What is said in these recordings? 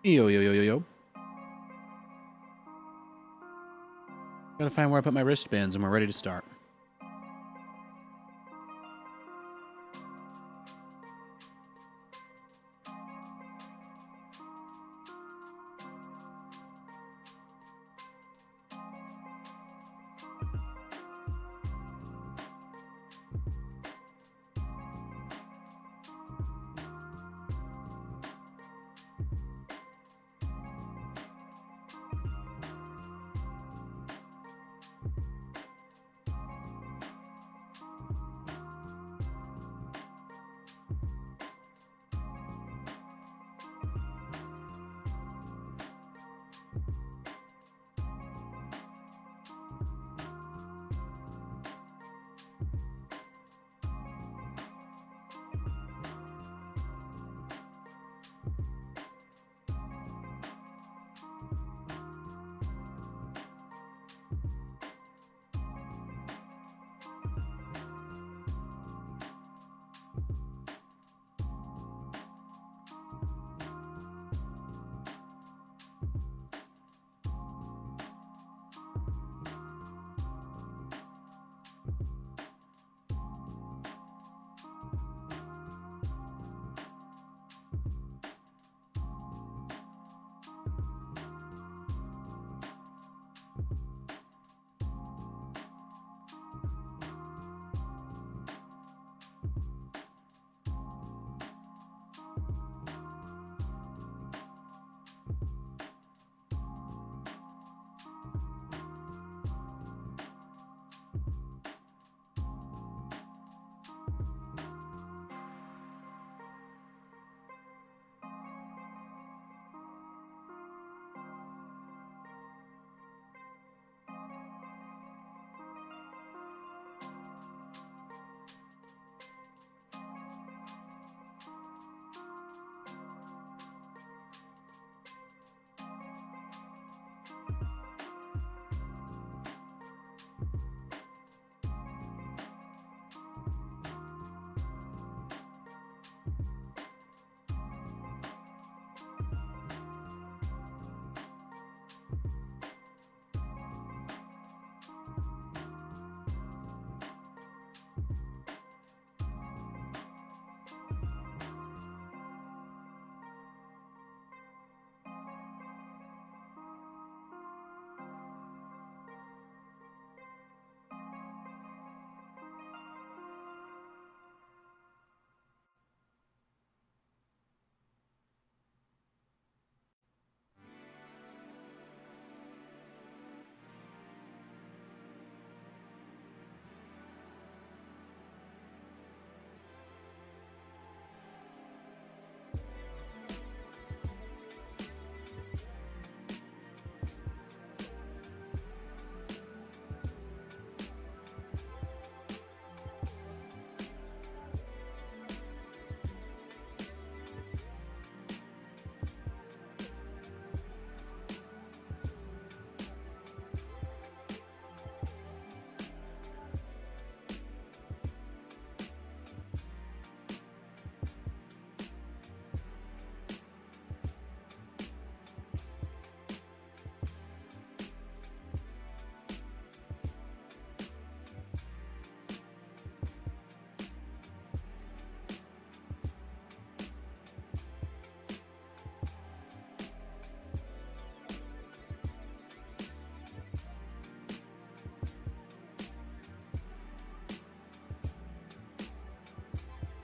Yo, yo, yo, yo, yo. Gotta find where I put my wristbands and we're ready to start.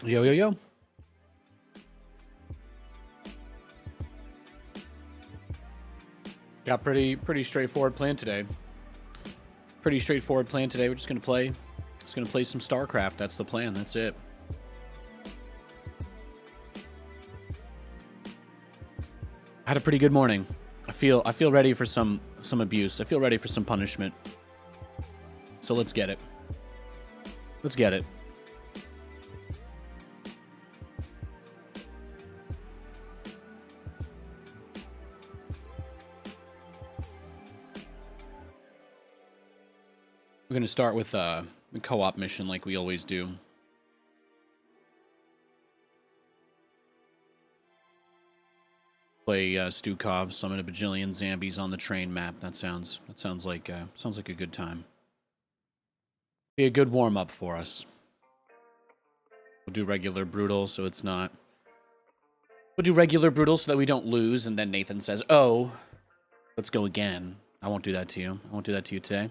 Yo, yo, yo. Got pretty straightforward plan today. We're just gonna play some StarCraft. That's the plan. That's it. I had a pretty good morning. I feel ready for some abuse. I feel ready for some punishment. So let's get it. Let's get it. We're going to start with the co-op mission like we always do. Play Stukov, summon a bajillion zombies on the train map. That sounds like a good time. Be a good warm up for us. We'll do regular brutal, so it's not. We'll do regular brutal so that we don't lose, and then Nathan says, "Oh, let's go again." I won't do that to you. I won't do that to you today.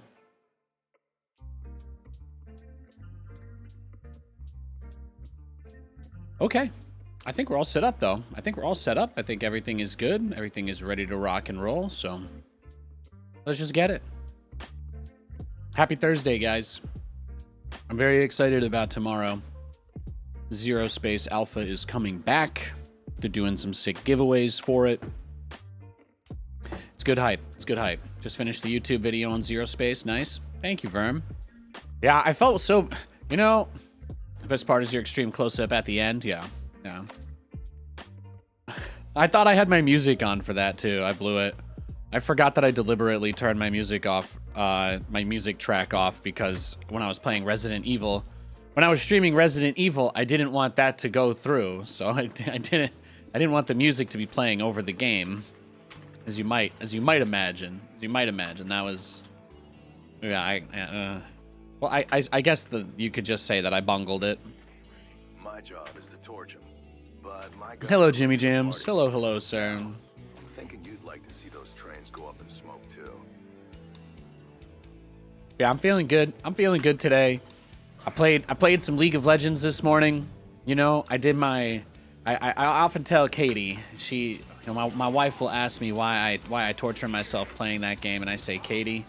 Okay. I think we're all set up, though. I think we're all set up. I think everything is good. Everything is ready to rock and roll, so let's just get it. Happy Thursday, guys. I'm very excited about tomorrow. Zero Space Alpha is coming back. They're doing some sick giveaways for it. It's good hype. It's good hype. Just finished the YouTube video on Zero Space. Nice. Thank you, Verm. Yeah, I felt so... You know, the best part is your extreme close-up at the end. Yeah. Yeah. I thought I had my music on for that, too. I blew it. I forgot that I deliberately turned my music off, my music track off, because when I was playing Resident Evil... When I was streaming Resident Evil, I didn't want that to go through, so I didn't want the music to be playing over the game, as you might imagine. That was, yeah. Well, I guess you could just say that I bungled it. My job is to torch him, but my hello, Jimmy Jams. Hello, sir. I'm thinking you'd like to see those trains go up in smoke too. Yeah, I'm feeling good. I'm feeling good today. I played some League of Legends this morning. You know, I did my... I often tell Katie, my wife will ask me why I torture myself playing that game, and I say, Katie,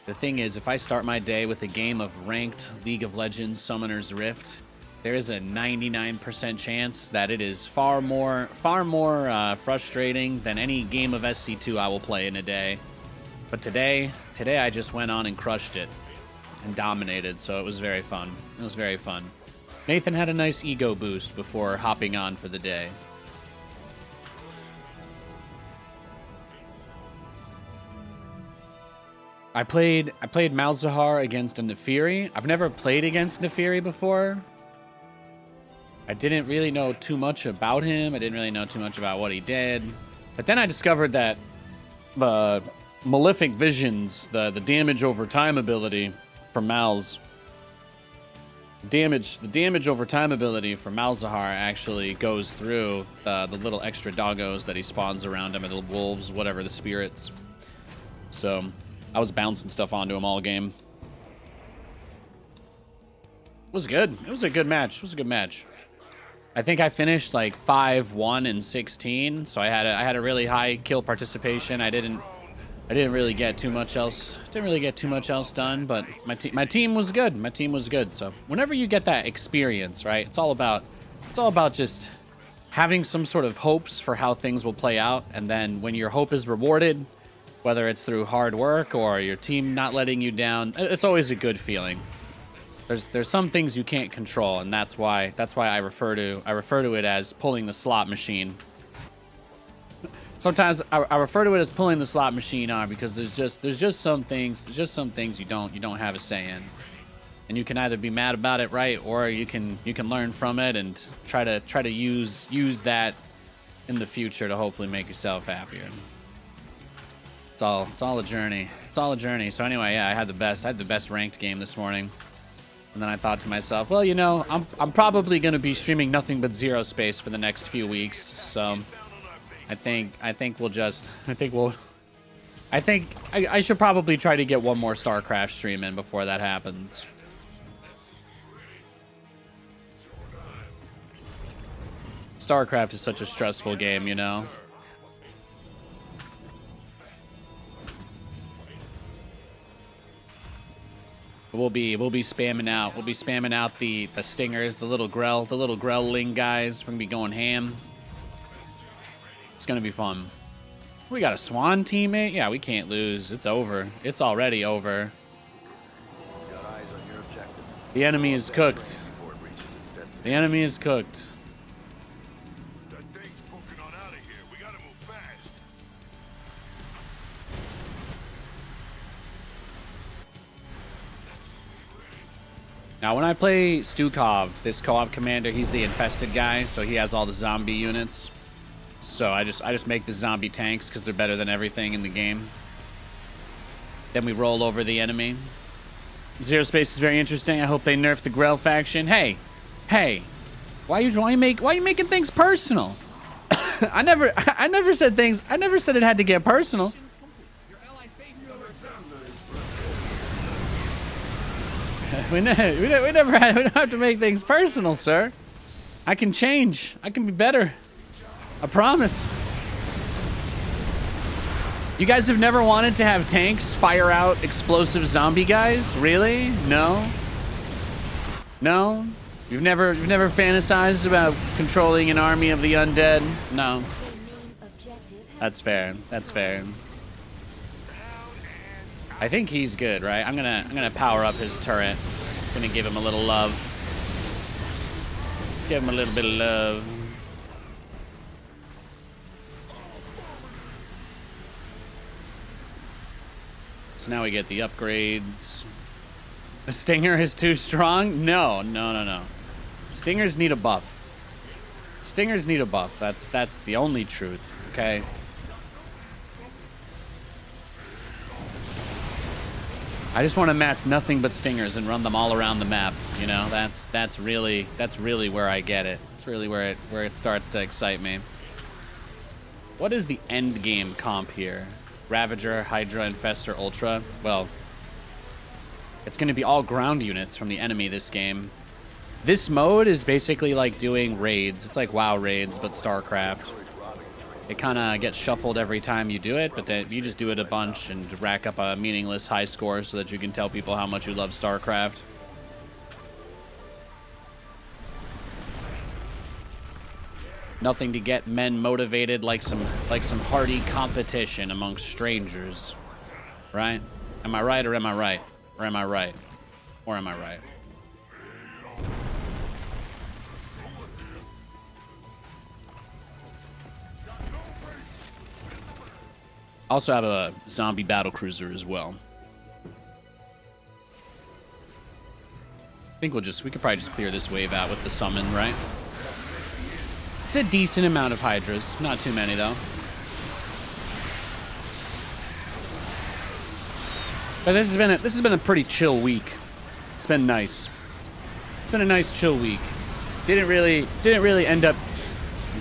the thing is, if I start my day with a game of ranked League of Legends Summoner's Rift, there is a 99% chance that it is far more frustrating than any game of SC2 I will play in a day. But today I just went on and crushed it. And dominated, so it was very fun. It was very fun. Nathan had a nice ego boost before hopping on for the day. I played Malzahar against a Nefiri. I've never played against Nefiri before. I didn't really know too much about him. I didn't really know too much about what he did. But then I discovered that the Malefic Visions, the damage over time ability for Mal's the damage over time ability for Malzahar actually goes through the little extra doggos that he spawns around him, the wolves, whatever, the spirits. So I was bouncing stuff onto him all game. It was good. It was a good match. It was a good match. I think I finished like 5-1 and 16, so I had a really high kill participation. I didn't really get too much else. Didn't really get too much else done, but my team was good. My team was good. So whenever you get that experience, right? It's all about just having some sort of hopes for how things will play out, and then when your hope is rewarded, whether it's through hard work or your team not letting you down, it's always a good feeling. There's some things you can't control, and that's why I refer to it as pulling the slot machine. Sometimes I refer to it as pulling the slot machine on, because there's just some things you don't have a say in, and you can either be mad about it, right, or you can learn from it and try to use that in the future to hopefully make yourself happier. It's all a journey. It's all a journey. So anyway, yeah, I had the best ranked game this morning, and then I thought to myself, well, you know, I'm probably gonna be streaming nothing but Zero Space for the next few weeks, so. I think I should probably try to get one more StarCraft stream in before that happens. StarCraft is such a stressful game, you know. We'll be spamming out the stingers, the little growling guys. We're gonna be going ham. It's gonna be fun. We got a Swan teammate? Yeah, we can't lose. It's over. It's already over. The enemy is cooked. The enemy is cooked. Now, when I play Stukov, this co-op commander, he's the infested guy, so he has all the zombie units. So I just make the zombie tanks because they're better than everything in the game. Then we roll over the enemy. Zero Space is very interesting. I hope they nerf the Grell faction. Hey, why you making things personal? I never said things. I never said it had to get personal. We don't have to make things personal, sir. I can change. I can be better. I promise. You guys have never wanted to have tanks fire out explosive zombie guys? Really? No? No? You've never fantasized about controlling an army of the undead? No. That's fair. That's fair. I think he's good, right? I'm gonna power up his turret. Gonna give him a little love. Give him a little bit of love. So now we get the upgrades. The Stinger is too strong? No. Stingers need a buff. Stingers need a buff. That's the only truth, okay? I just want to mass nothing but Stingers and run them all around the map. You know, that's really where I get it. It's really where it starts to excite me. What is the end game comp here? Ravager, Hydra, Infestor, Ultra. Well, it's going to be all ground units from the enemy this game. This mode is basically like doing raids. It's like WoW raids, but StarCraft. It kind of gets shuffled every time you do it, but then you just do it a bunch and rack up a meaningless high score so that you can tell people how much you love StarCraft. Nothing to get men motivated like some hardy competition amongst strangers, right? Am I right or am I right? Or am I right? Or am I right? Also have a zombie battlecruiser as well. I think we could probably just clear this wave out with the summon, right? It's a decent amount of Hydras. Not too many, though. But this has been a pretty chill week. It's been nice. It's been a nice chill week. Didn't really end up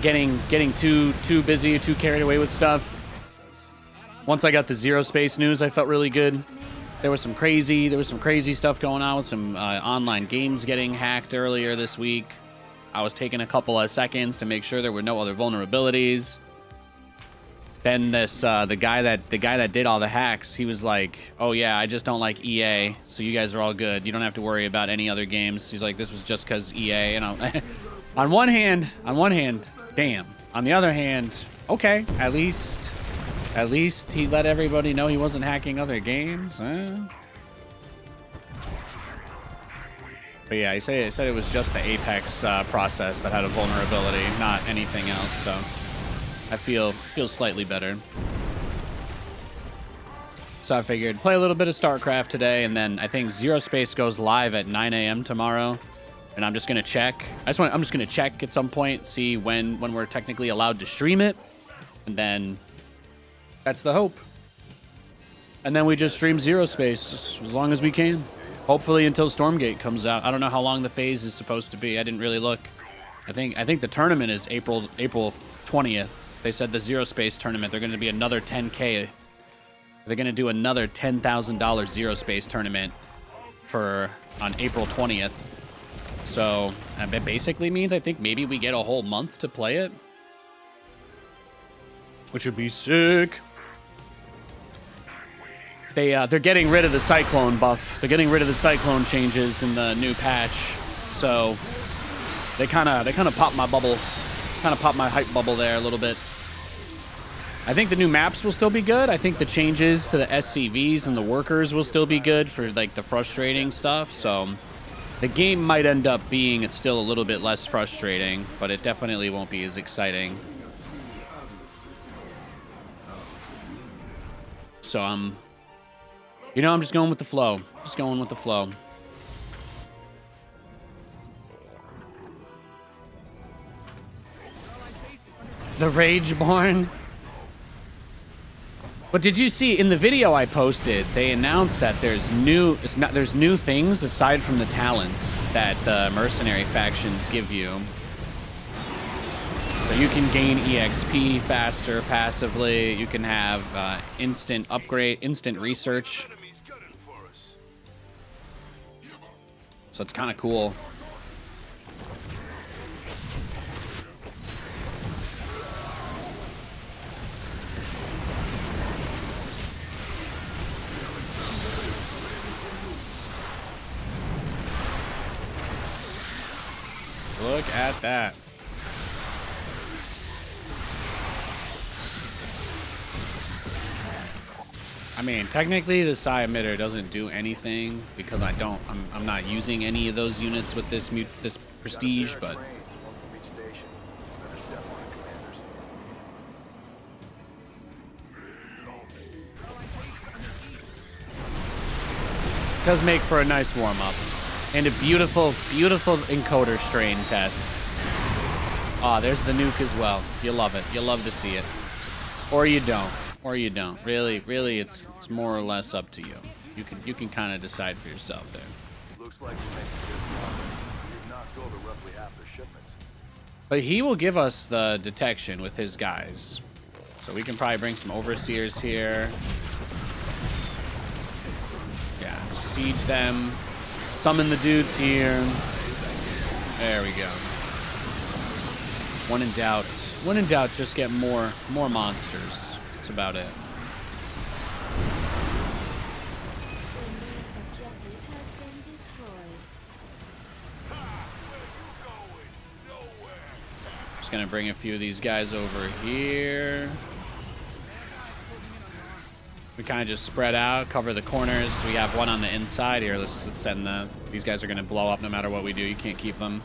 getting too busy, too carried away with stuff. Once I got the Zero Space news, I felt really good. There was some crazy stuff going on with some online games getting hacked earlier this week. I was taking a couple of seconds to make sure there were no other vulnerabilities. Then the guy that did all the hacks, he was like, "Oh yeah, I just don't like EA, so you guys are all good. You don't have to worry about any other games." He's like, "This was just because EA." You know, on one hand, damn. On the other hand, okay, at least he let everybody know he wasn't hacking other games. But yeah, he said it was just the Apex process that had a vulnerability, not anything else. So I feel slightly better. So I figured play a little bit of StarCraft today, and then I think Zero Space goes live at 9 a.m. tomorrow, and I'm just gonna check. I'm just gonna check at some point, see when we're technically allowed to stream it, and then that's the hope. And then we just stream Zero Space as long as we can. Hopefully until Stormgate comes out. I don't know how long the phase is supposed to be. I didn't really look. I think the tournament is April 20th. They said the Zero Space tournament, they're going to be another 10K. They're going to do another $10,000 Zero Space tournament on April 20th. So it basically means I think maybe we get a whole month to play it, which would be sick. They're getting rid of the Cyclone buff. They're getting rid of the Cyclone changes in the new patch. So they kind of popped my bubble, popped my hype bubble there a little bit. I think the new maps will still be good. I think the changes to the SCVs and the workers will still be good for like the frustrating stuff. So the game might end up being it's still a little bit less frustrating, but it definitely won't be as exciting. So I'm just going with the flow. Just going with the flow. The Rageborn. But did you see in the video I posted, they announced that there's new things aside from the talents that the mercenary factions give you. So you can gain EXP faster passively. You can have instant upgrade, instant research. So it's kind of cool. Look at that. I mean, technically the psi emitter doesn't do anything because I'm not using any of those units with this prestige, but it does make for a nice warm-up. And a beautiful, beautiful encoder strain test. Ah, there's the nuke as well. You love it. You love to see it. Or you don't. Or you don't. Really, it's more or less up to you. You can kind of decide for yourself there. Looks like we're making good progress. We've knocked over roughly half their shipments. But he will give us the detection with his guys. So we can probably bring some overseers here. Yeah, siege them. Summon the dudes here. There we go. When in doubt, just get more monsters. That's about it. Just gonna bring a few of these guys over here. We kind of just spread out, cover the corners. We have one on the inside here. Let's send these guys are going to blow up no matter what we do. You can't keep them.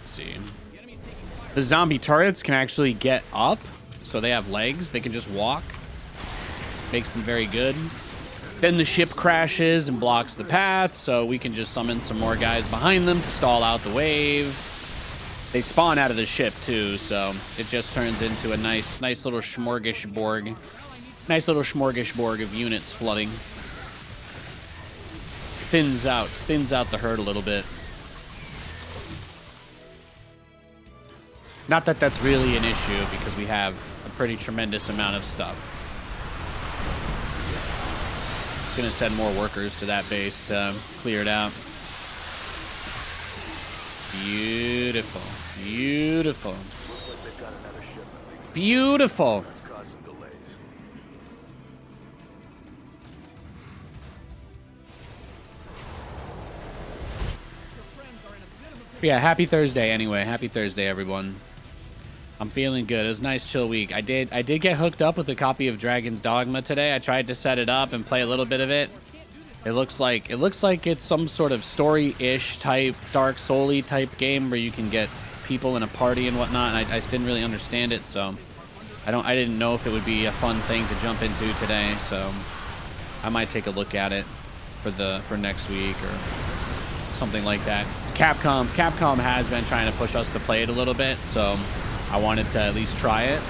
Let's see. The zombie turrets can actually get up, so they have legs. They can just walk. Makes them very good. Then the ship crashes and blocks the path, so we can just summon some more guys behind them to stall out the wave. They spawn out of the ship too, so it just turns into a nice little smorgasbord. Nice little smorgasbord of units flooding. Thins out the herd a little bit. Not that that's really an issue because we have a pretty tremendous amount of stuff. Just gonna send more workers to that base to clear it out. Beautiful. Beautiful. Beautiful. Yeah, happy Thursday anyway. Happy Thursday, everyone. I'm feeling good. It was a nice chill week. I did get hooked up with a copy of Dragon's Dogma today. I tried to set it up and play a little bit of it. It looks like it's some sort of story-ish type, Dark Soul-y type game where you can get people in a party and whatnot, and I just didn't really understand it, so I didn't know if it would be a fun thing to jump into today, so I might take a look at it for next week or something like that. Capcom has been trying to push us to play it a little bit, so I wanted to at least try it.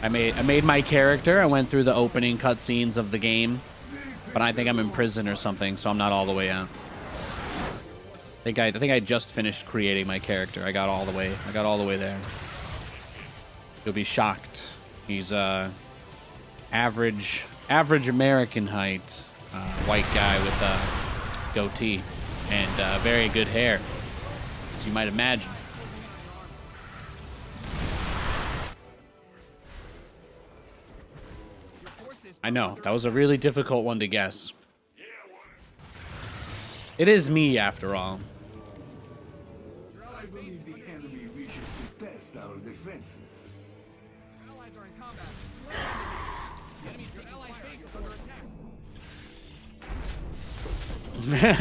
I made my character. I went through the opening cutscenes of the game. But I think I'm in prison or something, so I'm not all the way out. I think I just finished creating my character. I got all the way there. You'll be shocked. He's average American height, white guy with a goatee and very good hair, as you might imagine. I know, that was a really difficult one to guess. It is me, after all.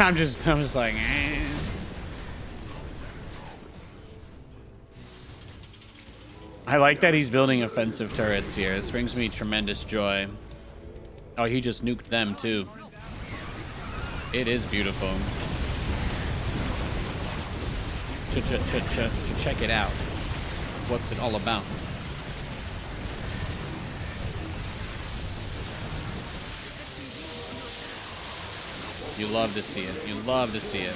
I'm just like, eh. I like that he's building offensive turrets here. This brings me tremendous joy. Oh, he just nuked them too. It is beautiful. Check it out. What's it all about? You love to see it. You love to see it.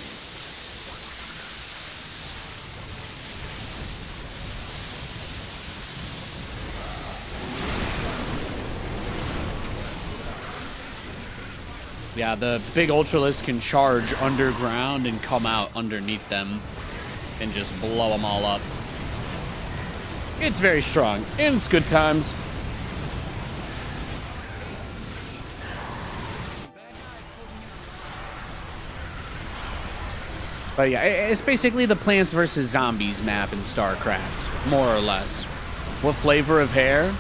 Yeah, the big Ultralisk can charge underground and come out underneath them and just blow them all up. It's very strong, and it's good times. But yeah, it's basically the Plants vs. Zombies map in StarCraft, more or less. What flavor of hair?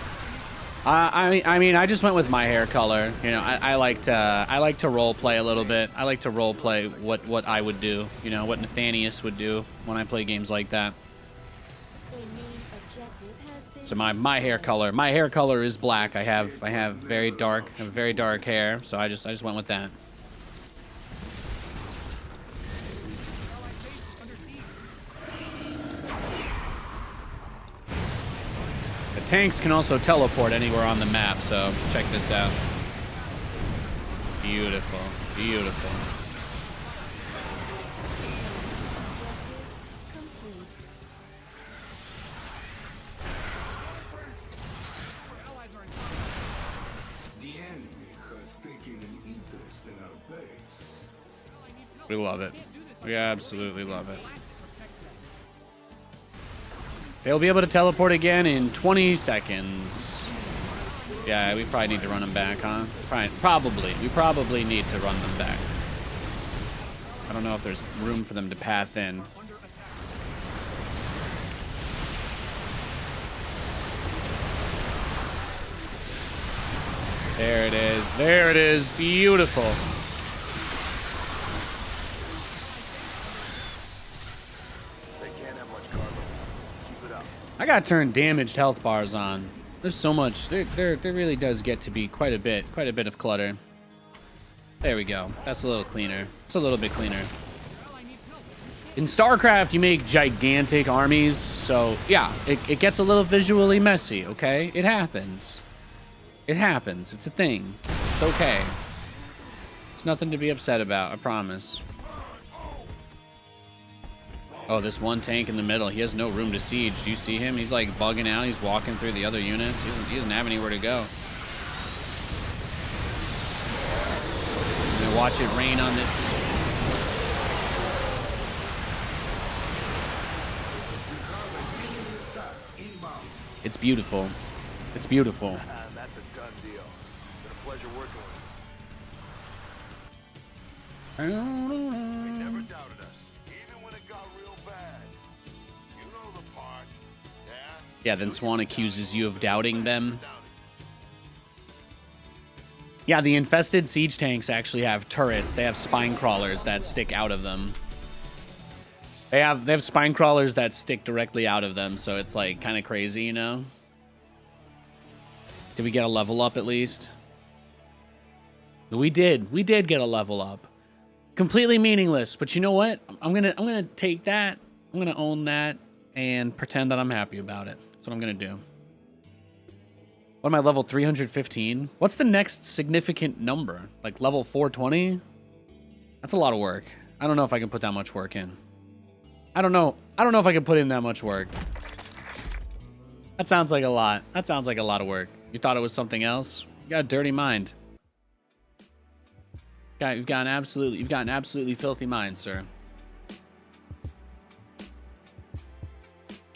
I mean, I just went with my hair color. You know, I like to role play a little bit. I like to role play what I would do. You know, what Nathanias would do when I play games like that. So my hair color is black. I have very dark hair. So I just went with that. Tanks can also teleport anywhere on the map, so check this out. Beautiful, beautiful. The enemy has taken an interest in our base. We love it. We absolutely love it. They'll be able to teleport again in 20 seconds. Yeah, we probably need to run them back, huh? Probably. We probably need to run them back. I don't know if there's room for them to path in. There it is. There it is. Beautiful. I gotta turn damaged health bars on. There's so much. There really does get to be quite a bit of clutter. There we go. That's a little cleaner. It's a little bit cleaner. In StarCraft, you make gigantic armies, so yeah, it gets a little visually messy, okay? It happens. It happens. It's a thing. It's okay. It's nothing to be upset about, I promise. Oh, this one tank in the middle, he has no room to siege. Do you see him? He's like bugging out. He's walking through the other units. He doesn't have anywhere to go. I'm gonna watch it rain on this. It's beautiful. It's beautiful. That's a done deal. It's been a pleasure working with you. They never doubted us, even when it got real bad. You know the part, yeah? Yeah, then Swan accuses you of doubting them. Yeah, the infested siege tanks actually have turrets. They have spine crawlers that stick out of them. They have spine crawlers that stick directly out of them, so it's like kind of crazy, you know? Did we get a level up at least? We did. We did get a level up. Completely meaningless, but you know what? I'm gonna take that. I'm gonna own that and pretend that I'm happy about it. That's what I'm gonna do. What am I, level 315? What's the next significant number? Like level 420? That's a lot of work. I don't know if I can put that much work in. I don't know if I can put in that much work. That sounds like a lot. That sounds like a lot of work. You thought it was something else? You got a dirty mind. You've got an absolutely filthy mind, sir.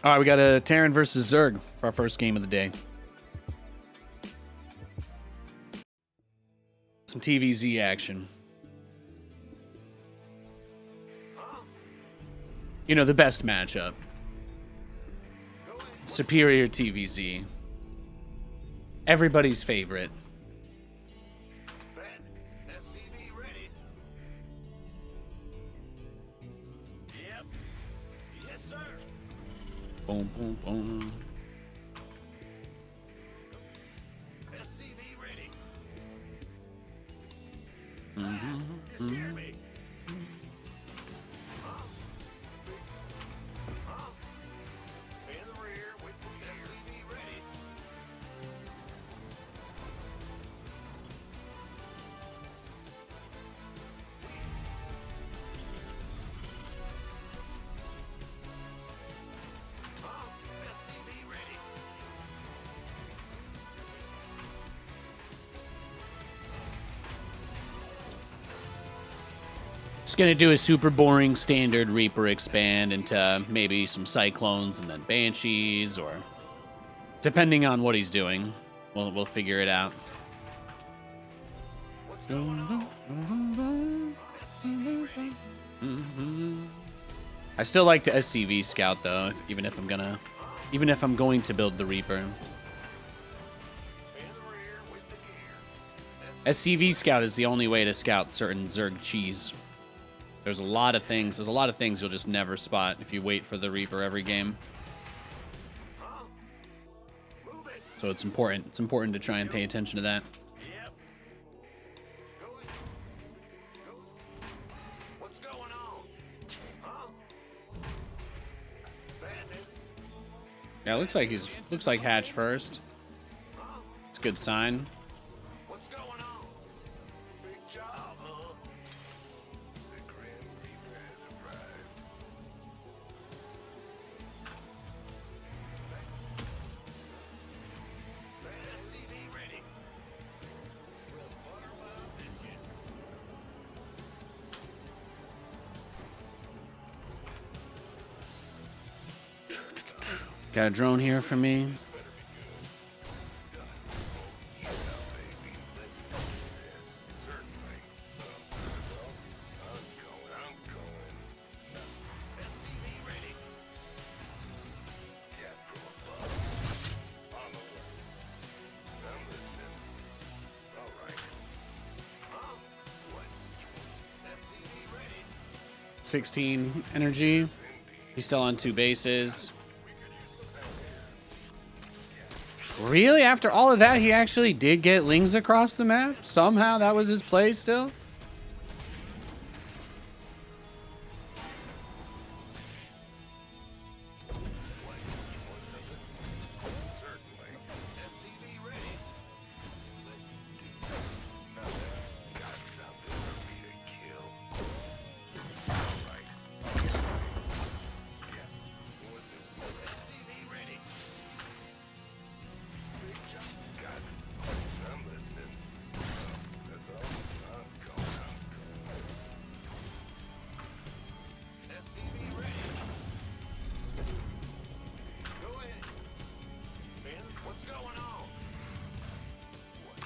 All right, we got a Terran versus Zerg for our first game of the day. Some TVZ action. You know, the best matchup. Superior TVZ. Everybody's favorite. SCV ready. Yep. Yes, sir. Boom, boom, boom. SCV ready. Mm-hmm. You scared me. Just gonna do a super boring standard Reaper expand into maybe some Cyclones and then Banshees, or depending on what he's doing, we'll figure it out. I still like to SCV scout though, even if I'm going to build the Reaper. SCV scout is the only way to scout certain Zerg cheese. There's a lot of things you'll just never spot if you wait for the Reaper every game. So it's important. It's important to try and pay attention to that. Yeah, it looks like Hatch first. It's a good sign. Got a drone here for me. $16 energy. He's still on 2 bases. Really? After all of that, he actually did get Lings across the map? Somehow that was his play still?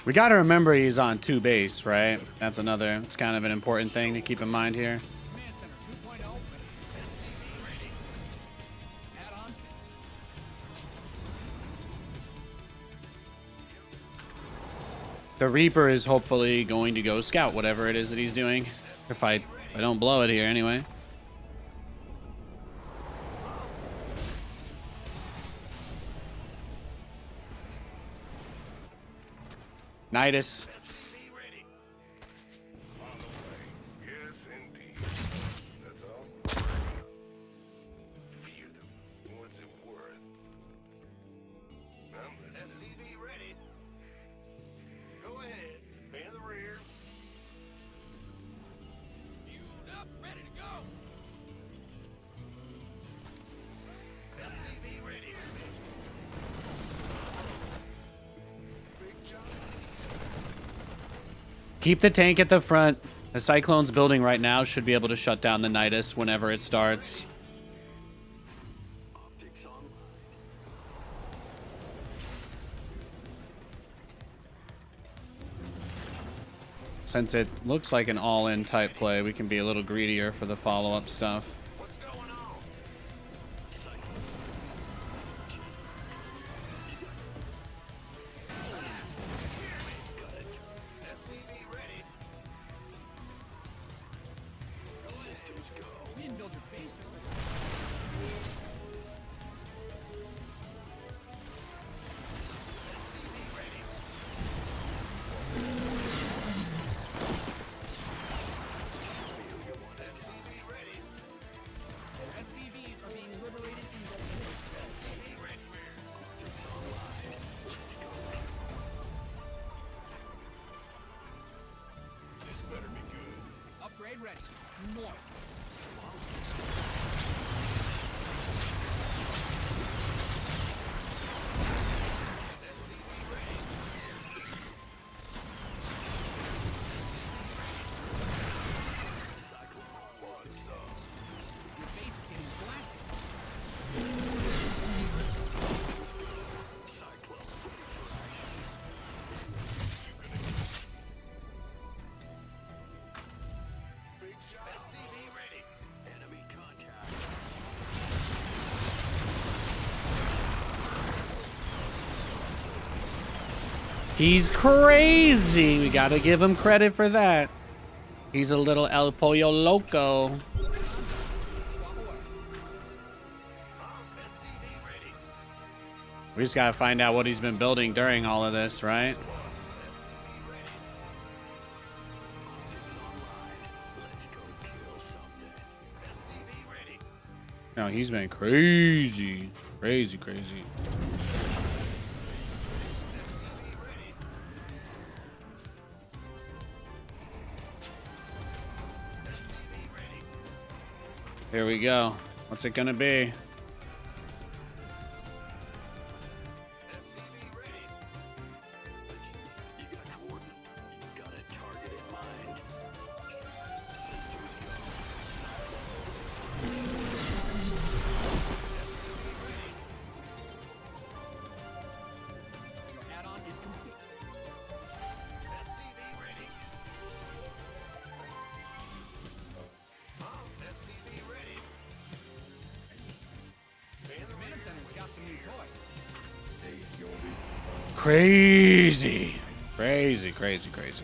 We got to remember he's on 2 base, right? It's kind of an important thing to keep in mind here. The Reaper is hopefully going to go scout whatever it is that he's doing. If I don't blow it here anyway. Nidus. Keep the tank at the front. The Cyclone's building right now should be able to shut down the Nidus whenever it starts. Since it looks like an all-in type play, we can be a little greedier for the follow-up stuff. He's crazy. We gotta give him credit for that. He's a little El Pollo Loco. We just gotta find out what he's been building during all of this, right? No, he's been crazy. Crazy, crazy. Here we go. What's it gonna be? Crazy. Crazy, crazy, crazy.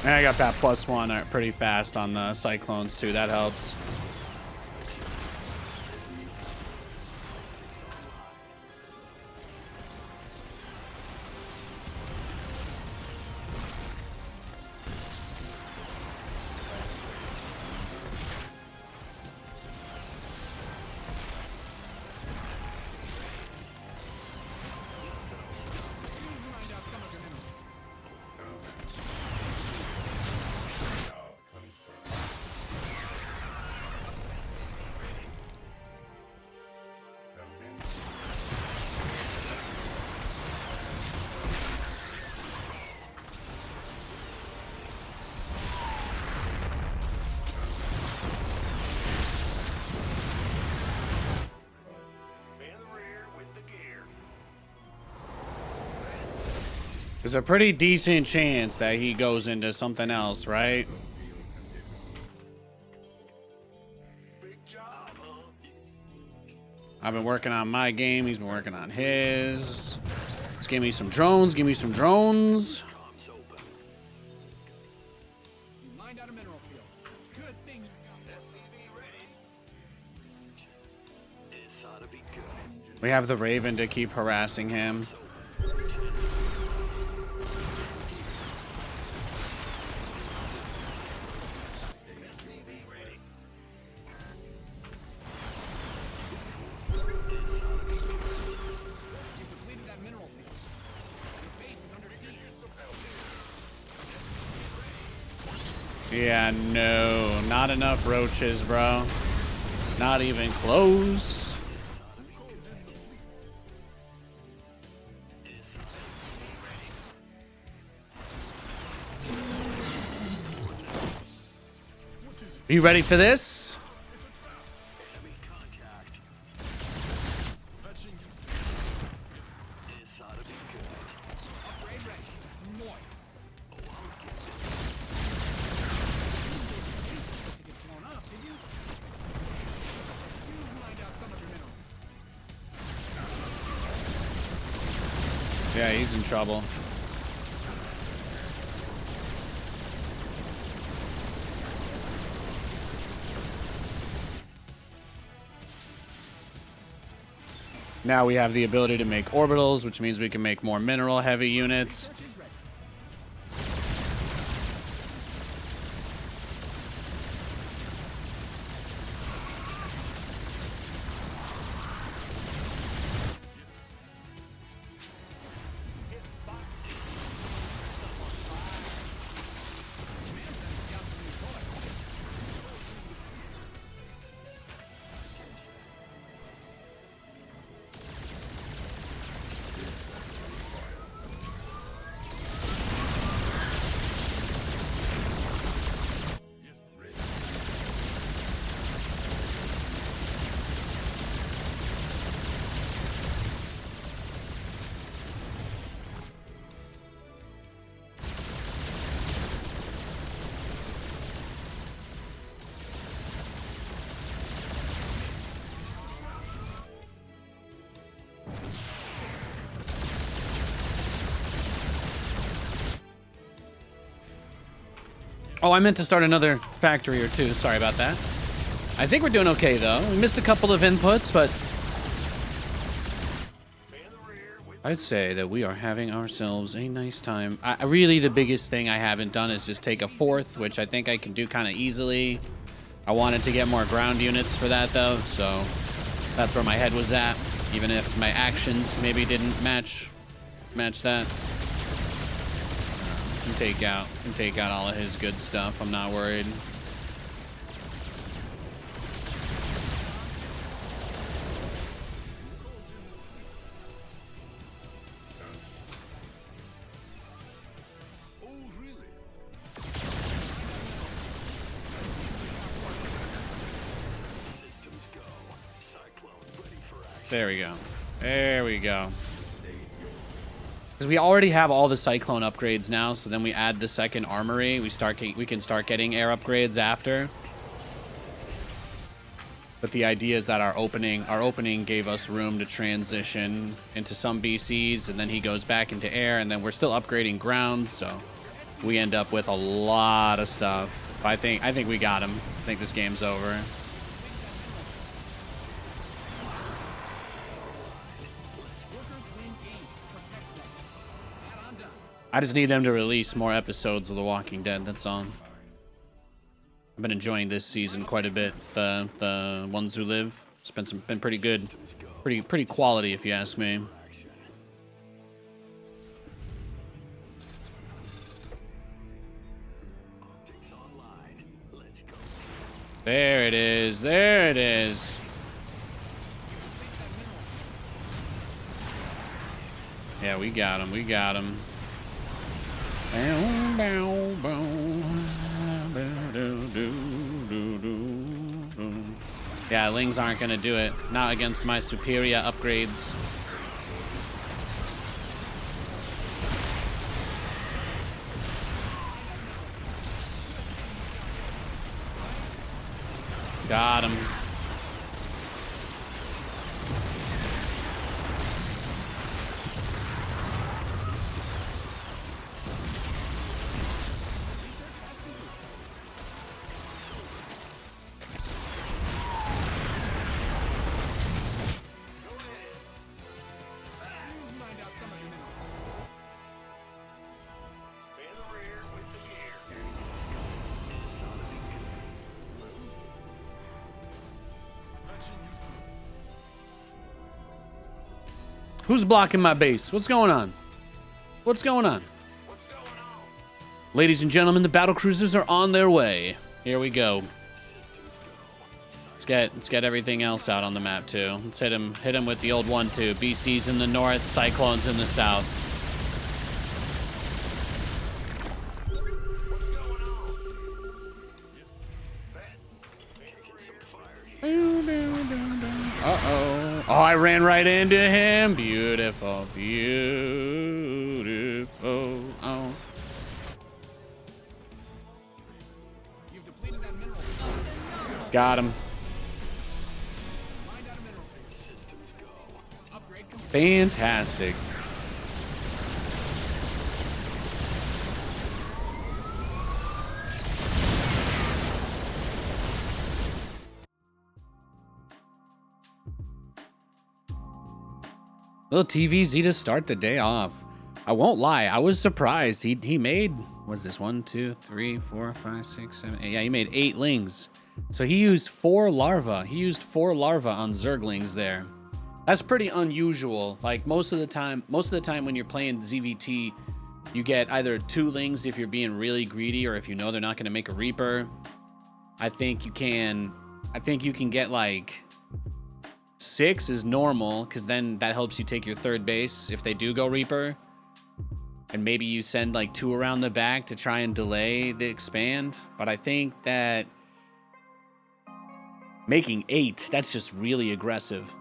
And I got that +1 pretty fast on the Cyclones too. That helps. There's a pretty decent chance that he goes into something else, right? I've been working on my game. He's been working on his. Let's give me some drones. Give me some drones. We have the Raven to keep harassing him. Yeah, no, not enough roaches, bro. Not even close. Are you ready for this? Yeah, he's in trouble. Now we have the ability to make orbitals, which means we can make more mineral heavy units. Oh, I meant to start another factory or two. Sorry about that. I think we're doing okay, though. We missed a couple of inputs, but I'd say that we are having ourselves a nice time. Really, the biggest thing I haven't done is just take a fourth, which I think I can do kind of easily. I wanted to get more ground units for that, though, so that's where my head was at, even if my actions maybe didn't match that. Can take out all of his good stuff. I'm not worried. There we go. There we go. Because we already have all the cyclone upgrades now, so then we add the second armory. We can start getting air upgrades after. But the idea is that our opening gave us room to transition into some BCs, and then he goes back into air, and then we're still upgrading ground, so we end up with a lot of stuff. But I think we got him. I think this game's over. I just need them to release more episodes of The Walking Dead, that's all. I've been enjoying this season quite a bit. The ones who live. It's been pretty good. Pretty quality, if you ask me. There it is. There it is. Yeah, we got him. We got him. Yeah, Lings aren't gonna do it. Not against my superior upgrades. Got him. Who's blocking my base? What's going on? What's going on? Ladies and gentlemen, the battlecruisers are on their way. Here we go. Let's get everything else out on the map too. Let's hit him with the old 1-2. BC's in the north, Cyclones in the south. Uh-oh. Oh, I ran right into him. Beautiful, beautiful. Oh. Got him. Fantastic. Little TVZ to start the day off. I won't lie, I was surprised. He made, what's this, 1, 2, 3, 4, 5, 6, 7, 8. Yeah, he made 8 lings. So he used 4 larvae. He used 4 larvae on zerglings there. That's pretty unusual. Like most of the time when you're playing ZVT, you get either 2 lings if you're being really greedy, or if you know they're not going to make a reaper. I think you can get like 6 is normal, because then that helps you take your 3rd base if they do go reaper. And maybe you send like 2 around the back to try and delay the expand. But I think that making 8, that's just really aggressive.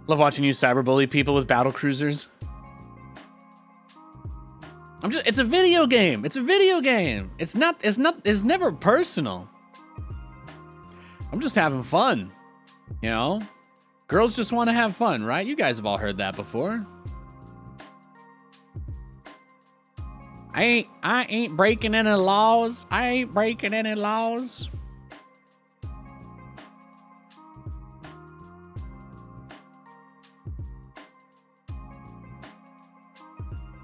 Love watching you cyberbully people with battlecruisers. It's a video game. It's a video game. It's never personal. I'm just having fun. You know? Girls just want to have fun, right? You guys have all heard that before. I ain't breaking any laws. I ain't breaking any laws.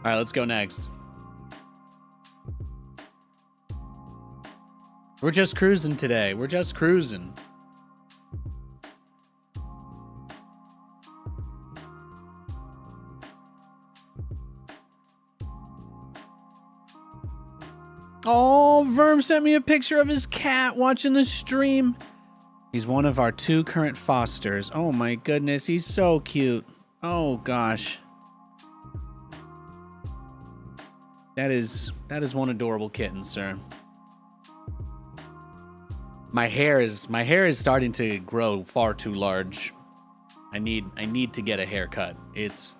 All right, let's go next. We're just cruising today. We're just cruising. Oh, Verm sent me a picture of his cat watching the stream. He's one of our 2 current fosters. Oh my goodness, he's so cute. Oh gosh. That is one adorable kitten, sir. My hair is starting to grow far too large. I need to get a haircut.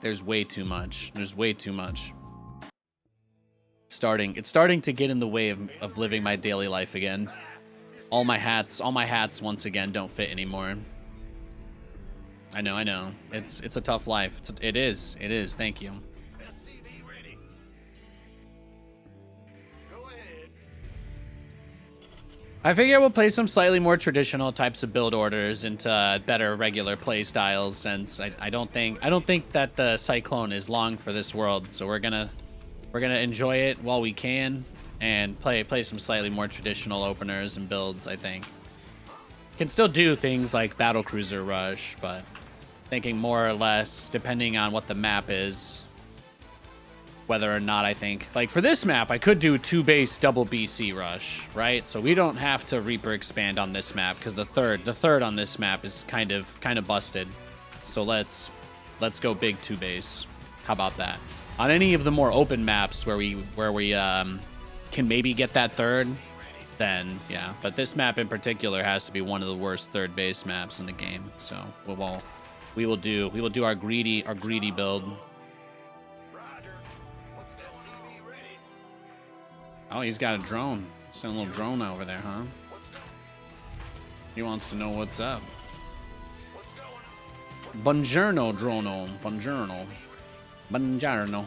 There's way too much. There's way too much. It's starting to get in the way of living my daily life again. All my hats once again don't fit anymore. I know. It's a tough life. It is. Thank you. I figure we'll play some slightly more traditional types of build orders into better regular play styles, since I don't think that the Cyclone is long for this world. So we're gonna enjoy it while we can and play some slightly more traditional openers and builds. I think can still do things like battlecruiser rush, but thinking more or less depending on what the map is. Whether or not I think, like for this map, I could do 2 base double BC rush, right? So we don't have to Reaper expand on this map because the third on this map is kind of busted. So let's go big 2 base. How about that? On any of the more open maps where we can maybe get that third, then yeah. But this map in particular has to be one of the worst 3rd base maps in the game. So we will do our greedy build. Oh, he's got a drone. Send a little drone over there, huh? He wants to know what's up. Buongiorno, drono. Buongiorno. Buongiorno.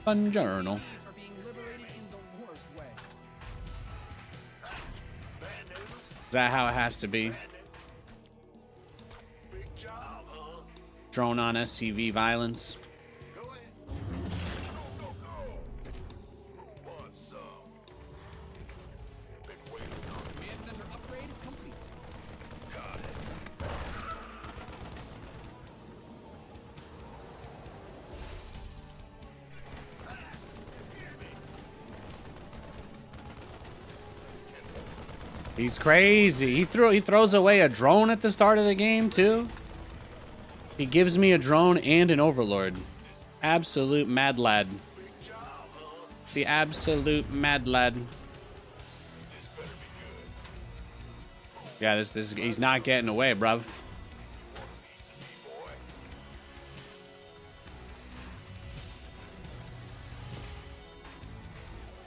Buongiorno. Is that how it has to be? Drone on SCV violence. He's crazy. He throws away a drone at the start of the game too. He gives me a drone and an overlord. Absolute mad lad. The absolute mad lad. Yeah, this he's not getting away, bruv.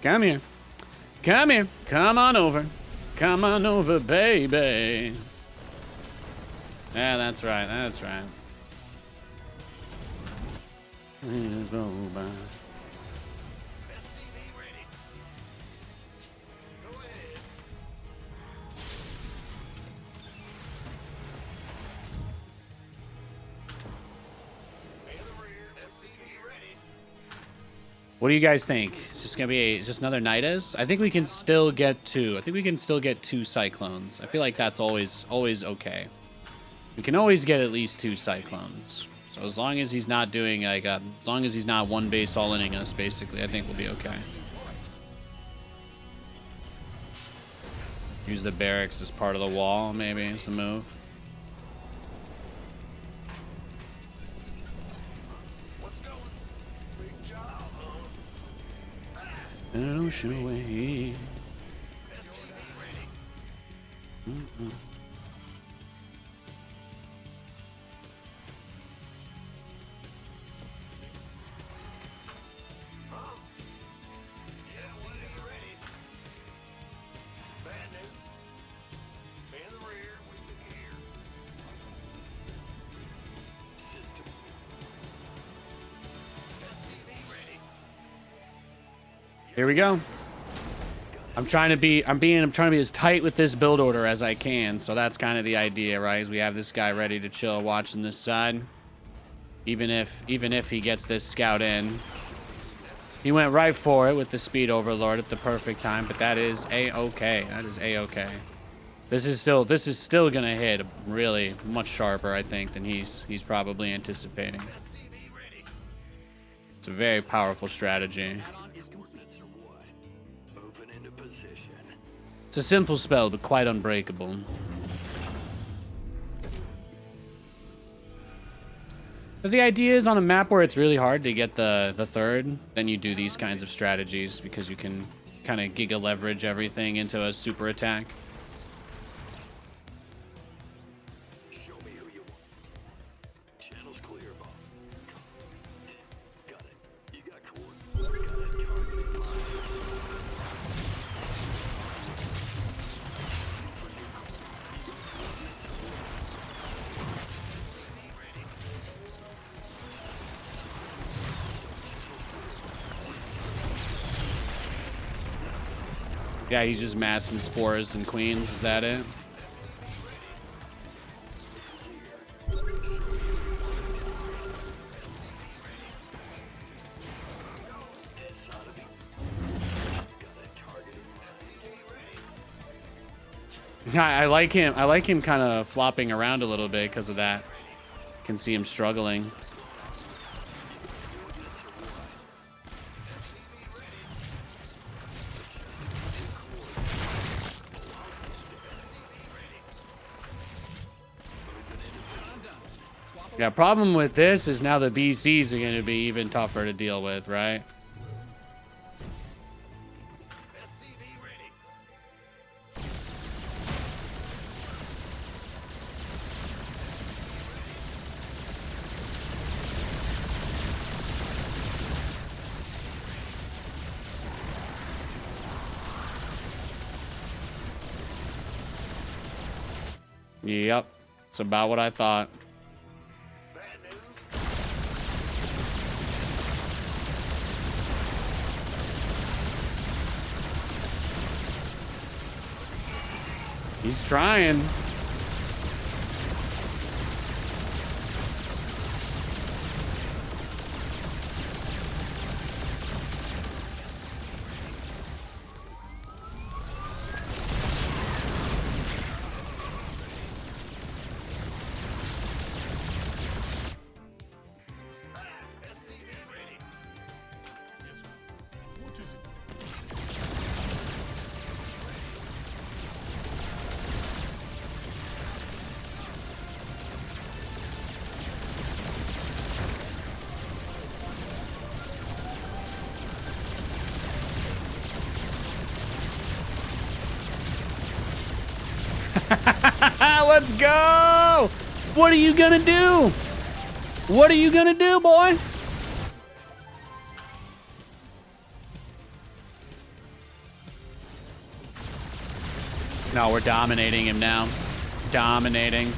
Come here. Come here. Come on over. Come on over, baby. Yeah, that's right. That's right. What do you guys think? It's just gonna be just another Nidus? I think we can still get 2. I think we can still get 2 Cyclones. I feel like that's always okay. We can always get at least 2 Cyclones. So as long as he's not doing like as long as he's not 1 base all-inning us, basically, I think we'll be okay. Use the barracks as part of the wall, maybe is the move. An ocean away. Here we go. I'm trying to be as tight with this build order as I can. So that's kind of the idea, right? Is we have this guy ready to chill watching this side. Even if he gets this scout in. He went right for it with the speed overlord at the perfect time, but that is a-okay. That is a-okay. This is still gonna hit really much sharper, I think, than he's probably anticipating. It's a very powerful strategy. It's a simple spell, but quite unbreakable. But the idea is on a map where it's really hard to get the third, then you do these kinds of strategies because you can kind of giga leverage everything into a super attack. Yeah, he's just massing spores and queens. Is that it? Yeah, I like him. I like him kind of flopping around a little bit because of that. Can see him struggling. Yeah, problem with this is now the BCs are going to be even tougher to deal with, right? Yep, it's about what I thought. He's trying. Let's go! What are you gonna do? What are you gonna do, boy? No, we're dominating him now. Dominating.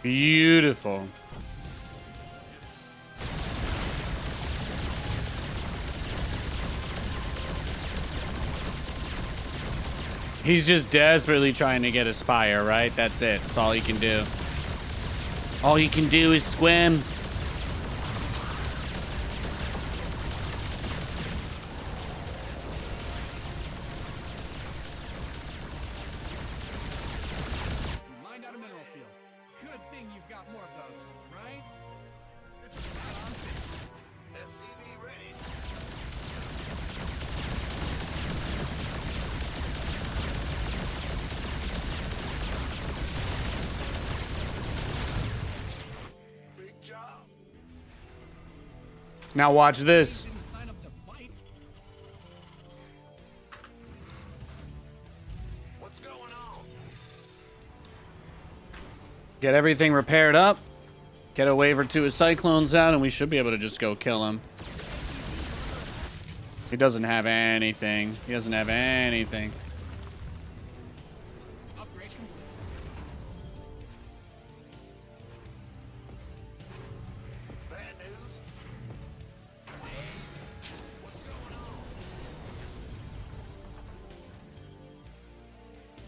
Beautiful. He's just desperately trying to get a spire, right? That's it. That's all he can do. All he can do is swim. saying you've got more of those, right? SCV ready. Big job. Now watch this. Didn't sign up to fight. What's going on? Get everything repaired up. Get a wave or two of cyclones out, and we should be able to just go kill him. He doesn't have anything. He doesn't have anything. Upgrade complete. Bad news? What's going on?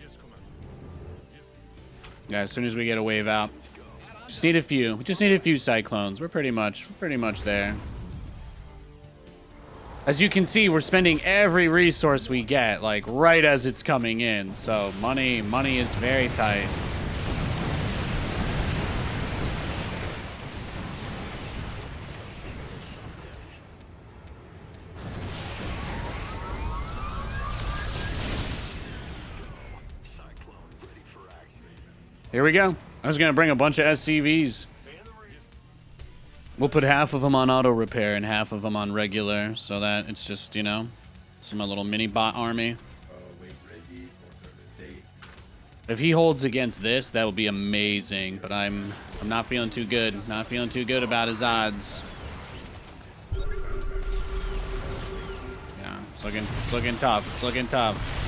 Yes, Commander. Yes. Yeah, as soon as we get a wave out. Just need a few. We just need a few cyclones. We're pretty much there. As you can see, we're spending every resource we get, like, right as it's coming in. So money is very tight. Cyclone ready for action. Here we go. I was gonna bring a bunch of SCVs. We'll put half of them on auto repair and half of them on regular, so that it's just, you know, some little mini bot army. If he holds against this, that would be amazing. But I'm not feeling too good. Not feeling too good about his odds. Yeah, it's looking tough. It's looking tough.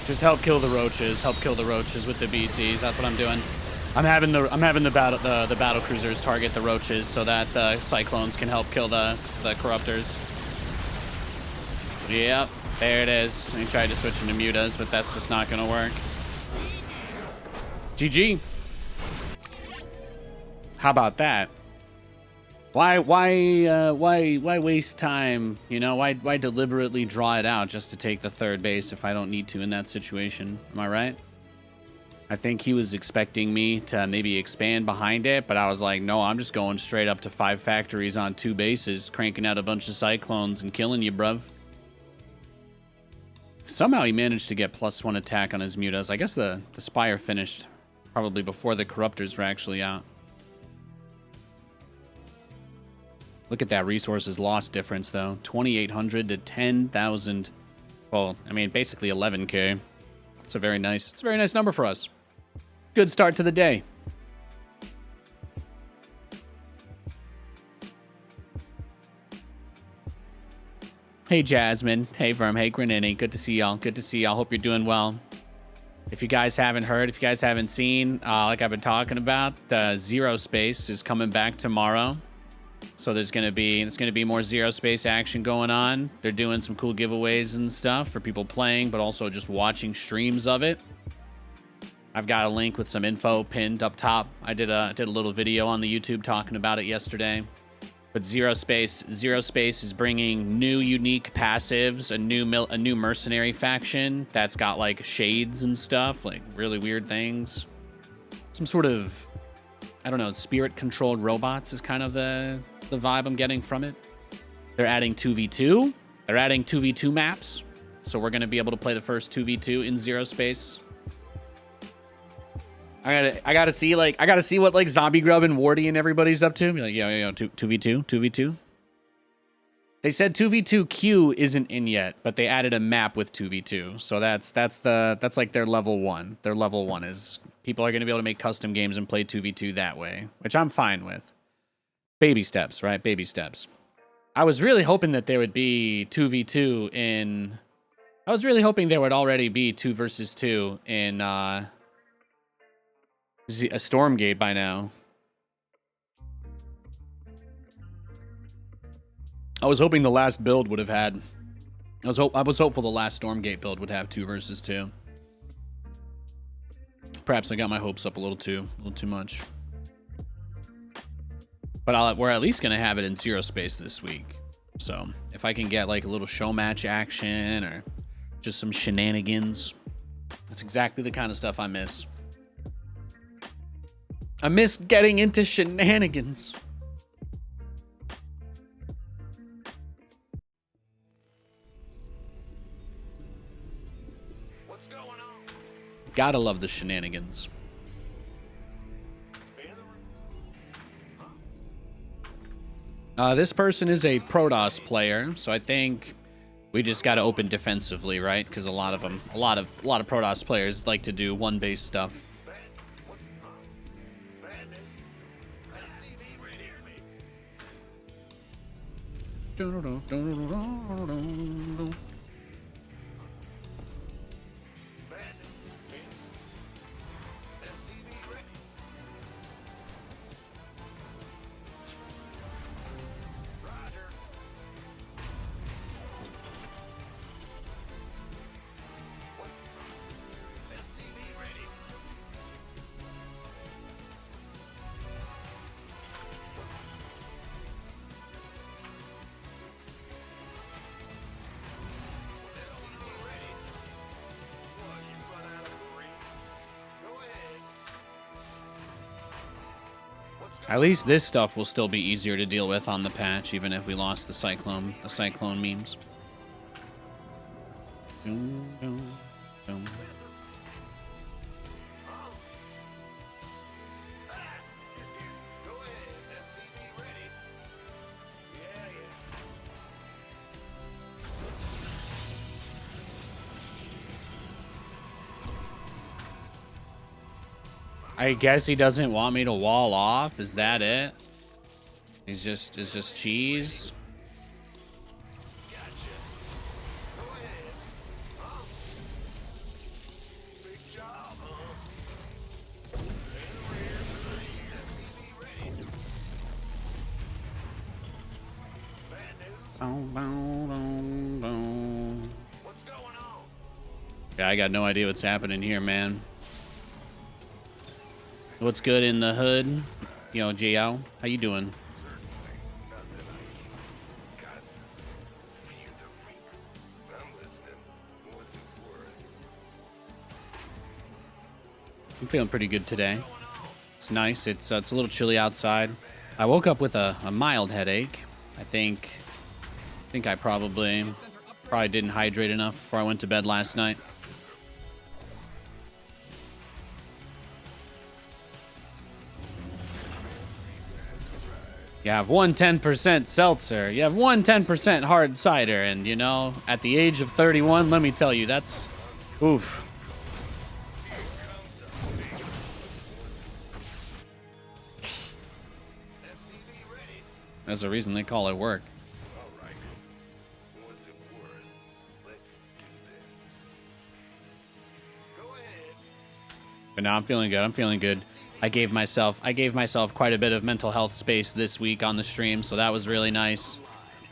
Just help kill the roaches. Help kill the roaches with the BCs. That's what I'm doing. I'm having the battle cruisers target the roaches so that the cyclones can help kill the corruptors. Yep, there it is. I tried to switch into mutas, but that's just not gonna work. GG. How about that? Why waste time? You know, why deliberately draw it out just to take the third base if I don't need to in that situation? Am I right? I think he was expecting me to maybe expand behind it, but I was like, no, I'm just going straight up to 5 factories on 2 bases, cranking out a bunch of cyclones and killing you, bruv. Somehow he managed to get +1 attack on his mutas. I guess the Spire finished probably before the Corruptors were actually out. Look at that resources loss difference, though. 2,800 to 10,000. Well, I mean, basically 11K. It's a very nice number for us. Good start to the day. Hey, Jasmine. Hey, Verm. Hey, Granini. Good to see y'all. Good to see y'all. Hope you're doing well. If you guys haven't heard, if you guys haven't seen, like I've been talking about, Zero Space is coming back tomorrow. So there's gonna be more Zero Space action going on. They're doing some cool giveaways and stuff for people playing, but also just watching streams of it. I've got a link with some info pinned up top. I did a little video on the YouTube talking about it yesterday. But Zero Space is bringing new unique passives, a new mercenary faction that's got like shades and stuff, like really weird things. Some sort of, I don't know, spirit-controlled robots is kind of the vibe I'm getting from it. They're adding 2v2. They're adding 2v2 maps. So we're going to be able to play the first 2v2 in Zero Space. I gotta see what like Zombie Grub and Wardy and everybody's up to. Be like, yo, 2v2. They said 2v2Q isn't in yet, but they added a map with 2v2. So that's like their level 1. Their level 1 is people are gonna be able to make custom games and play 2v2 that way, which I'm fine with. Baby steps, right? Baby steps. I was really hoping that there would be 2v2 in. I was really hoping there would already be 2 versus 2 in a Stormgate by now. I was hoping the last build would have had I was hopeful the last Stormgate build would have 2 versus 2. Perhaps I got my hopes up a little too much. But we're at least gonna have it in zero space this week. So if I can get like a little show match action or just some shenanigans, that's exactly the kind of stuff I miss. I miss getting into shenanigans. What's going on? Gotta love the shenanigans. This person is a Protoss player, so I think we just got to open defensively, right? Because a lot of Protoss players like to do one base stuff. At least this stuff will still be easier to deal with on the patch, even if we lost the cyclone memes. I guess he doesn't want me to wall off. Is that it? It's just cheese. Yeah, I got no idea what's happening here, man. What's good in the hood? You know, Gio, how you doing? I'm feeling pretty good today. It's nice. It's a little chilly outside. I woke up with a mild headache. I think I probably didn't hydrate enough before I went to bed last night. You have one 10% seltzer. You have one 10% hard cider. And, you know, at the age of 31, let me tell you, that's... oof. There's a reason they call it work. But now I'm feeling good. I'm feeling good. I gave myself quite a bit of mental health space this week on the stream, so that was really nice.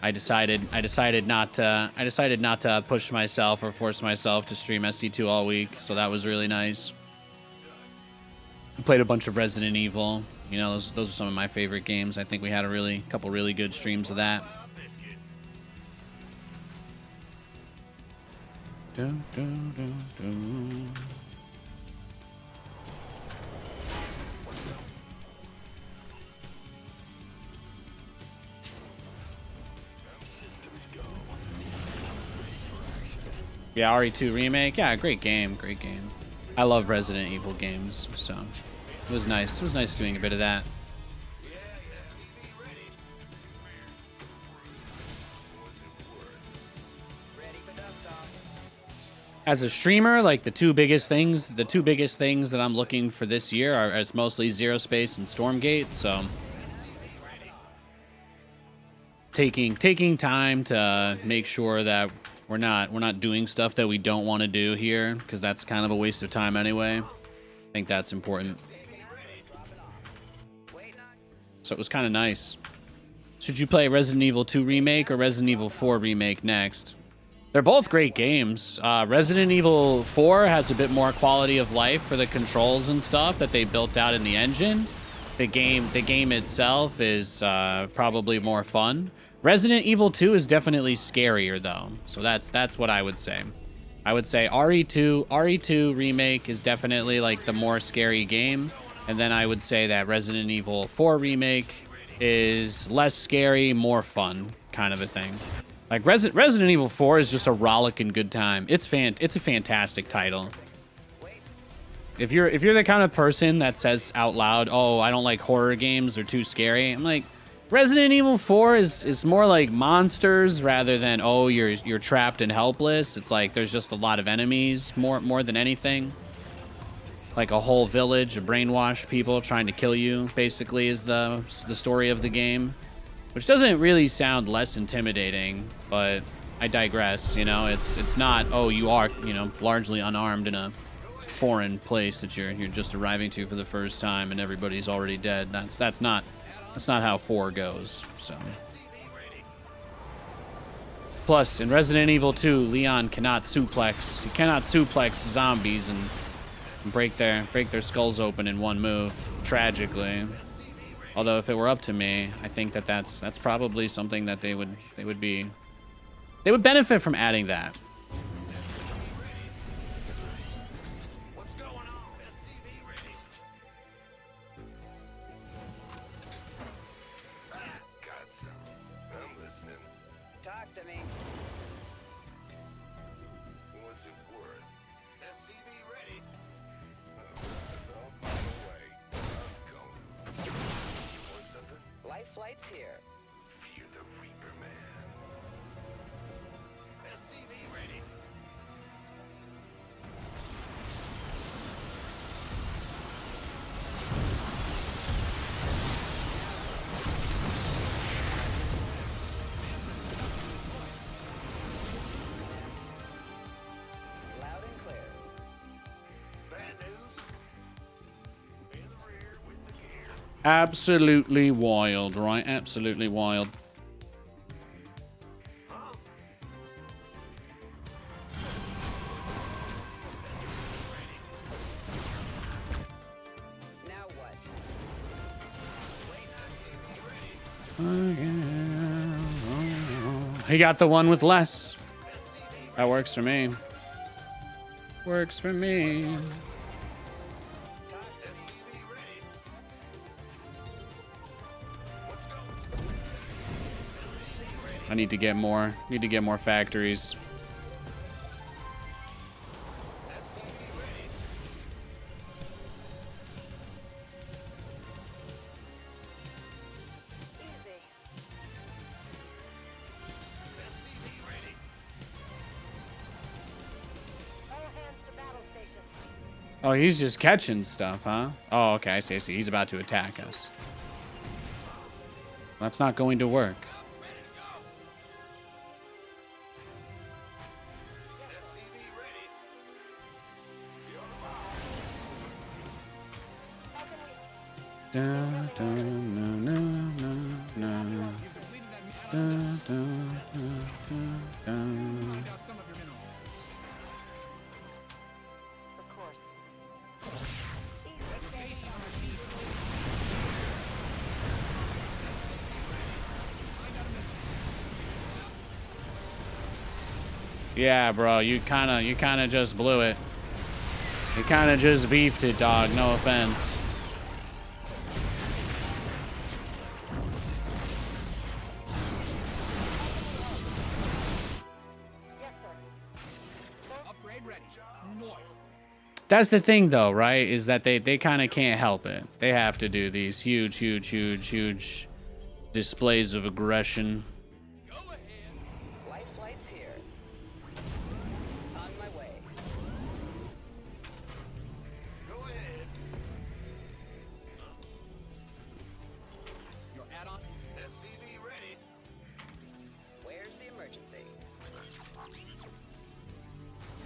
I decided not to push myself or force myself to stream SC2 all week, so that was really nice. I played a bunch of Resident Evil. You know, those are some of my favorite games. I think we had a couple really good streams of that. Dun, dun, dun, dun. Yeah, RE2 Remake. Yeah, great game. Great game. I love Resident Evil games, so it was nice. It was nice doing a bit of that. As a streamer, like the two biggest things that I'm looking for this year are it's mostly Zero Space and Stormgate, so taking time to make sure that we're not doing stuff that we don't want to do here, because that's kind of a waste of time anyway. I think that's important. So it was kind of nice. Should you play Resident Evil 2 Remake or Resident Evil 4 Remake next? They're both great games. Resident Evil 4 has a bit more quality of life for the controls and stuff that they built out in the engine. The game itself is probably more fun. Resident Evil 2 is definitely scarier though, so that's what I would say. I would say RE2 remake is definitely like the more scary game, and then I would say that Resident Evil 4 remake is less scary, more fun kind of a thing. Like Resident Evil 4 is just a rollicking good time. It's a fantastic title. If you're the kind of person that says out loud, "Oh, I don't like horror games, they're too scary," I'm like, Resident Evil 4 is more like monsters rather than, oh, you're trapped and helpless. It's like there's just a lot of enemies more than anything. Like a whole village of brainwashed people trying to kill you, basically, is the story of the game. Which doesn't really sound less intimidating, but I digress, you know? It's not, oh, you are, you know, largely unarmed in a foreign place that you're just arriving to for the first time and everybody's already dead. That's not how 4 goes, so. Plus, in Resident Evil 2, Leon cannot suplex. He cannot suplex zombies and break their skulls open in one move, tragically. Although if it were up to me, I think that's probably something that they would benefit from adding that. What's going on? SCV ready. Got some. I'm listening. Talk to me. What's it worth? SCV ready. On my way. I'm going. Want something? Life flight's here. Fear the Reaper, man. SCV ready. Loud and clear. Bad news. In the rear with the gear. Absolutely wild, right? Absolutely wild. Now what? He got the one with less. That works for me. Works for me. SCV ready. I need to get more. Need to get more factories. Easy. All hands to battle stations. Oh, he's just catching stuff, huh? Oh, okay, I see, I see. He's about to attack us. That's not going to work. Da, da, na, na, na, na. Da, da, da, da, da. Got some of your minerals. Of course. Yeah, bro, you kind of just blew it. You kind of just beefed it, dog. No offense. Yes, sir. Upgrade ready. Noise. That's the thing, though, right? Is that they kind of can't help it. They have to do these huge displays of aggression. Life flight's here. On my way. Go ahead. Your add-on. SCV ready. Where's the emergency?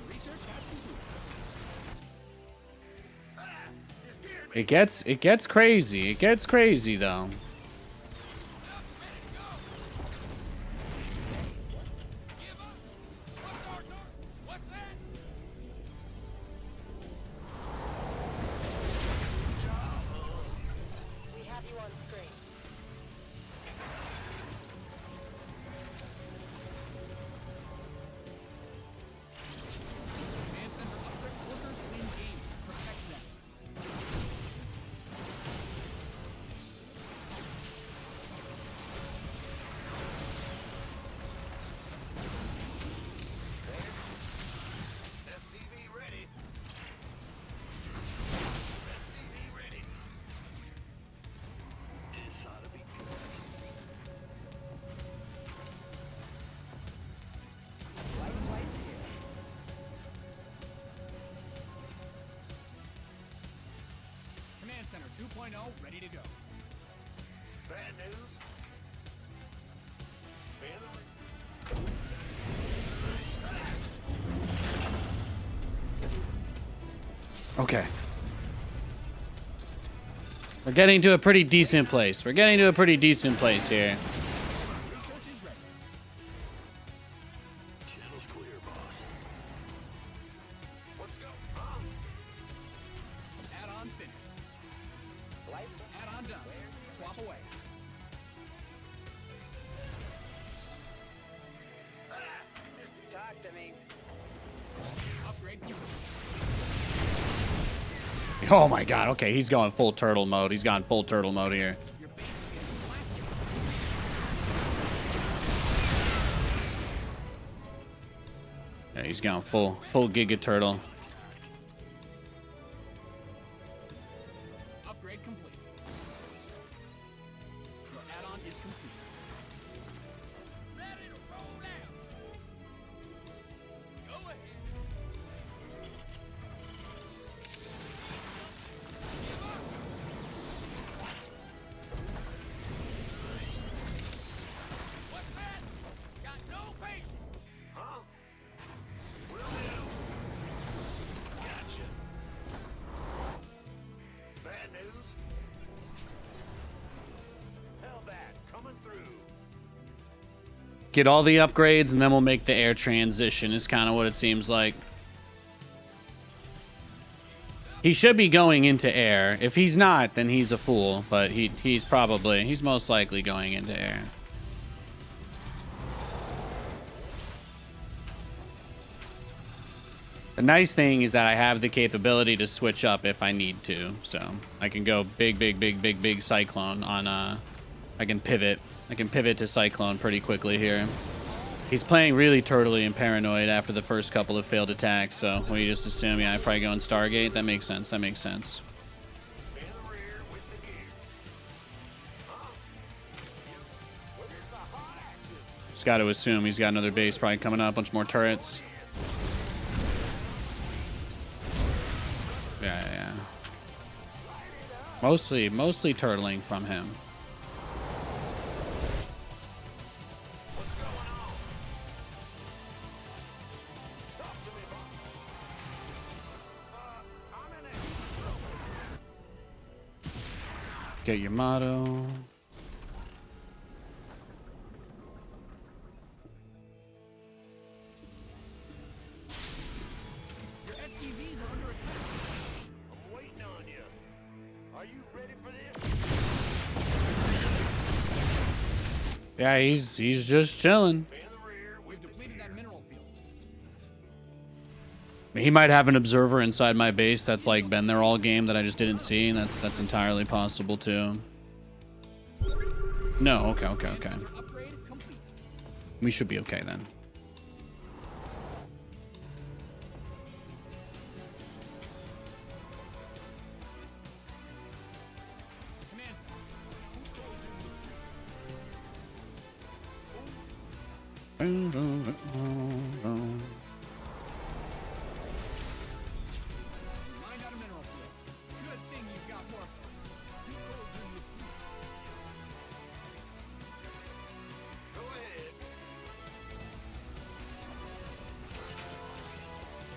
Research has concluded. It gets crazy. It gets crazy, though. 2.0 ready to go. Bad news. Okay. We're getting to a pretty decent place. We're getting to a pretty decent place here. Research is ready. Channel's clear, boss. Let's go. Add-ons finished. Add-on done. Swap away. Talk to me. Upgrade complete. Oh my god. Okay, he's going full turtle mode. He's gone full turtle mode here. Your base is getting blasted. Yeah, he's gone full Giga Turtle. Upgrade complete. Your add-on is complete. Ready to roll out. Go ahead. What's that? Got no patience. Huh? Will do. Gotcha. Bad news. Hellbat coming through. Get all the upgrades and then we'll make the air transition is kind of what it seems like. He should be going into air. If he's not, then he's a fool, but he's most likely going into air. The nice thing is that I have the capability to switch up if I need to, so I can go big cyclone on I can pivot to cyclone pretty quickly here. He's playing really turtly and paranoid after the first couple of failed attacks, so we just assume, yeah, I probably go in Stargate. That makes sense. That makes sense. In the rear with the gear. Huh? Where's the hot action? Just got to assume he's got another base probably coming up, a bunch more turrets. Yeah. Mostly turtling from him. What's going on? Talk to me, boss. I'm in it. Get your motto. Your SCVs are under attack. I'm waiting on you. Are you ready for this? Yeah, he's just chilling. In the rear with We've depleted that mineral field. He might have an observer inside my base that's like been there all game that I just didn't see. That's entirely possible too. No, okay. Upgrade complete. We should be okay then. Command mined out a mineral field. Good thing you've got more. Go ahead.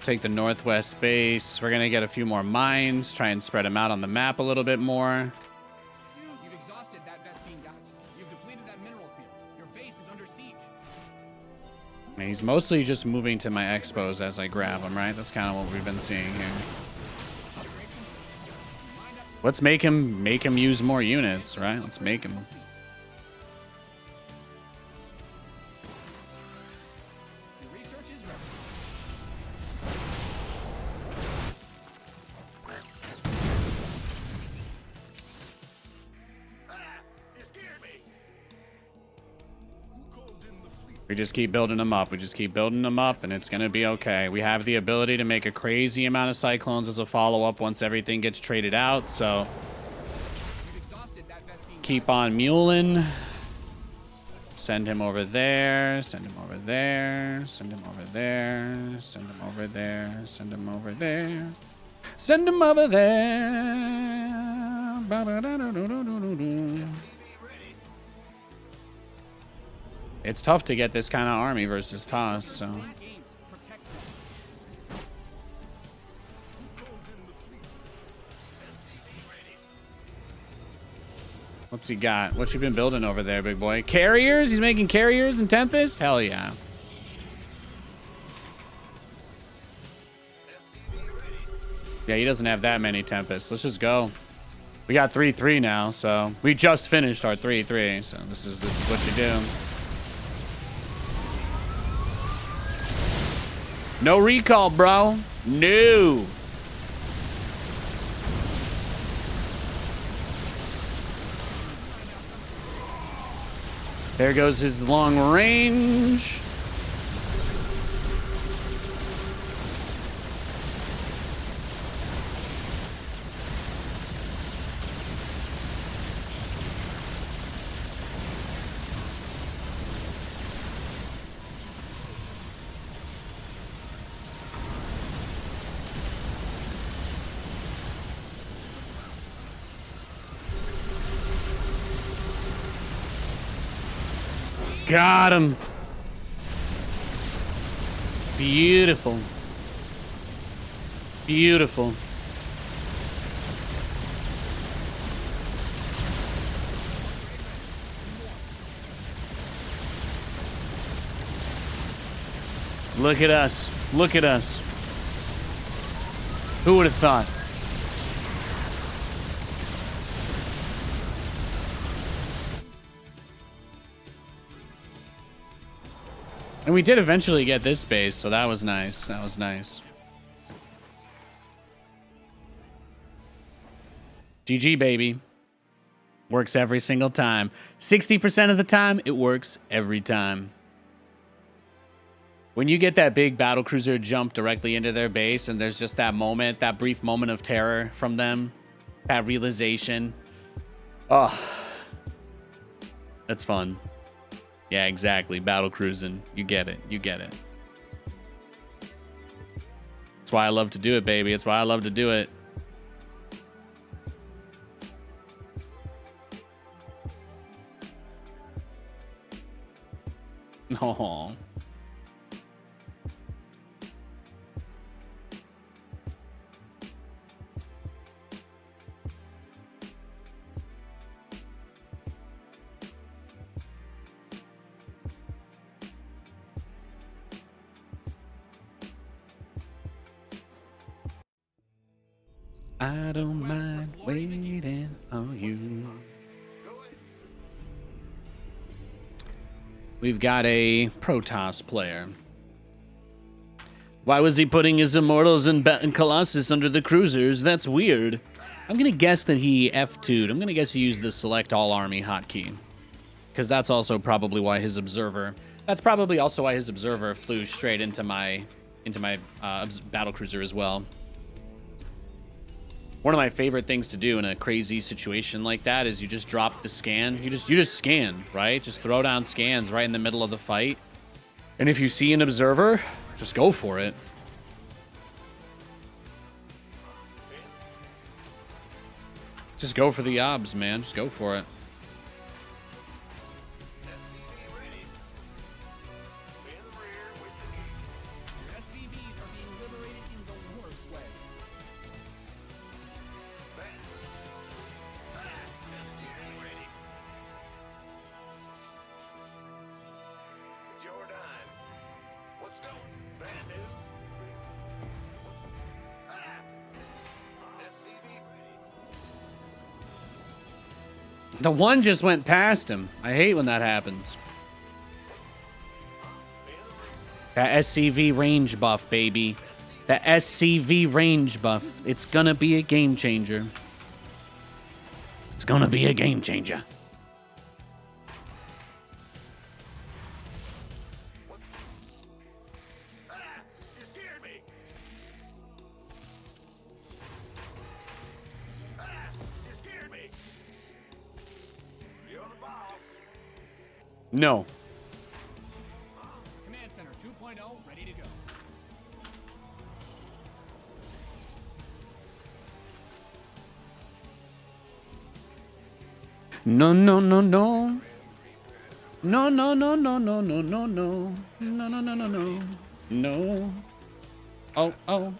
Take the northwest base. We're gonna get a few more mines, try and spread them out on the map a little bit more. You've exhausted that Vespine guy. You've depleted that mineral field. Your base is under siege. And he's mostly just moving to my expos as I grab him, right? That's kind of what we've been seeing here. Upgrade complete. Mined up Let's make him use more units, right? Let's make him. your research is ready. You scared me. Who called in the fleet? We just keep building them up. We just keep building them up, and it's gonna be okay. We have the ability to make a crazy amount of cyclones as a follow-up once everything gets traded out. So You've exhausted that Vespine keep on muling. Send him over there. Send him over there. Send him over there. Send him over there. Send him over there. Send him over there. It's tough to get this kind of army versus Toss, so. What's he got? What you been building over there, big boy? Carriers? He's making carriers in Tempest? Hell yeah. Yeah, he doesn't have that many Tempests. Let's just go. We got 3-3 now, so we just finished our 3-3. So this is what you do. No recall, bro. No. There goes his long range. Got him. Beautiful. Beautiful. Look at us. Look at us. Who would have thought? And we did eventually get this base, so that was nice. That was nice. GG, baby. Works every single time. 60% of the time, it works every time. When you get that big battlecruiser jump directly into their base, and there's just that moment, that brief moment of terror from them, that realization. Oh, that's fun. Yeah, exactly. Battle cruising. You get it. You get it. That's why I love to do it, baby. That's why I love to do it. Oh. I don't mind waiting on you. We've got a Protoss player. Why was he putting his Immortals and Colossus under the cruisers? That's weird. I'm going to guess that he F2'd. I'm going to guess he used the select all army hotkey. Because that's also probably why his observer... That's probably also why his observer flew straight into my battlecruiser as well. One of my favorite things to do in a crazy situation like that is you just drop the scan. You just scan, right? Just throw down scans right in the middle of the fight. And if you see an observer, just go for it. Just go for the obs, man. Just go for it. Your SCVs are being liberated in the worst way. It's your time. Let's go. Bad news. SCV ready. The one just went past him. I hate when that happens. That SCV range buff, baby. That SCV range buff. It's gonna be a game changer. It's gonna be a game changer. You scared me. You scared me. You're the boss. No. Command Center 2.0 ready to go. No, no, no, no. No, no, no, no, no, no, no, no. No, no, no, no, no. No. Oh, oh.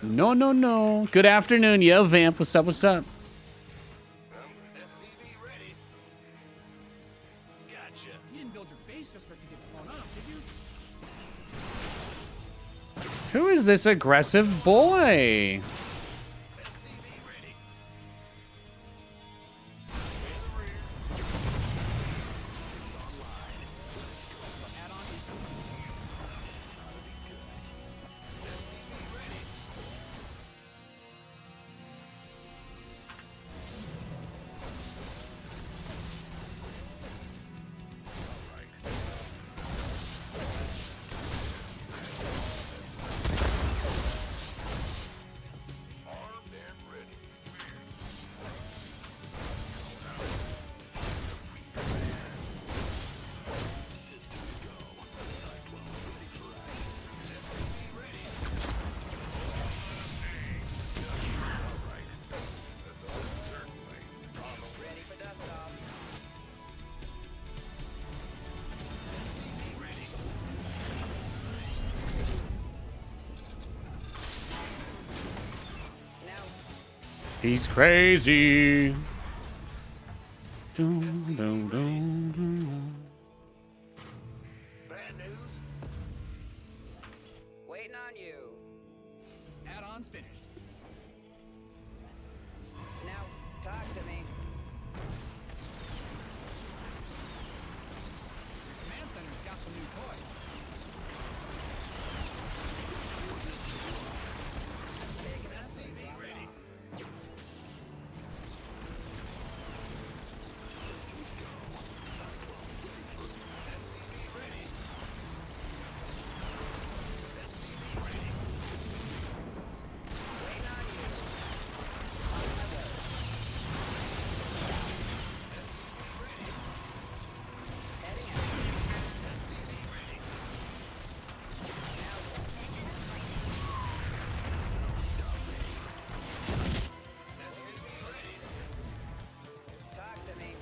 No, no, no. Good afternoon, yo, Vamp. What's up? What's up? You didn't build your base just for it to get blown up, did you? Who is this aggressive boy? Ready for dust off. Now, He's crazy. Dun, dun, dun, dun. Bad news? waiting on you. Add-on's finished. Now, talk to me. Command center's got some new toys. Talk to me.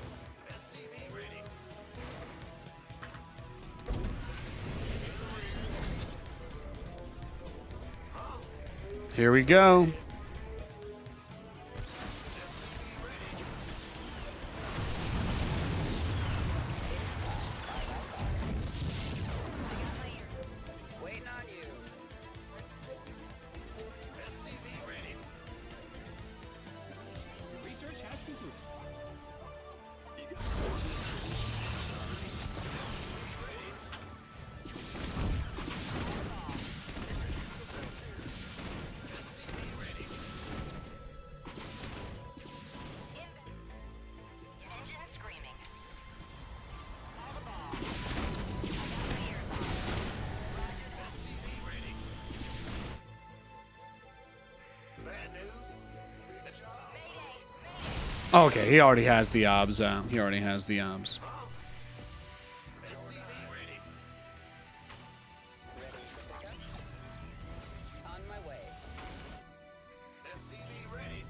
Here we go. Waiting on you. Research has concluded. Okay, he already has the obs. He already has the obs. On my way. Upgrade ready.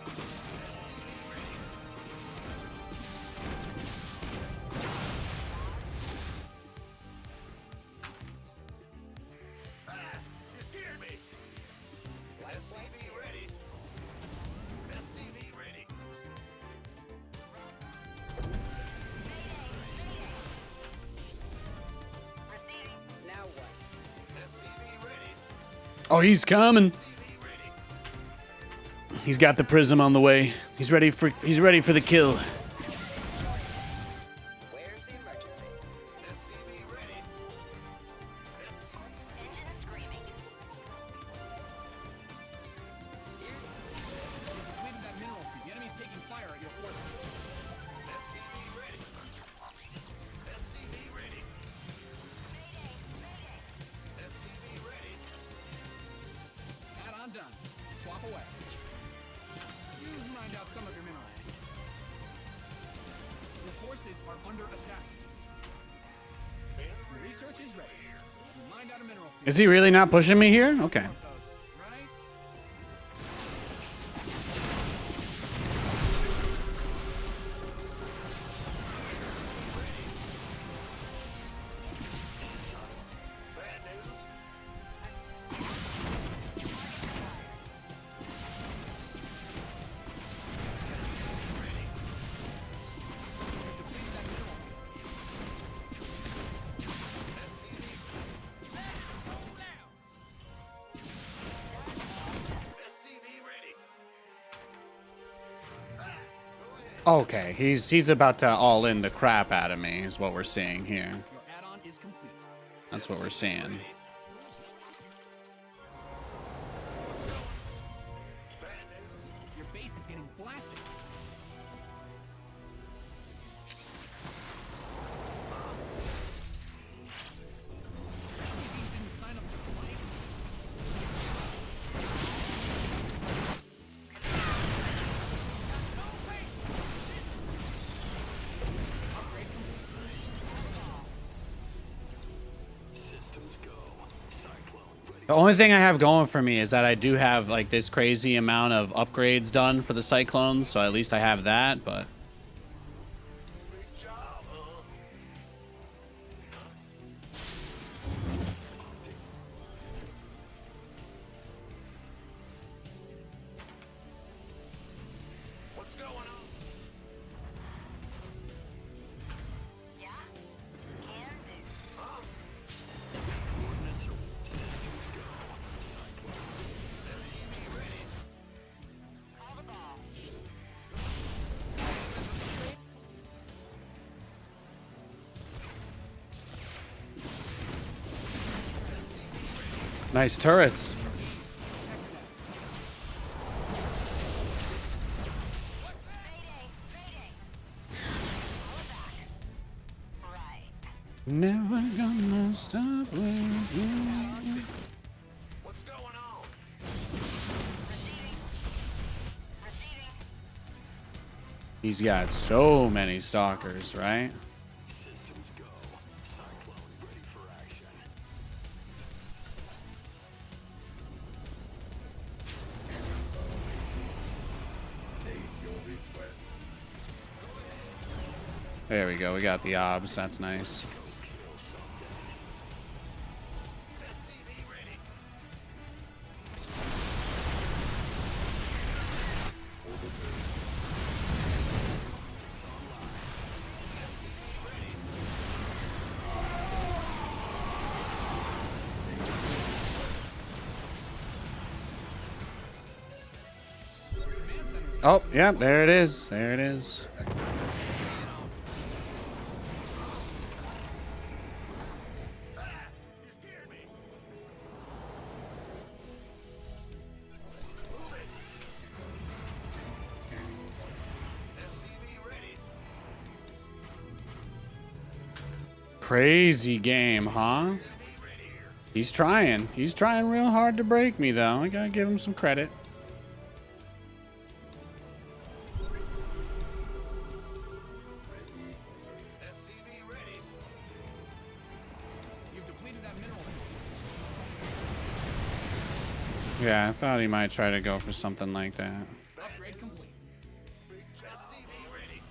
Nice. Oh, he's coming. He's got the prism on the way. He's ready for the kill. Where's the emergency? SCV ready. Engine screaming. Depleted that mineral field. The enemy's taking fire at your forces. SCV ready. SCV ready. SCV ready. Add-on done. Swap away. Mine out some of your minerals. Your forces are under attack. Your research is ready. You mined out a mineral field. Is he really not pushing me here? Okay. Right? Bad news. Depleted that mineral field. SCV ready. Okay, he's about to all in the crap out of me is what we're seeing here. Your add-on is complete. That's what we're seeing. Your base is getting blasted. SCVs didn't sign up to play. Upgrade complete. The only thing I have going for me is that I do have like this crazy amount of upgrades done for the Cyclones, so at least I have that, but Big job, huh? What's going on? Yeah? Can do. Huh? Call the ball. nice turrets. Right. Never gonna stop with you. What's going on? Receiving. Receiving. He's got so many stalkers, right? Systems go. Cyclone ready for action. State your request. There we go. We got the obs. That's nice. SCV ready. Command centers. Oh, yeah, there it is. There it is. You scared me. SCV ready. Crazy game, huh? He's trying. He's trying real hard to break me, though. I gotta give him some credit. SCV ready. You've depleted that mineral field. Yeah, I thought he might try to go for something like that. Upgrade complete. SCV ready.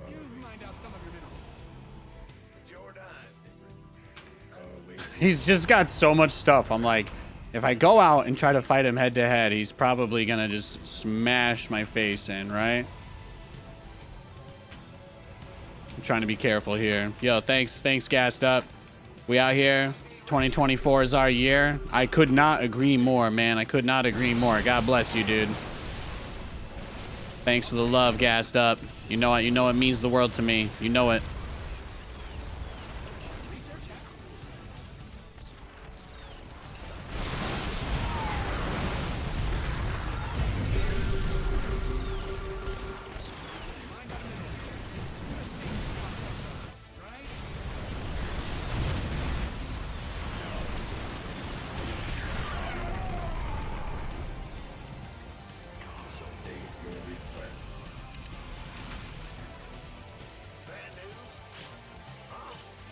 You've mined out some of your minerals. Jordan. He's just got so much stuff. I'm like, if I go out and try to fight him head to head, he's probably gonna just smash my face in, right? I'm trying to be careful here. Yo, thanks, gassed up. We out here. 2024 is our year. I could not agree more, man. I could not agree more. God bless you, dude. Thanks for the love, gassed up. You know it. You know it means the world to me. You know it.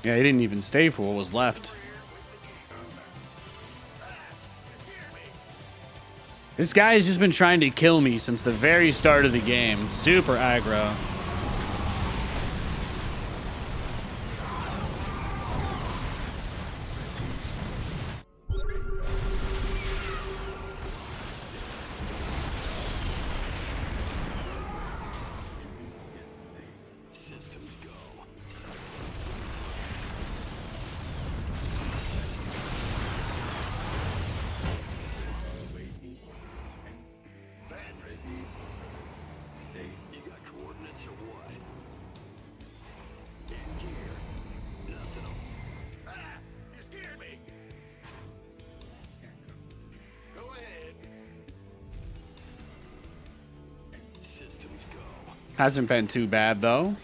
Yeah, he didn't even stay for what was left. This guy has just been trying to kill me since the very start of the game. Super aggro. Hasn't been too bad, though.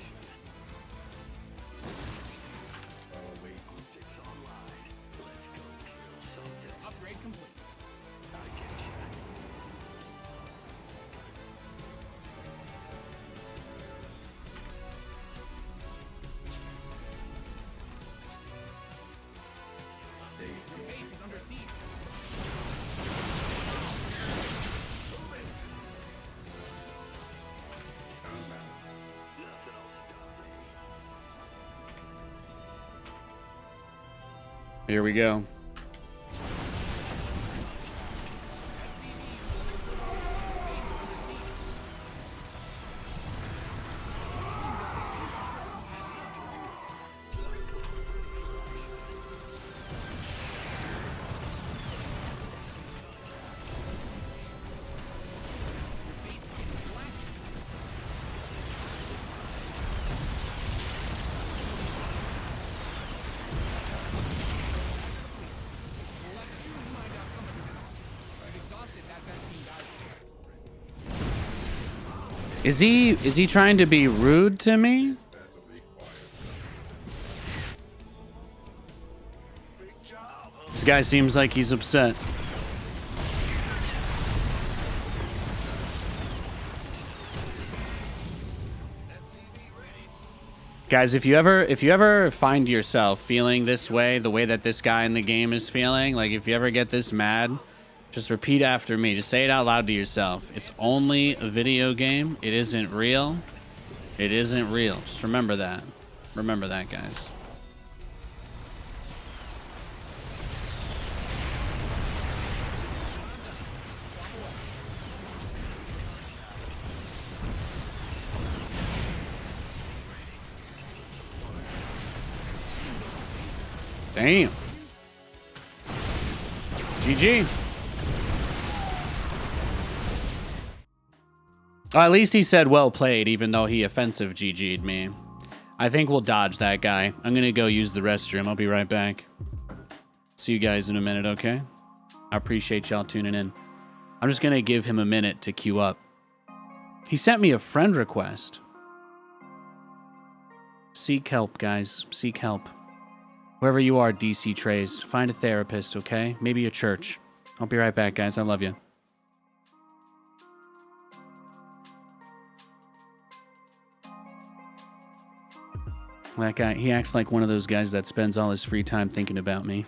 Upgrade complete. Your base is under siege. Here we go. Is he trying to be rude to me? This guy seems like he's upset. Guys, if you ever find yourself feeling this way, the way that this guy in the game is feeling, like if you ever get this mad, just repeat after me. Just say it out loud to yourself. It's only a video game. It isn't real. It isn't real. Just remember that. Remember that, guys. Damn. GG. Oh, at least he said well played, even though he offensive GG'd me. I think we'll dodge that guy. I'm gonna go use the restroom. I'll be right back. See you guys in a minute, okay? I appreciate y'all tuning in. I'm just gonna give him a minute to queue up. He sent me a friend request. Seek help, guys. Seek help. Wherever you are, DC Trays, find a therapist, okay? Maybe a church. I'll be right back, guys. I love you. That guy, he acts like one of those guys that spends all his free time thinking about me.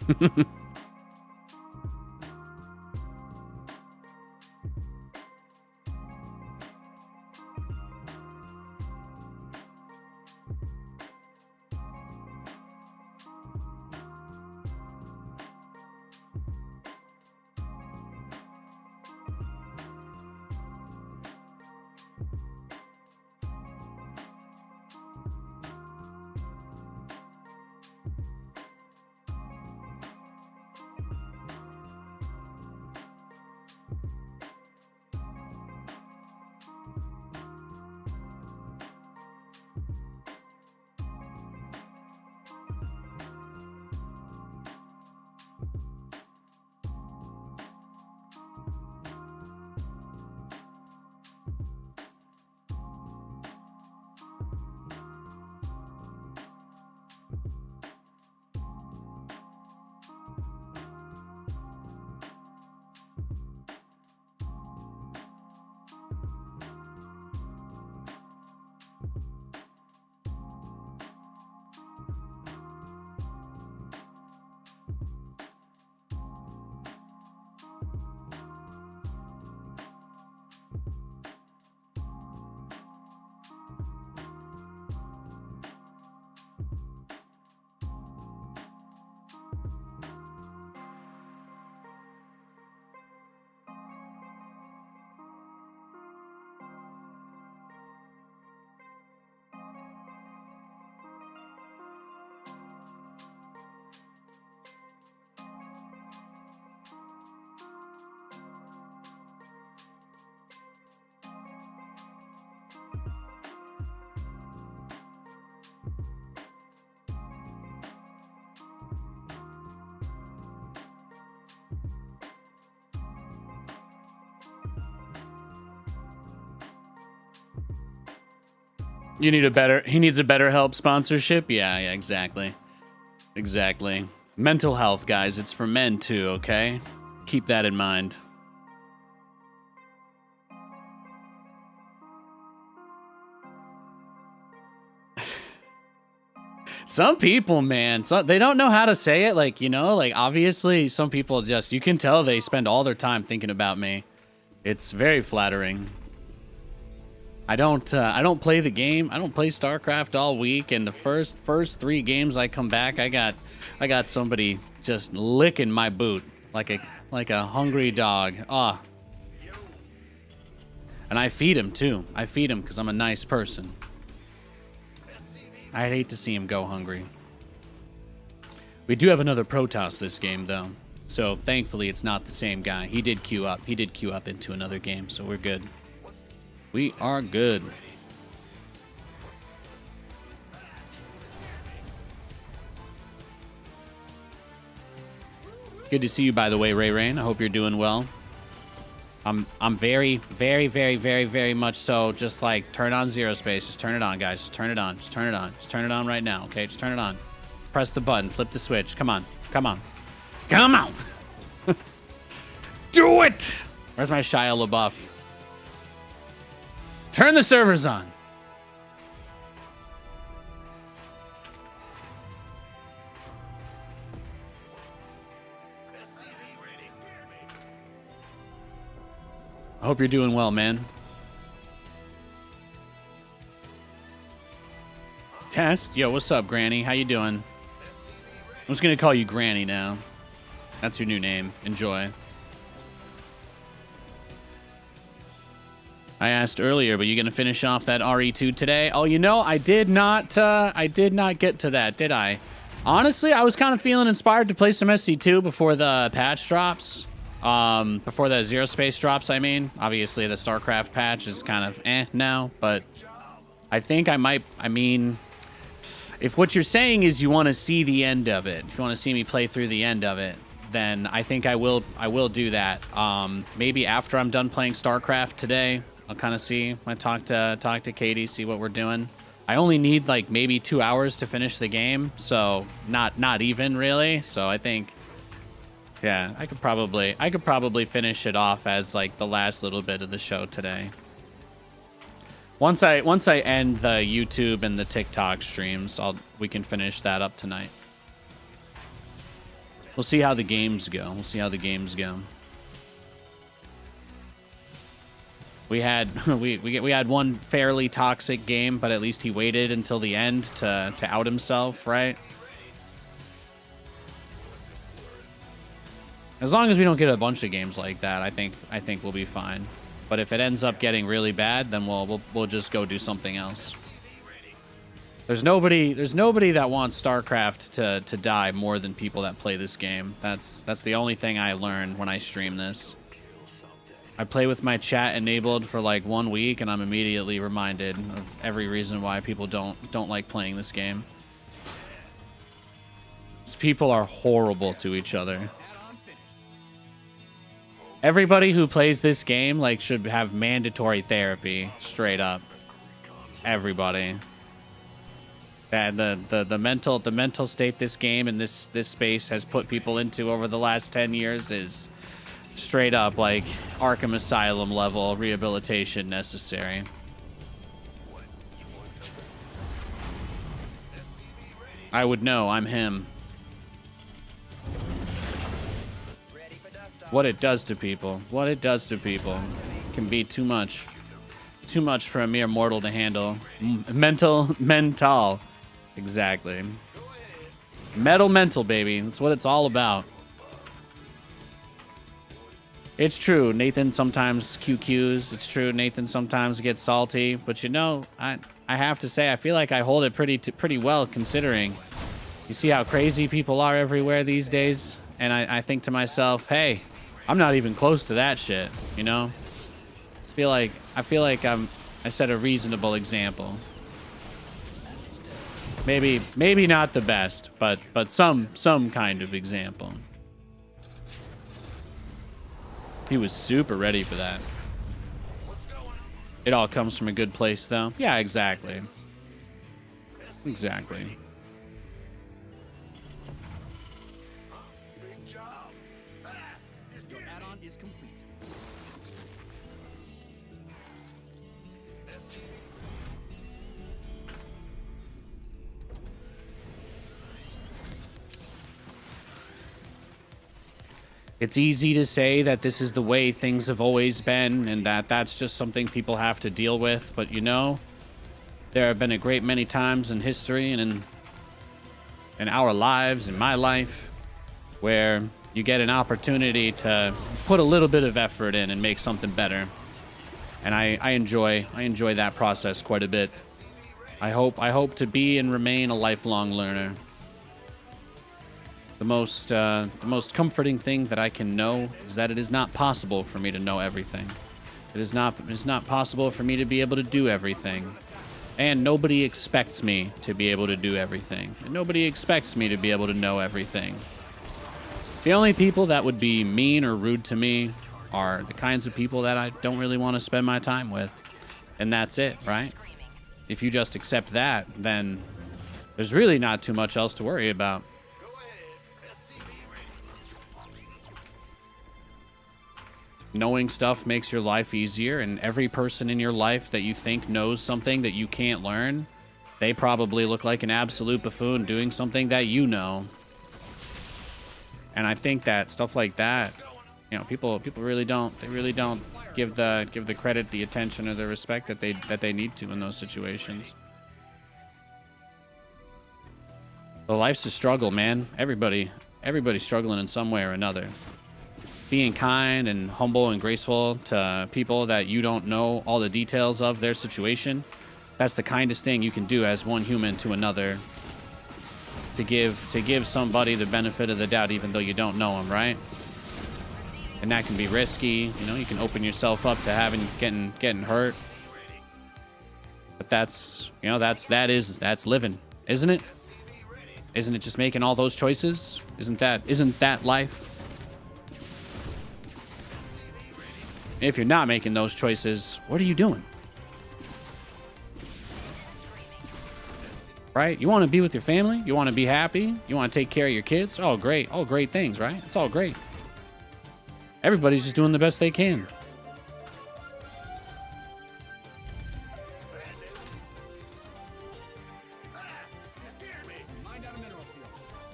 You need a better. He needs a better help sponsorship. Yeah, yeah, exactly, exactly. Mental health, guys. It's for men too. Okay, keep that in mind. Some people, man, they don't know how to say it. Like, you know, like obviously some people just, you can tell they spend all their time thinking about me. It's very flattering. I don't play the game. I don't play StarCraft all week. And the first 3 games I come back, I got somebody just licking my boot like a hungry dog. Ah. And I feed him too. I feed him because I'm a nice person. I'd hate to see him go hungry. We do have another Protoss this game, though. So, thankfully, it's not the same guy. He did queue up. He did queue up into another game, so we're good. We are good. Good to see you, by the way, Ray Rain. I hope you're doing well. I'm very, very, very, very, very much so. Just like turn on zero space. Just turn it on, guys. Just turn it on. Just turn it on. Just turn it on right now. Okay, just turn it on. Press the button. Flip the switch. Come on. Come on. Come on. Do it. Where's my Shia LaBeouf? Turn the servers on. I hope you're doing well, man. Test? Yo, what's up, Granny? How you doing? I'm just gonna call you Granny now. That's your new name. Enjoy. I asked earlier, but you gonna finish off that RE2 today? Oh, you know, I did not get to that, did I? Honestly, I was kind of feeling inspired to play some SC2 before the patch drops. Before the zero space drops, I mean. Obviously, the StarCraft patch is kind of now, but I think I might, if what you're saying is you want to see the end of it, if you want to see me play through the end of it, then I think I will do that. Maybe after I'm done playing StarCraft today, I'll kind of see, I talk to Katie, see what we're doing. I only need like maybe 2 hours to finish the game, so not even really. So I think, yeah, I could probably finish it off as like the last little bit of the show today. Once I end the YouTube and the TikTok streams, we can finish that up tonight. We'll see how the games go. We'll see how the games go. We had we had one fairly toxic game, but at least he waited until the end to out himself, right? As long as we don't get a bunch of games like that, I think we'll be fine. But if it ends up getting really bad, then we'll just go do something else. There's nobody that wants StarCraft to die more than people that play this game. That's the only thing I learned when I stream this. I play with my chat enabled for like 1 week, and I'm immediately reminded of every reason why people don't like playing this game. These people are horrible to each other. Everybody who plays this game like should have mandatory therapy, straight up. Everybody. And the mental state this game and this space has put people into over the last 10 years is straight up like Arkham Asylum level rehabilitation necessary. I would know, I'm him. What it does to people. What it does to people can be too much. Too much for a mere mortal to handle. Mental. Exactly. Mental, baby. That's what it's all about. It's true, Nathan sometimes QQs. It's true, Nathan sometimes gets salty. But you know, I have to say, I feel like I hold it pretty well considering. You see how crazy people are everywhere these days? And I think to myself, hey, I'm not even close to that shit, you know? I feel like I set a reasonable example. Maybe not the best, but some kind of example. He was super ready for that. It all comes from a good place, though. Yeah, exactly. Exactly. Big job. Your add-on is complete. It's easy to say that this is the way things have always been and that that's just something people have to deal with. But, you know, there have been a great many times in history and in our lives, in my life, where you get an opportunity to put a little bit of effort in and make something better. And I enjoy that process quite a bit. I hope to be and remain a lifelong learner. The most comforting thing that I can know is that it is not possible for me to know everything. It is not possible for me to be able to do everything. And nobody expects me to be able to do everything. And nobody expects me to be able to know everything. The only people that would be mean or rude to me are the kinds of people that I don't really want to spend my time with. And that's it, right? If you just accept that, then there's really not too much else to worry about. Knowing stuff makes your life easier, and every person in your life that you think knows something that you can't learn, they probably look like an absolute buffoon doing something that you know. And I think that stuff like that, you know, people really don't give the credit, the attention, or the respect that they need to in those situations. So life's a struggle, man. Everybody's struggling in some way or another. Being kind and humble and graceful to people that you don't know all the details of their situation, that's the kindest thing you can do as one human to another. To give somebody the benefit of the doubt even though you don't know them, right? And that can be risky. You know, you can open yourself up to getting hurt. But that's living, isn't it? Isn't it just making all those choices? Isn't that life? If you're not making those choices, what are you doing? Right? You want to be with your family? You want to be happy? You want to take care of your kids? Oh, great. All great things, right? It's all great. Everybody's just doing the best they can. Mind out a mineral field.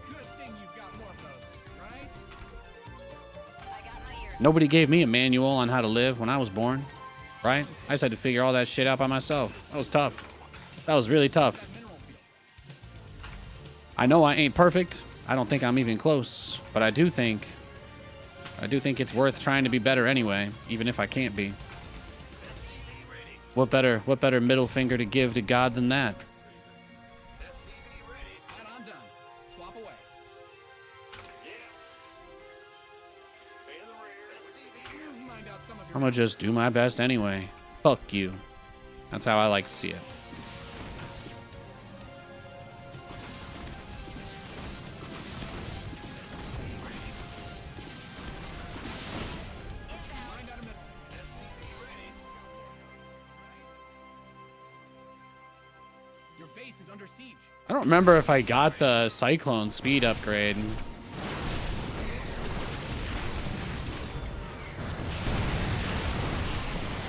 Good thing you've got more of those, right? I got my ears. Nobody gave me a manual on how to live when I was born, right? I just had to figure all that shit out by myself. That was tough. That was really tough. Mineral field. I know I ain't perfect. I don't think I'm even close, but I do think it's worth trying to be better anyway, even if I can't be. What better middle finger to give to God than that? Add-on done. Swap away. Mind out some of your I'm gonna just do my best anyway. Fuck you. That's how I like to see it. mind out a mineral. Your base is under siege. I don't remember if I got the Cyclone speed upgrade.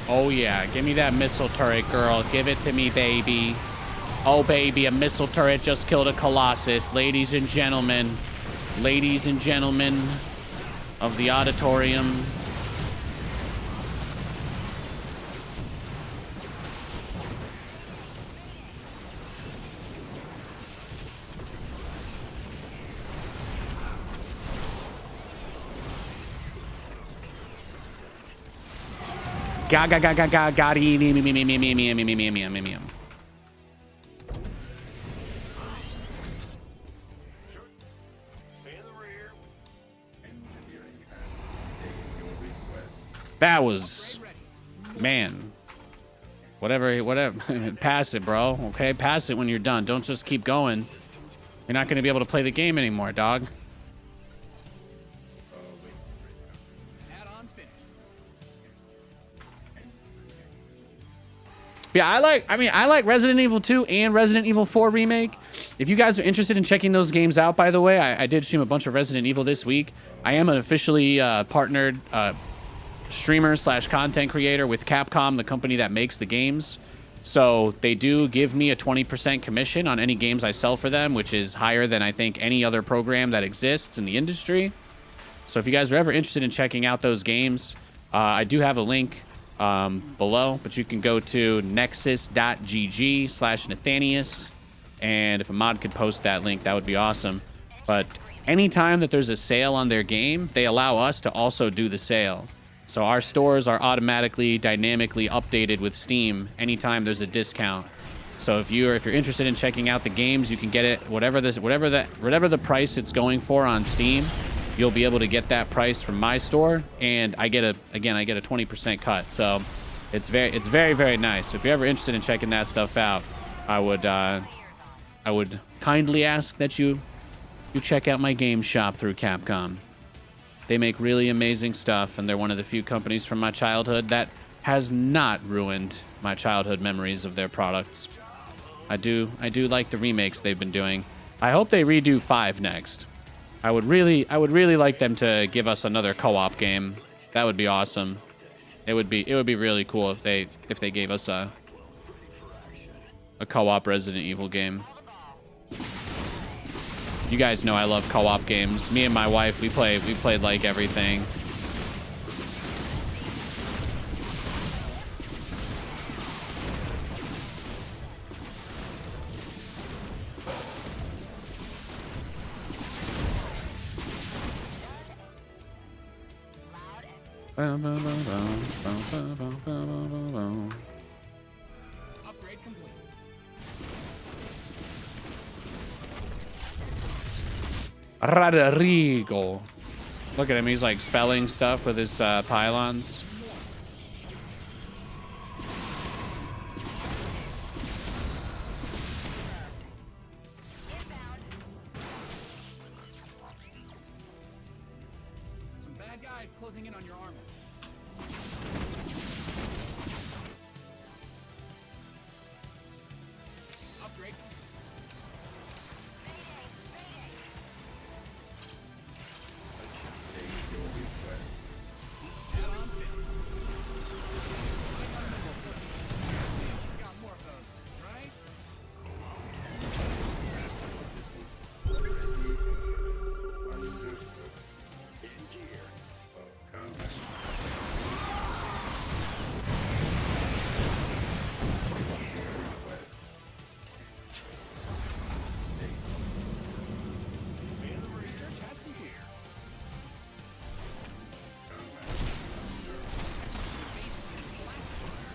Oh yeah, give me that missile turret, girl. Give it to me, baby. Oh baby, a missile turret just killed a Colossus. Ladies and gentlemen of the auditorium. Got it. That was, man. Whatever. Pass it, bro. Okay, pass it when you're done. Don't just keep going. You're not going to be able to play the game anymore, dog. Add-ons finished. Yeah, I like Resident Evil 2 and Resident Evil 4 Remake. If you guys are interested in checking those games out, by the way, I did stream a bunch of Resident Evil this week. I am an officially partnered streamer / content creator with Capcom, the company that makes the games. So they do give me a 20% commission on any games I sell for them, which is higher than I think any other program that exists in the industry. So if you guys are ever interested in checking out those games, I do have a link below, but you can go to nexus.gg/Nathanias, and if a mod could post that link, that would be awesome. But anytime that there's a sale on their game, they allow us to also do the sale. So our stores are automatically, dynamically updated with Steam anytime there's a discount. So if you're interested in checking out the games, you can get it whatever the price it's going for on Steam. You'll be able to get that price from my store, and I get a 20% cut. So it's very, very nice. So if you're ever interested in checking that stuff out, I would kindly ask that you check out my game shop through Capcom. They make really amazing stuff, and they're one of the few companies from my childhood that has not ruined my childhood memories of their products. I do like the remakes they've been doing. I hope they redo 5 next. I would really like them to give us another co-op game. That would be awesome. It would be really cool if they gave us a co-op Resident Evil game. You guys know I love co-op games. Me and my wife, we played like everything. Upgrade complete. Rodrigo. Look at him. He's like spelling stuff with his pylons. Some bad guys closing in on your armor. Upgrade. Got more of those, right? Research has completed.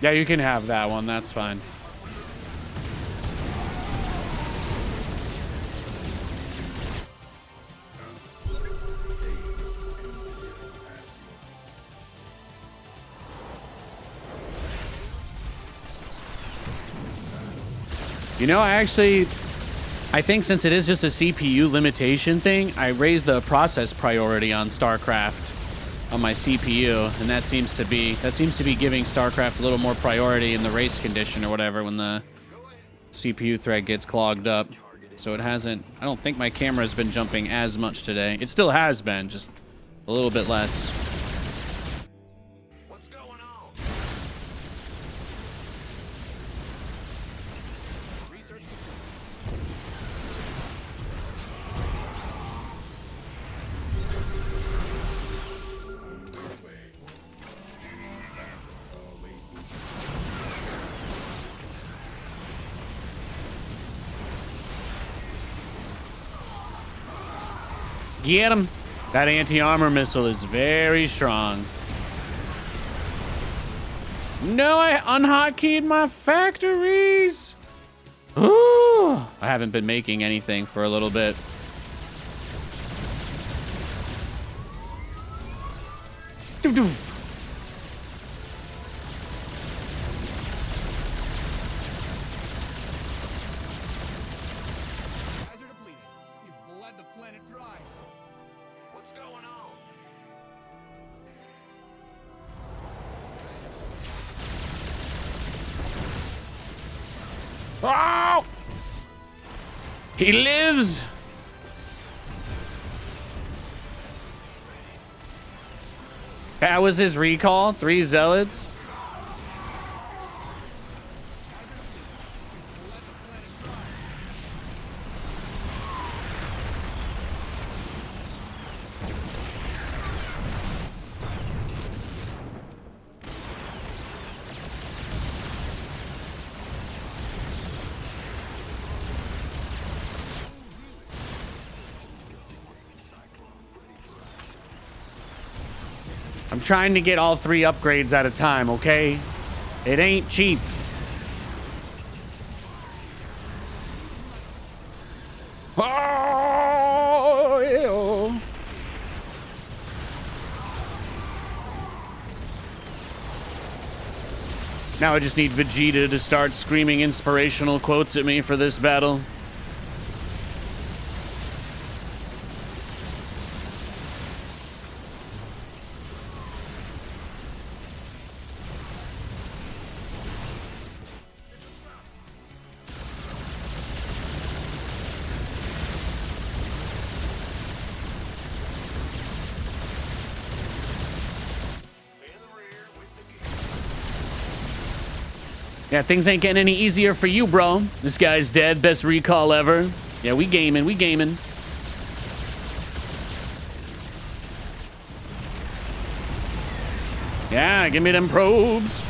Yeah, you can have that one. That's fine. You know, I think since it is just a CPU limitation thing, I raised the process priority on StarCraft on my CPU, and that seems to be giving StarCraft a little more priority in the race condition or whatever when the CPU thread gets clogged up. So it hasn't. I don't think my camera has been jumping as much today. It still has been, just a little bit less. What's going on? Research Get him. That anti-armor missile is very strong. No, I unhotkeyed my factories. Ooh, I haven't been making anything for a little bit. Doof, doof. Guys are depleted. You've bled the planet dry. What's going on? Oh! He lives! That was his recall. 3 zealots. I'm trying to get all 3 upgrades at a time, okay? It ain't cheap. Oh, yeah. Now I just need Vegeta to start screaming inspirational quotes at me for this battle. Yeah, things ain't getting any easier for you, bro. This guy's dead. Best recall ever. Yeah, we gaming. We gaming. Yeah, give me them probes.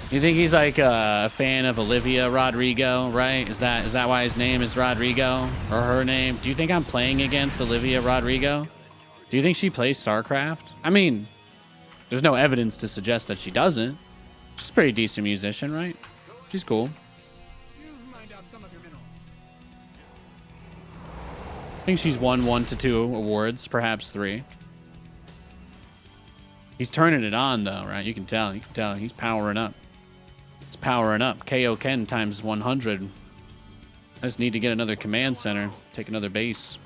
You think he's like a fan of Olivia Rodrigo, right? Is that why his name is Rodrigo, or her name? Do you think I'm playing against Olivia Rodrigo? Do you think she plays StarCraft? I mean, there's no evidence to suggest that she doesn't. She's a pretty decent musician, right? She's cool. I think she's won 1 to 2 awards, perhaps 3. He's turning it on, though, right? You can tell. You can tell. He's powering up. He's powering up. KO Ken times 100. I just need to get another command center. Take another base.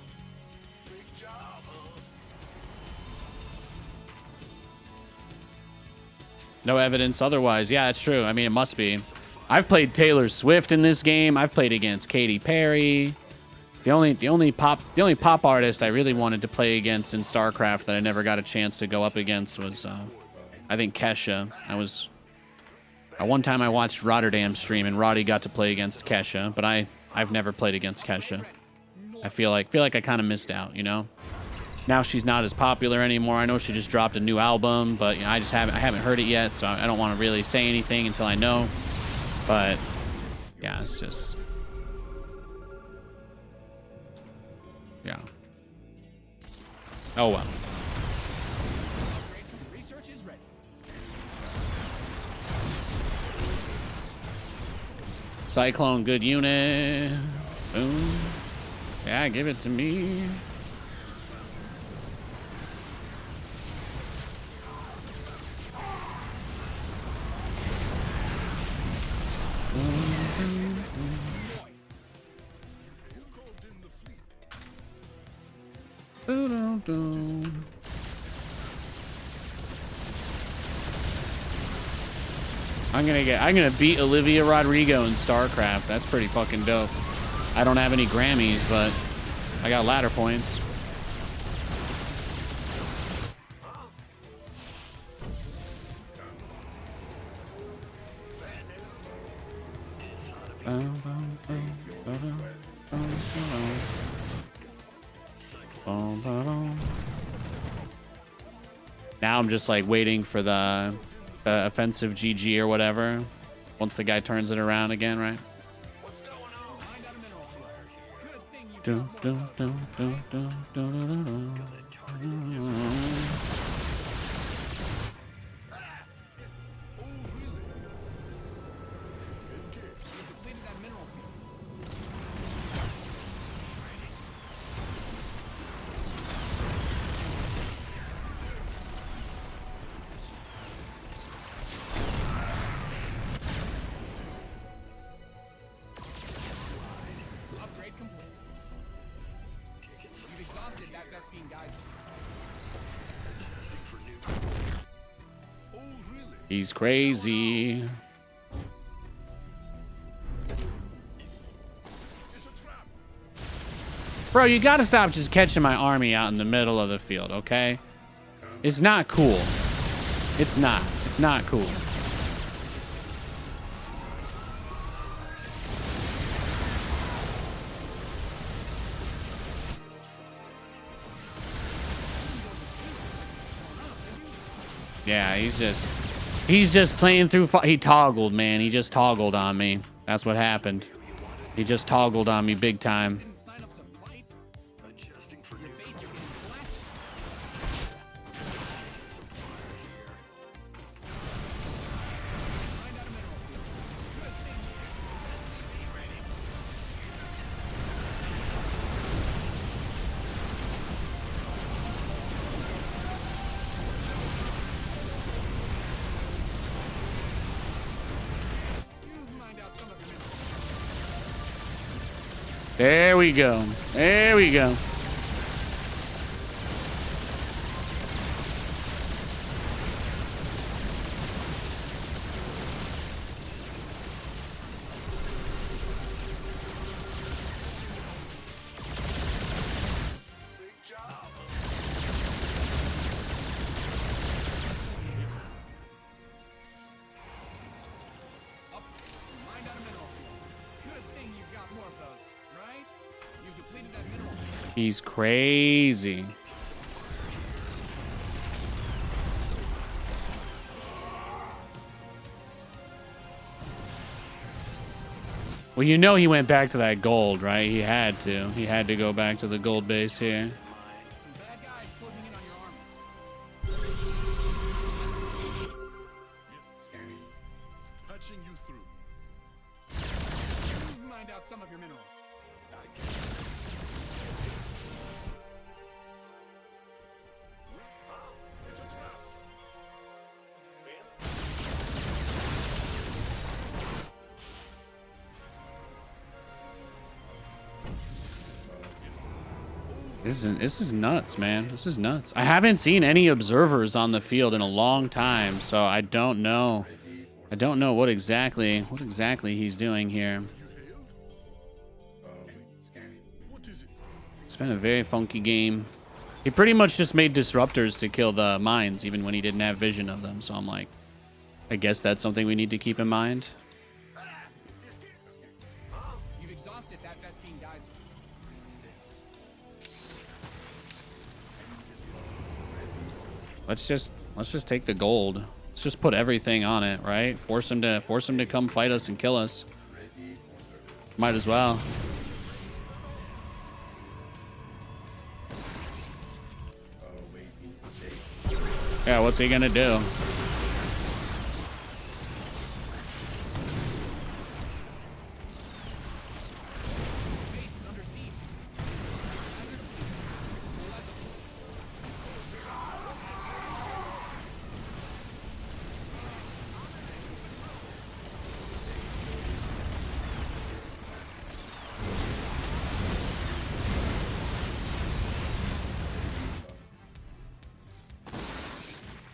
No evidence otherwise. Yeah, it's true. I mean, it must be. I've played Taylor Swift in this game. I've played against Katy Perry. The only pop artist I really wanted to play against in StarCraft that I never got a chance to go up against was, I think, Kesha. One time I watched Rotterdam stream and Roddy got to play against Kesha, but I've never played against Kesha. I feel like I kind of missed out, you know. Now she's not as popular anymore. I know she just dropped a new album, but you know, I haven't heard it yet, so I don't want to really say anything until I know. But yeah, it's just, yeah. Oh well. Research is ready. Cyclone, good unit. Boom. Yeah, give it to me. I'm gonna beat Olivia Rodrigo in StarCraft. That's pretty fucking dope. I don't have any Grammys, but I got ladder points. Now I'm just like waiting for the offensive GG or whatever. Once the guy turns it around again, right? Upgrade complete. You've exhausted that Vespine geyser. Oh, really? He's crazy. Bro, you gotta stop just catching my army out in the middle of the field, okay? It's not cool. It's not. It's not cool. Yeah, he's just playing through. He toggled, man. He just toggled on me. That's what happened. He just toggled on me big time. Didn't sign up to fight. Your base is getting blasted. Find out a mineral field. Good thing. You mined out some of your minerals. There we go. There we go. Up. Mined out a mineral field. Good thing you've got more of those, right? You've depleted that mineral field. He's crazy. Well, you know he went back to that gold, right? He had to. He had to go back to the gold base here. Some bad guys closing in on your army. Patching you through. You've mined out some of your minerals. It's a trap. This is nuts, man. This is nuts. I haven't seen any observers on the field in a long time, so I don't know. I don't know what exactly he's doing here. What is it? It's been a very funky game. He pretty much just made disruptors to kill the mines, even when he didn't have vision of them. So I'm like, I guess that's something we need to keep in mind. You've exhausted that Vespine geyser. Let's just take the gold. Let's just put everything on it, right? Force him to come fight us and kill us. Might as well. Yeah, what's he gonna do? Base is under siege.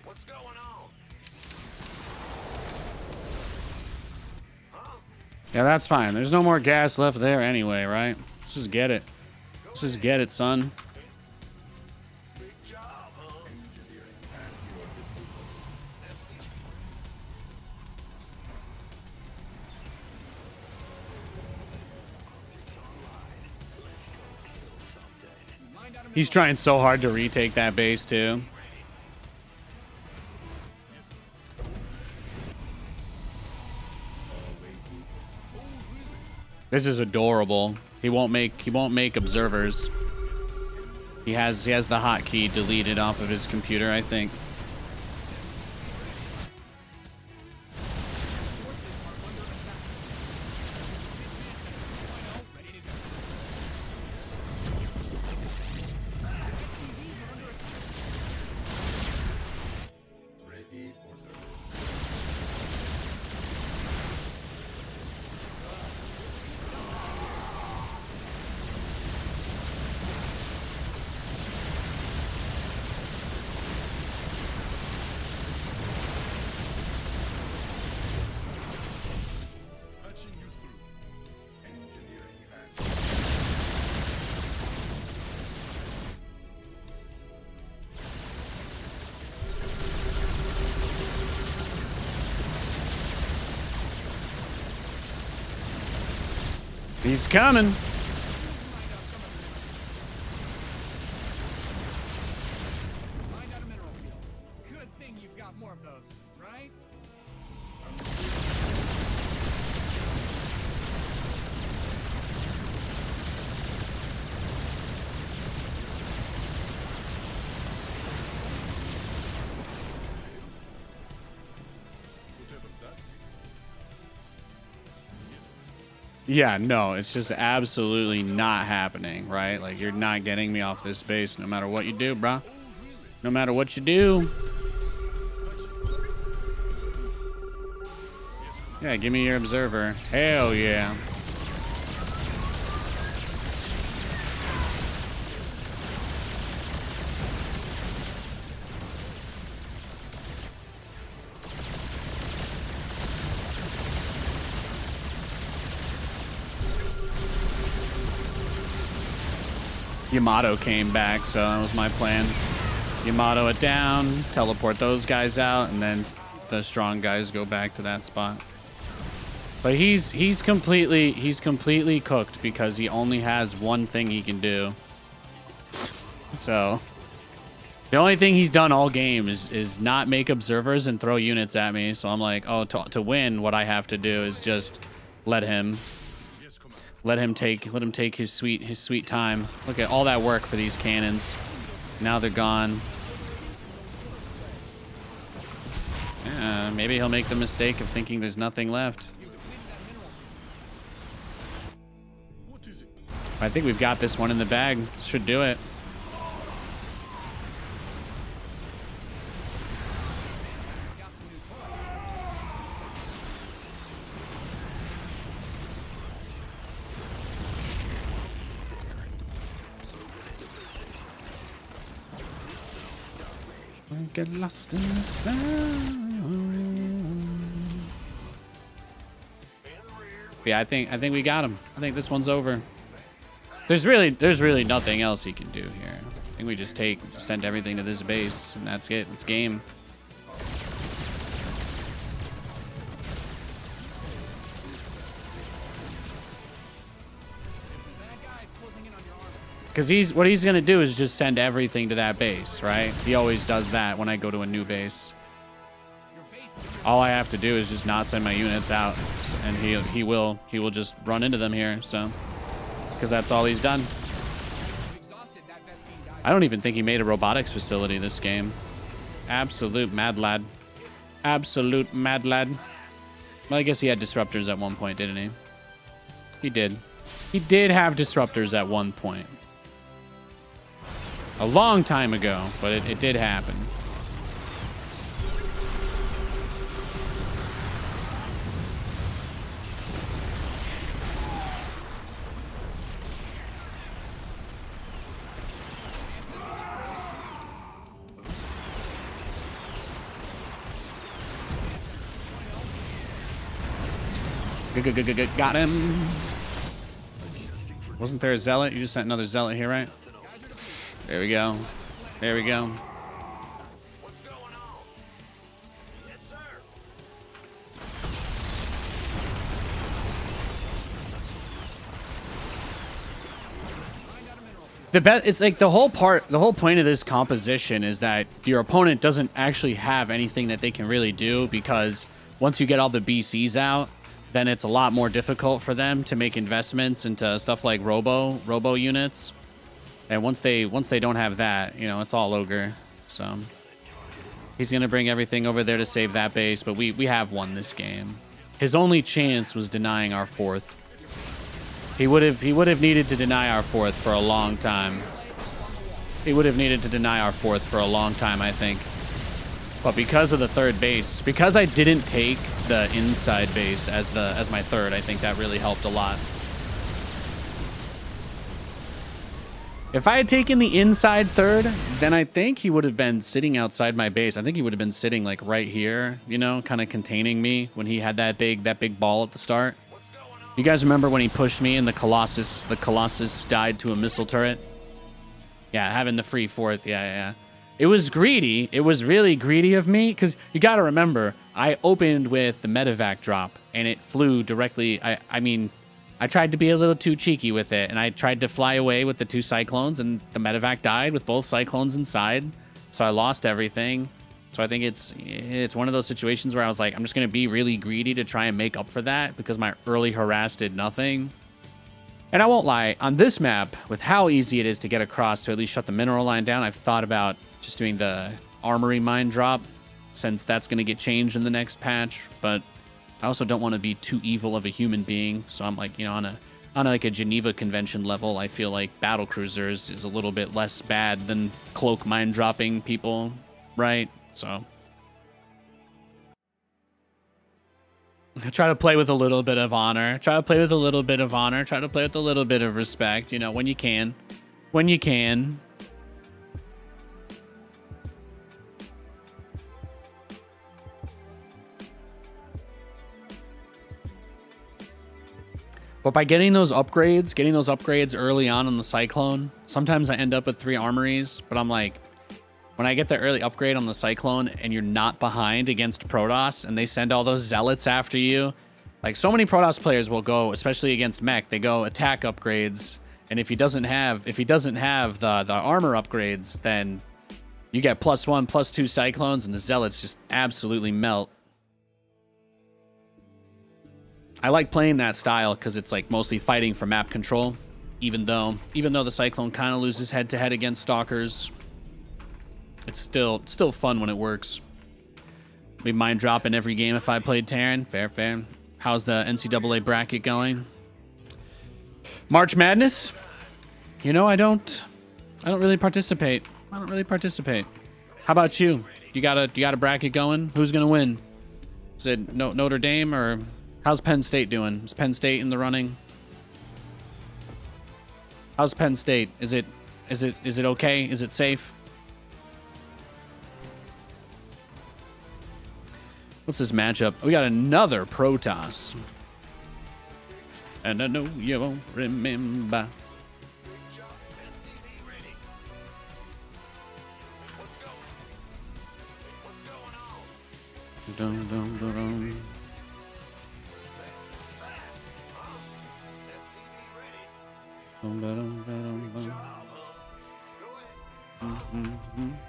What's going on? Yeah, that's fine. There's no more gas left there anyway, right? Let's just get it. Let's just get it, son. Big job, huh? Mined out a He's trying so hard to retake that base too. This is adorable. He won't make observers. He has the hotkey deleted off of his computer, I think. He's coming. Find out a mineral field. Good thing you've got more of those, right? Yeah, no, it's just absolutely not happening, right? Like, you're not getting me off this base no matter what you do, bro. No matter what you do. Yeah, give me your observer. Hell yeah. Yamato came back, so that was my plan. Yamato it down, teleport those guys out, and then the strong guys go back to that spot. But he's completely cooked because he only has one thing he can do. So the only thing he's done all game is not make observers and throw units at me. So I'm like, oh, to win, what I have to do is just let him take his sweet time. Look at all that work for these cannons. Now they're gone. Yeah, maybe he'll make the mistake of thinking there's nothing left. I think we've got this one in the bag. Should do it. Get lost in the sound. Yeah, I think we got him. I think this one's over. There's really nothing else he can do here. I think we just send everything to this base, and that's it. It's game. Because what he's gonna do is just send everything to that base, right? He always does that when I go to a new base. All I have to do is just not send my units out, and he will just run into them here. So, because that's all he's done. I don't even think he made a robotics facility this game. Absolute mad lad. Absolute mad lad. Well, I guess he had disruptors at one point, didn't he? He did. He did have disruptors at one point. A long time ago, but it did happen. Got him. Wasn't there a zealot? You just sent another zealot here, right? There we go. There we go. What's going on? Yes, sir. It's like the whole point of this composition is that your opponent doesn't actually have anything that they can really do, because once you get all the BCs out, then it's a lot more difficult for them to make investments into stuff like robo units. And once they don't have that, you know, it's all ogre. So he's gonna bring everything over there to save that base, but we have won this game. His only chance was denying our fourth. He would have needed to deny our fourth for a long time. He would have needed to deny our fourth for a long time, I think. But because of the third base, because I didn't take the inside base as my third, I think that really helped a lot. If I had taken the inside third, then I think he would have been sitting outside my base. I think he would have been sitting like right here, you know, kind of containing me when he had that big ball at the start. You guys remember when he pushed me and the Colossus died to a missile turret? Yeah, having the free fourth. Yeah. It was greedy. It was really greedy of me, because you got to remember, I opened with the medevac drop and it flew directly. I mean, I tried to be a little too cheeky with it, and I tried to fly away with the 2 cyclones, and the medevac died with both cyclones inside, so I lost everything. So I think it's one of those situations where I was like, I'm just going to be really greedy to try and make up for that because my early harass did nothing. And I won't lie, on this map, with how easy it is to get across to at least shut the mineral line down, I've thought about just doing the armory mine drop, since that's going to get changed in the next patch, but I also don't want to be too evil of a human being, so I'm like, you know, on like a Geneva Convention level, I feel like battlecruisers is a little bit less bad than cloak mine dropping people, right? So I try to play with a little bit of honor, try to play with a little bit of respect, you know, when you can. But by getting those upgrades early on in the Cyclone, sometimes I end up with 3 armories, but I'm like, when I get the early upgrade on the Cyclone and you're not behind against Protoss and they send all those zealots after you, like so many Protoss players will go, especially against mech, they go attack upgrades, and if he doesn't have the armor upgrades, then you get +1, +2 Cyclones, and the zealots just absolutely melt. I like playing that style because it's like mostly fighting for map control, even though the Cyclone kind of loses head-to-head against Stalkers. It's still fun when it works. We mind drop in every game if I played Terran. Fair. How's the NCAA bracket going? March Madness? You know, I don't really participate. How about you? You got a bracket going? Who's gonna win? Is it Notre Dame, or how's Penn State doing? Is Penn State in the running? How's Penn State? Is it okay? Is it safe? What's this matchup? We got another Protoss. And I know you won't remember. Dun, dun, dun, dun. Dun, dun, dun, dun,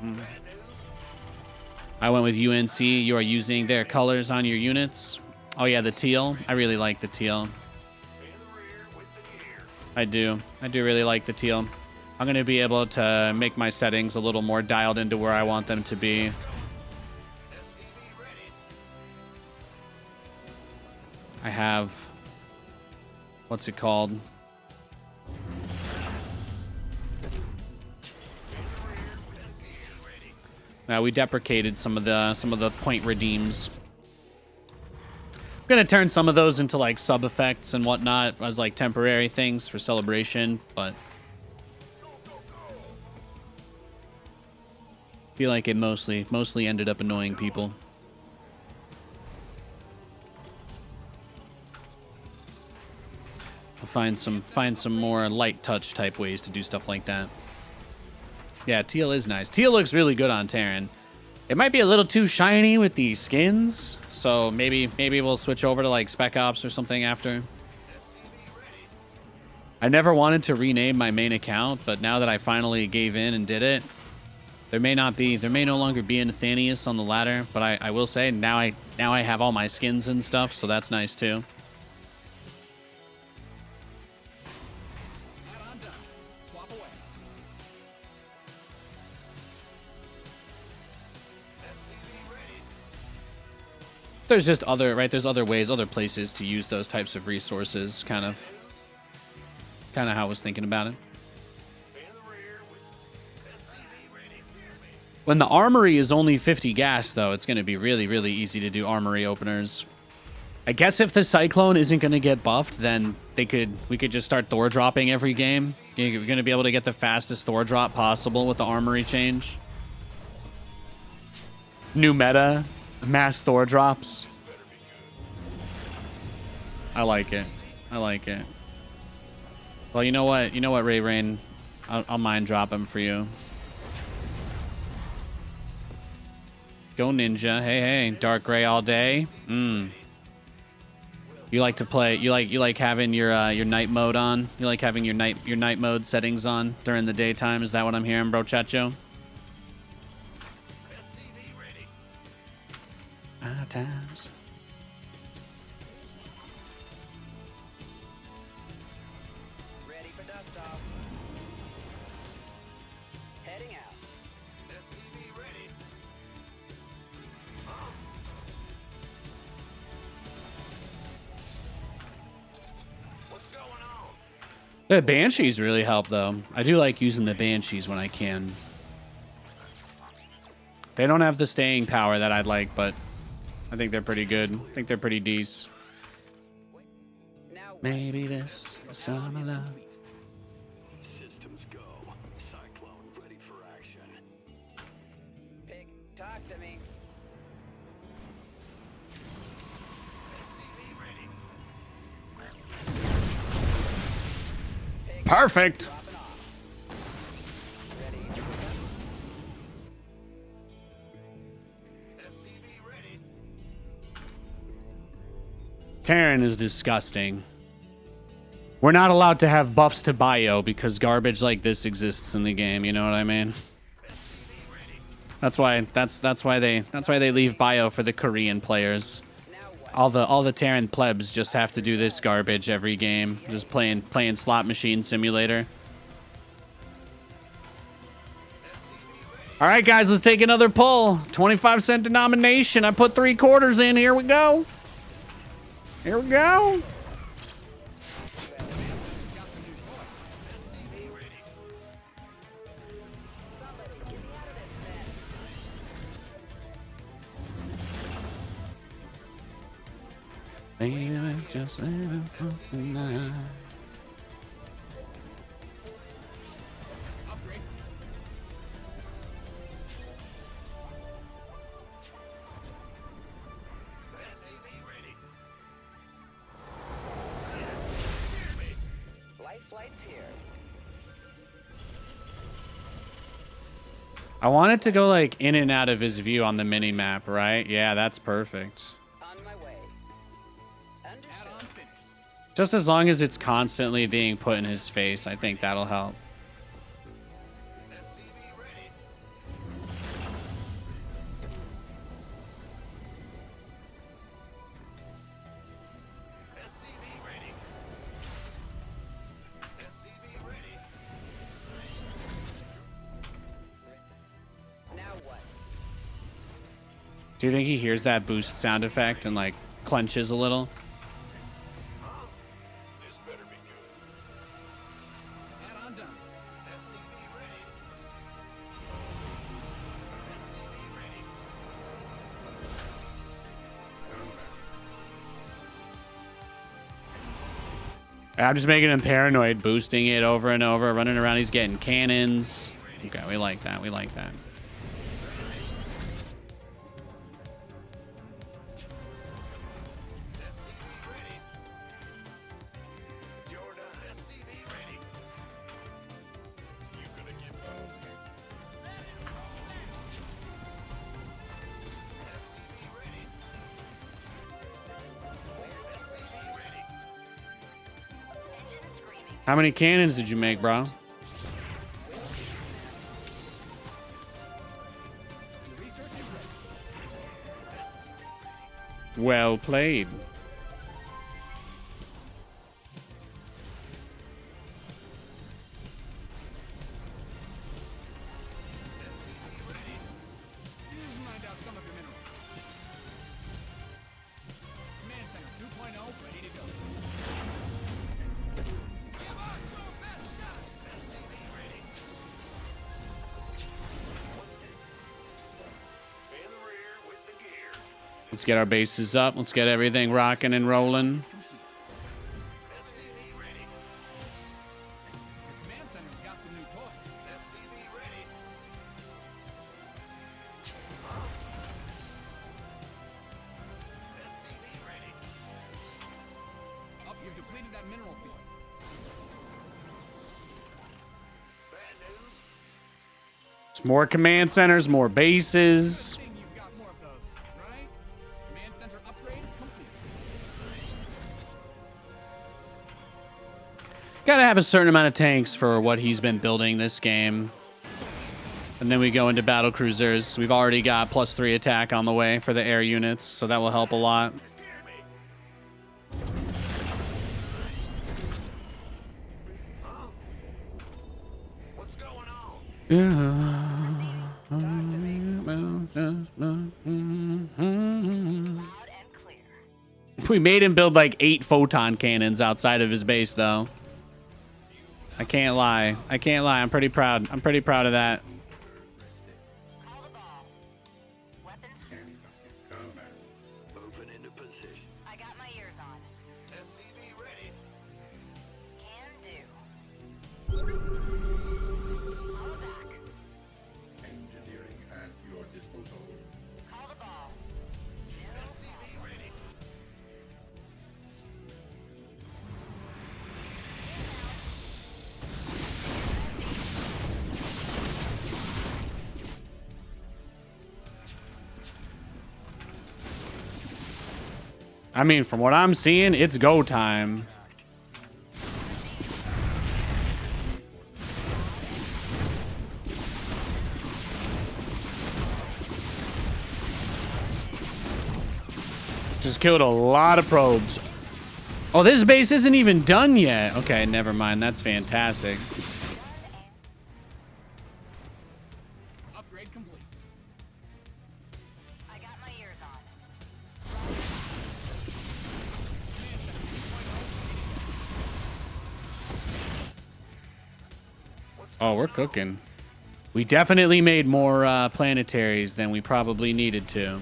dun. I went with UNC. You are using their colors on your units. Oh yeah, the teal. I really like the teal. I do really like the teal. I'm gonna be able to make my settings a little more dialed into where I want them to be. I have, what's it called? We deprecated some of the point redeems. I'm gonna turn some of those into like sub effects and whatnot as like temporary things for celebration, but I feel like it mostly ended up annoying people. I'll find some more light touch type ways to do stuff like that. Yeah, teal is nice. Teal looks really good on Terran. It might be a little too shiny with the skins, so maybe we'll switch over to like Spec Ops or something after. I never wanted to rename my main account, but now that I finally gave in and did it, there may no longer be a Nathanias on the ladder, but I will say now I have all my skins and stuff, so that's nice too. There's just there's other ways, other places to use those types of resources, kind of how I was thinking about it. When the armory is only 50 gas, though, it's going to be really, really easy to do armory openers. I guess if the Cyclone isn't going to get buffed, then we could just start Thor dropping every game. You're going to be able to get the fastest Thor drop possible with the armory change. New meta. Mass Thor drops. I like it. Well, you know what, Ray Rain? I'll mind drop him for you. Go Ninja. Hey, Dark Gray all day. You like to play? You like having your night mode on? You like having your night mode settings on during the daytime? Is that what I'm hearing, bro, Chacho? Times. Ready for dust off. Heading out. SCV ready. What's going on? The Banshees really help, though. I do like using the Banshees when I can. They don't have the staying power that I'd like, but I think they're pretty good. I think they're pretty decent. Now what? Maybe this summer love. Systems go. Cyclone ready for action. Pig, talk to me. SCV ready. Pig, Perfect. dropping off. Ready for dust? SCV ready. Terran is disgusting. We're not allowed to have buffs to bio because garbage like this exists in the game. You know what I mean? That's why they leave bio for the Korean players. Now what? All the Terran plebs just have to do this garbage every game, just playing slot machine simulator. All right, guys, let's take another pull. 25-cent denomination. I put 3 quarters in. Here we go. Here we go. Baby, just living for tonight. Upgrade. Life flight's here. I want it to go like in and out of his view on the mini map, right? Yeah, that's perfect. On my way. Understood. Add-ons finished. Just as long as it's constantly being put in his face, I think that'll help. SCV ready. SCV ready. SCV ready. Now what? Do you think he hears that boost sound effect and like clenches a little? This better be good. Add-on done. SCV ready. SCV ready. I'm just making him paranoid, boosting it over and over, running around. He's getting cannons. Okay, we like that. We like that. SCV ready. Jordan, SCV ready. You gonna get buzzed? SCV ready. SCV ready. Engine screaming. How many cannons did you make, bro? The research is ready. Well played. Mine out some of your minerals. Command Center 2.0 ready to go. Give us your best shot. SCV ready. In the rear with the gear. Let's get our bases up. Let's get everything rocking and rolling. SCV ready. Command Center's got some new toys. SCV ready. SCV ready. Up, you've depleted that mineral field. Bad news. It's more command centers, more bases. Thing you've got more of those, right? Command Center upgrade complete. have a certain amount of tanks for what he's been building this game. And then we go into battlecruisers. We've already got +3 attack on the way for the air units, so that will help a lot. What's going on? Loud and clear. We made him build like 8 photon cannons outside of his base, though. I can't lie. I can't lie. I'm pretty proud. I'm pretty proud of that. Call the ball. Weapons. Moving into position. I got my ears on. SCV ready. Can do. Call back. Engineering at your disposal. Call the ball. SCV ready. I mean, from what I'm seeing, it's go time. Just killed a lot of probes. Oh, this base isn't even done yet. Okay, never mind. That's fantastic. Upgrade complete. I got my ears on. Oh, we're cooking. We definitely made more planetaries than we probably needed to.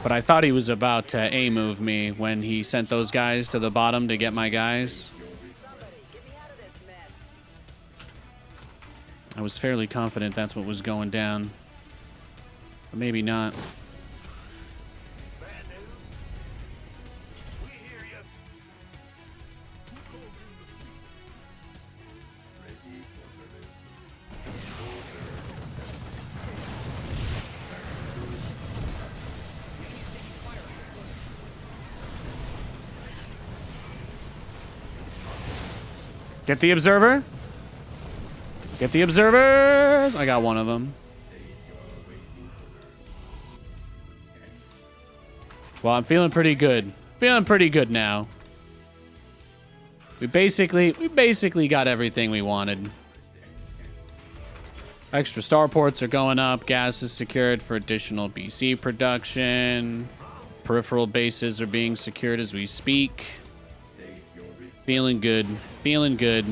But I thought he was about to A-move me when he sent those guys to the bottom to get my guys. Somebody, get me out of this mess. I was fairly confident that's what was going down. But maybe not. Bad news. We hear you. Ready for service. Get the observer. Get the observers. I got one of them. Well, I'm feeling pretty good. Feeling pretty good now. We basically got everything we wanted. Extra starports are going up. Gas is secured for additional BC production. Peripheral bases are being secured as we speak. Feeling good. Feeling good.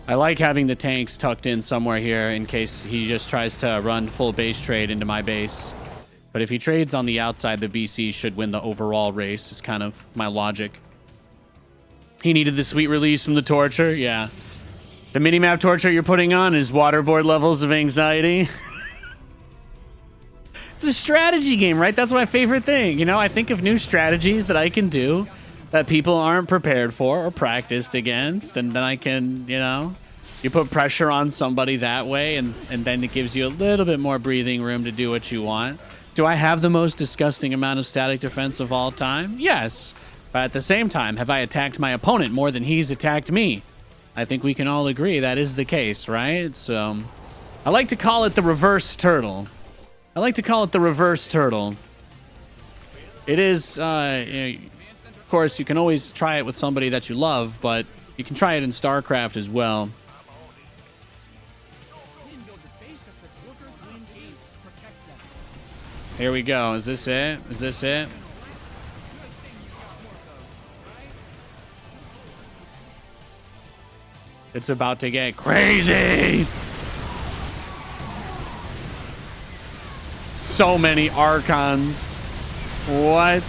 I like having the tanks tucked in somewhere here in case he just tries to run full base trade into my base. But if he trades on the outside, the BC should win the overall race, is kind of my logic. He needed the sweet release from the torture. Yeah. The minimap torture you're putting on is waterboard levels of anxiety. It's a strategy game, right? That's my favorite thing. You know, I think of new strategies that I can do that people aren't prepared for or practiced against. And then I can, you know, you put pressure on somebody that way. And then it gives you a little bit more breathing room to do what you want. Do I have the most disgusting amount of static defense of all time? Yes. But at the same time, have I attacked my opponent more than he's attacked me? I think we can all agree that is the case, right? So I like to call it the reverse turtle. I like to call it the reverse turtle. It is, you know, of course, you can always try it with somebody that you love, but you can try it in StarCraft as well. You didn't build your base just for its workers, win games, protect them. Here we go. Is this it? Is this it? It's about to get crazy. So many Archons. What?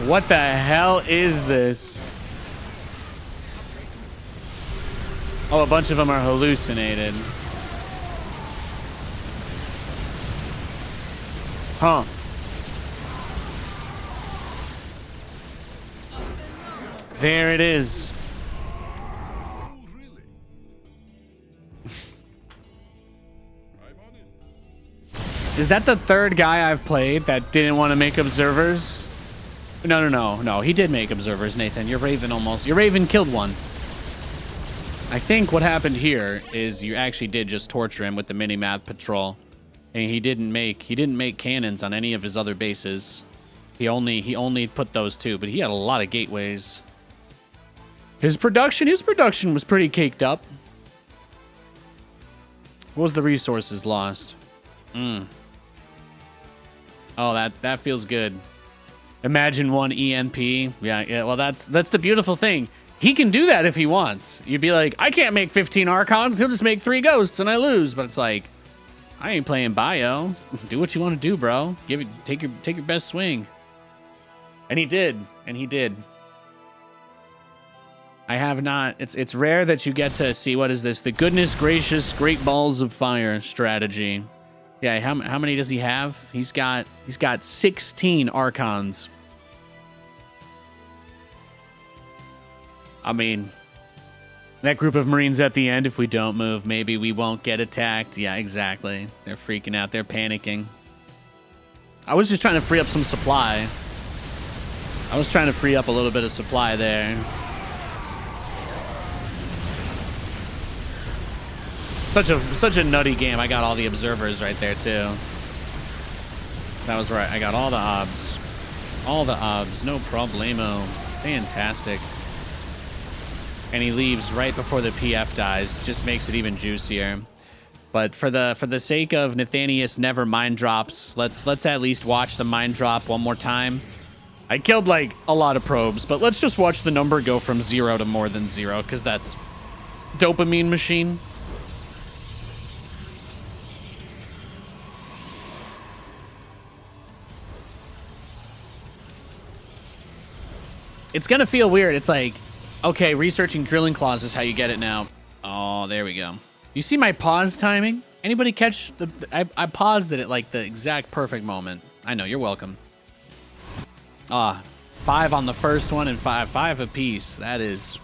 What the hell is this? Oh, a bunch of them are hallucinated. Huh. There it is. Oh, really? I'm on it. Is that the third guy I've played that didn't want to make observers? No. He did make observers, Nathan. Your Raven killed one. I think what happened here is you actually did just torture him with the mini-map patrol. And he didn't make cannons on any of his other bases. He only put those two, but he had a lot of gateways. His production was pretty caked up. What was the resources lost? Oh, that feels good. Imagine one EMP. Yeah, well, that's the beautiful thing. He can do that if he wants. You'd be like, I can't make 15 Archons. He'll just make 3 Ghosts and I lose. But it's like, I ain't playing bio. Do what you want to do, bro. Take your best swing. And he did. I have not. It's rare that you get to see, what is this? The goodness gracious great balls of fire strategy. Yeah, how many does he have? He's got 16 Archons. I mean, that group of Marines at the end, if we don't move, maybe we won't get attacked. Yeah, exactly. They're freaking out. They're panicking. I was just trying to free up some supply. I was trying to free up a little bit of supply there. Such a nutty game. I got all the observers right there too. That was right. I got all the obs. All the obs. No problemo. Fantastic. And he leaves right before the PF dies. Just makes it even juicier. But for the sake of Nathanias never mind drops, let's at least watch the mind drop one more time. I killed like a lot of probes, but let's just watch the number go from 0 to more than 0, because that's dopamine machine. It's gonna feel weird. It's like, okay, researching drilling claws is how you get it now. Oh, there we go. You see my pause timing? Anybody catch the... I paused it at like the exact perfect moment. I know, you're welcome. 5 on the first one and 5 apiece. That is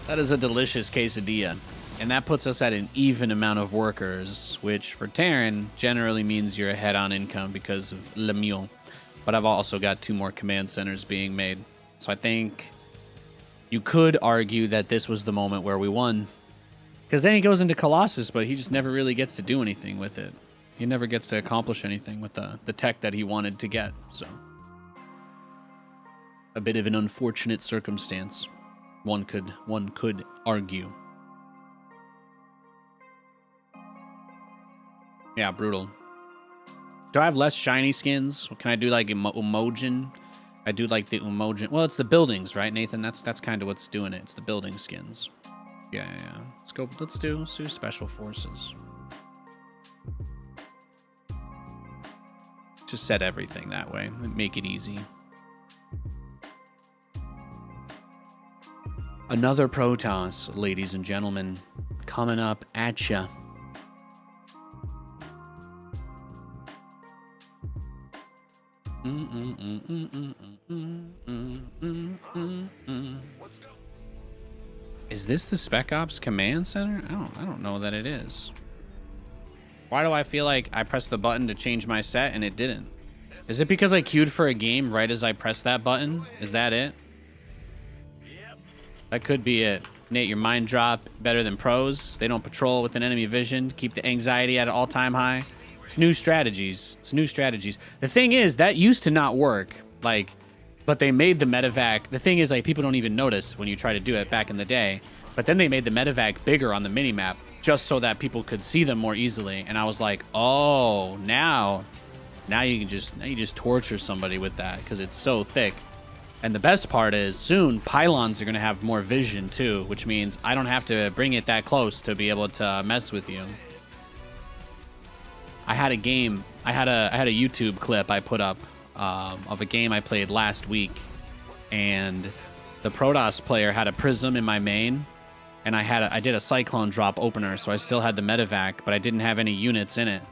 a delicious quesadilla. And that puts us at an even amount of workers, which for Terran generally means you're ahead on income because of Le Mule. But I've also got 2 more command centers being made. So I think you could argue that this was the moment where we won. Because then he goes into Colossus, but he just never really gets to do anything with it. He never gets to accomplish anything with the tech that he wanted to get. So a bit of an unfortunate circumstance, one could argue. Yeah, brutal. Do I have less shiny skins? Can I do like Umogen? I do like the Umogen. Well, it's the buildings, right, Nathan? That's kind of what's doing it. It's the building skins. Yeah. Let's do special forces. Just set everything that way. Make it easy. Another Protoss, ladies and gentlemen, coming up at ya. Is this the Spec Ops Command Center? I don't know that it is. Why do I feel like I pressed the button to change my set and it didn't? Is it because I queued for a game right as I pressed that button? Is that it? That could be it. Nate, your mind drop better than pros. They don't patrol with an enemy vision. Keep the anxiety at an all-time high. It's new strategies. The thing is, that used to not work. Like, but they made the medevac. The thing is, like, people don't even notice when you try to do it back in the day. But then they made the medevac bigger on the minimap just so that people could see them more easily. And I was like, oh, now you just torture somebody with that because it's so thick. And the best part is soon pylons are going to have more vision too, which means I don't have to bring it that close to be able to mess with you. I had a YouTube clip I put up of a game I played last week, and the Protoss player had a Prism in my main, and I did a Cyclone drop opener, so I still had the medevac, but I didn't have any units in it.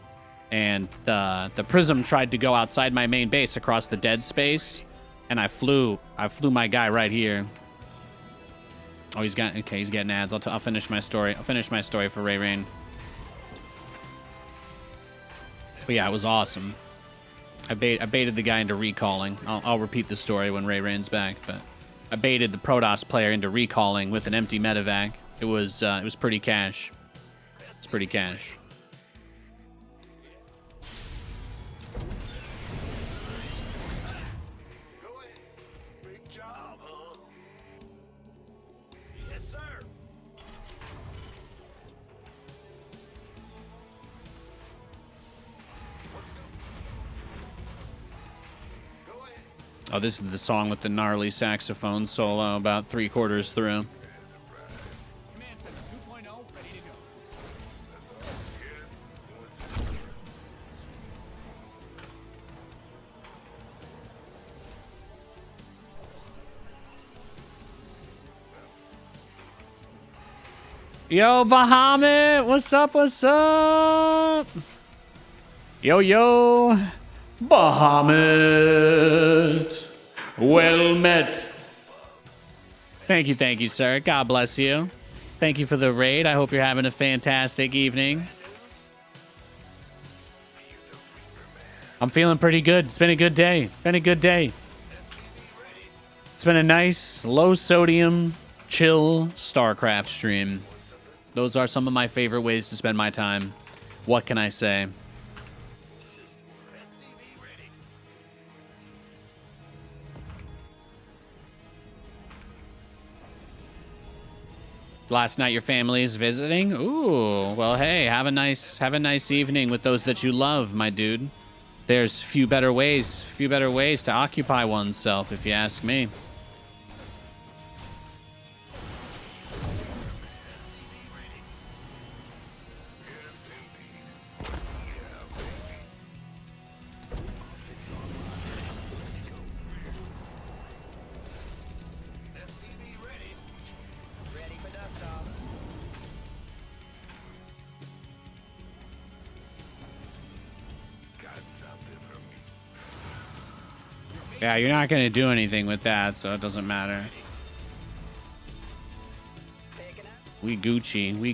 And the Prism tried to go outside my main base across the dead space, and I flew my guy right here. Oh, he's getting ads. I'll finish my story. I'll finish my story for Ray Rain. But yeah, it was awesome. I baited the guy into recalling. I'll repeat the story when Ray Rain's back, but I baited the Protoss player into recalling with an empty medevac. It was pretty cash. It's pretty cash. Go ahead. Big job, huh? Yes, sir. Go ahead. Oh, this is the song with the gnarly saxophone solo about 3/4 through. Command Center 2.0, ready to go. Yo, Bahamut, what's up? What's up? Yo, Bahamut. Well met. Thank you, sir. God bless you. Thank you for the raid. I hope you're having a fantastic evening. I'm feeling pretty good. It's been a good day. It's been a nice, low sodium, chill StarCraft stream. Those are some of my favorite ways to spend my time. What can I say? Last night your family is visiting? Ooh, well, hey, have a nice evening with those that you love, my dude. There's few better ways to occupy oneself, if you ask me. Yeah, you're not gonna do anything with that, so it doesn't matter. We Gucci. Your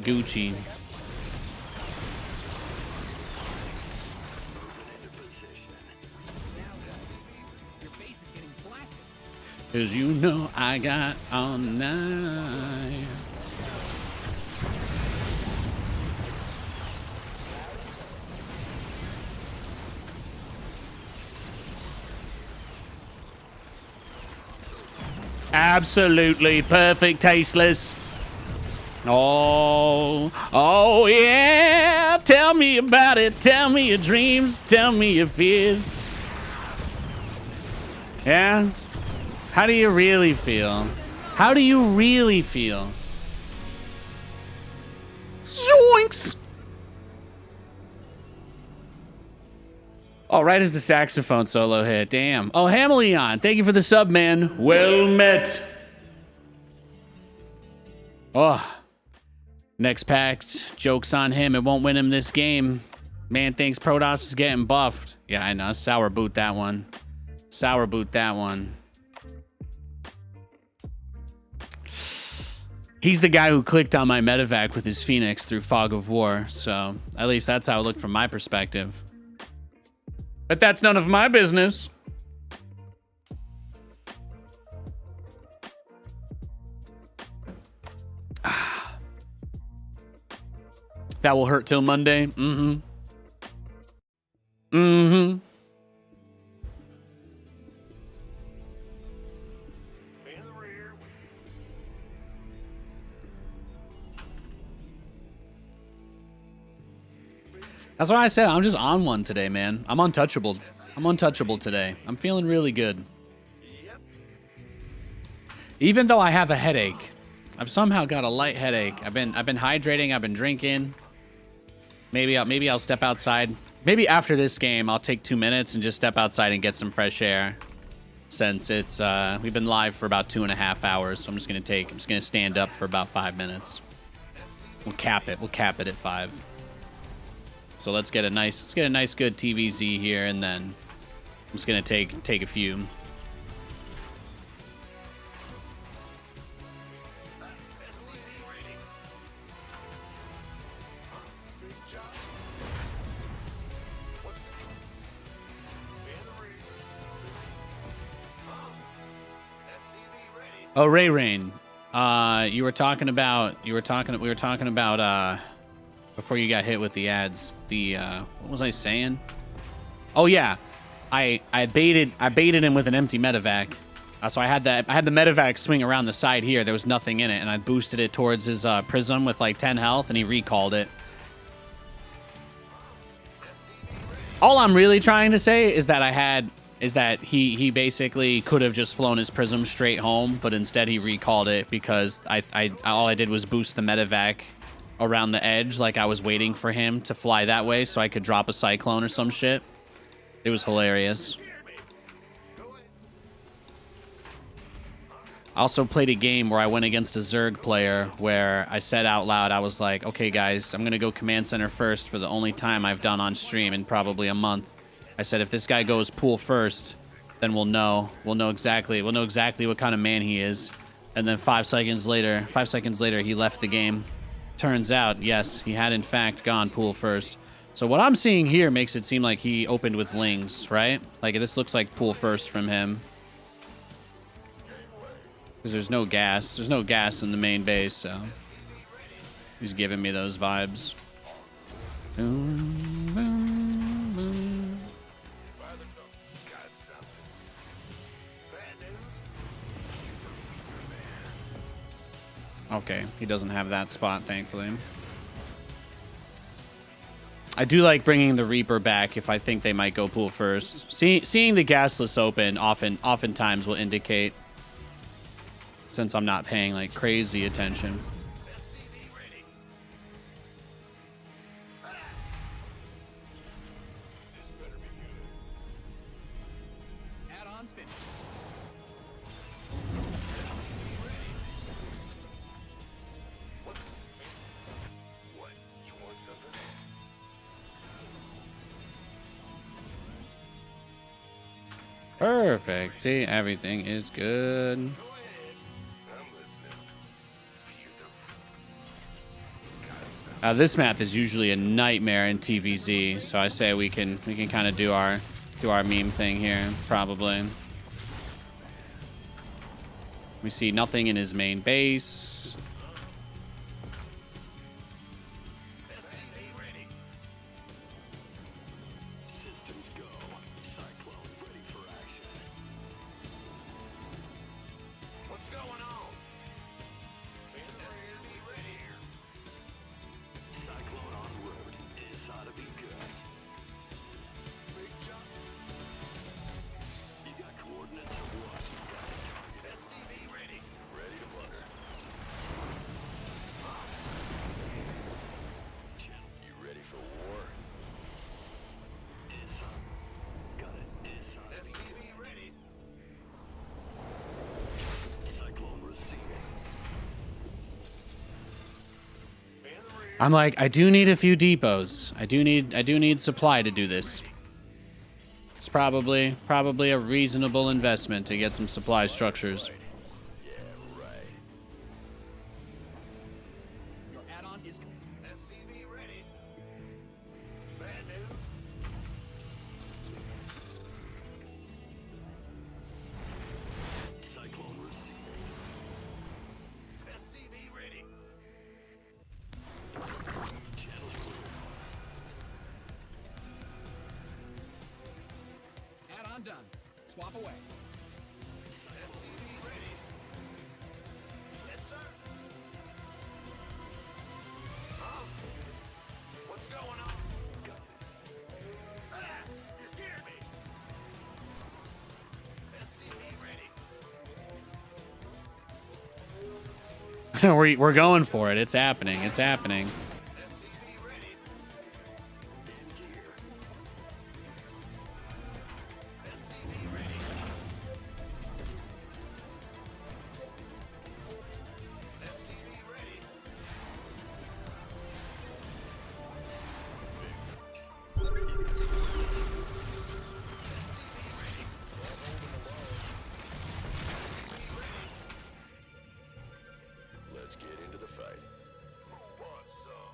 base is getting blasted. 'Cause you know I got all night. Absolutely perfect, tasteless. Oh yeah. Tell me about it. Tell me your dreams. Tell me your fears. Yeah? How do you really feel? How do you really feel? Zoinks! Oh, right as the saxophone solo hit. Damn. Oh, Hameleon, thank you for the sub, man. Well met. Oh. Next pact. Joke's on him. It won't win him this game. Man thinks Protoss is getting buffed. Yeah, I know. Sour boot that one. Sour boot that one. He's the guy who clicked on my medevac with his Phoenix through Fog of War. So at least that's how it looked from my perspective. But that's none of my business. That will hurt till Monday. Mm-hmm. Mm-hmm. In the rear. That's why I said I'm just on one today, man. I'm untouchable. I'm untouchable today. I'm feeling really good. Even though I have a headache, I've somehow got a light headache. I've been hydrating. I've been drinking. Maybe I'll step outside. Maybe after this game, I'll take 2 minutes and just step outside and get some fresh air. Since it's we've been live for about 2.5 hours, so I'm just gonna stand up for about 5 minutes. We'll cap it. We'll cap it at 5. So let's get a nice good TVZ here, and then I'm just gonna take a few. Oh, Ray Rain. We were talking about before you got hit with the ads. What was I saying? Oh yeah. I baited him with an empty medevac. So I had the medevac swing around the side here. There was nothing in it, and I boosted it towards his prism with like 10 health, and he recalled it. All I'm really trying to say is that he basically could have just flown his prism straight home, but instead he recalled it because all I did was boost the medevac around the edge, like I was waiting for him to fly that way so I could drop a cyclone or some shit. It was hilarious. I also played a game where I went against a Zerg player where I said out loud, I was like, okay, guys, I'm going to go command center first for the only time I've done on stream in probably a month. I said, if this guy goes pool first, then we'll know exactly what kind of man he is. And then 5 seconds later, he left the game. Turns out, yes, he had in fact gone pool first. So what I'm seeing here makes it seem like he opened with Lings, right? Like this looks like pool first from him. Because there's no gas. There's no gas in the main base, so he's giving me those vibes. Okay, he doesn't have that spot, thankfully. I do like bringing the Reaper back if I think they might go pool first. Seeing the gasless open oftentimes will indicate, since I'm not paying like crazy attention. Add-ons finished. What? You want something? Perfect. See, everything is good. I'm listening. This map is usually a nightmare in TVZ, so I say we can kind of do our meme thing here, probably. We see nothing in his main base. Systems go. Cyclone ready for action. What's going on? Enemy ready. Cyclone en route. This ought to be good. Big jump. You got coordinates of what? SCV ready. Ready to butter. You ready for war? Got it. SCV ready. Cyclone receiving. I'm like, I do need a few depots. I do need supply to do this. It's probably a reasonable investment to get some supply structures. Yeah, right. Your add-on is complete. SCV ready. Bad news. Cyclone receiving. SCV ready. Channels clear. Add-on done. Swap away. SCV ready. Yes, sir. Huh? What's going on? Ah, you scared me. SCV ready. We're going for it. It's happening. It's happening. SCV ready. In gear. SCV ready. SCV ready. Let's get into the fight. Who wants some?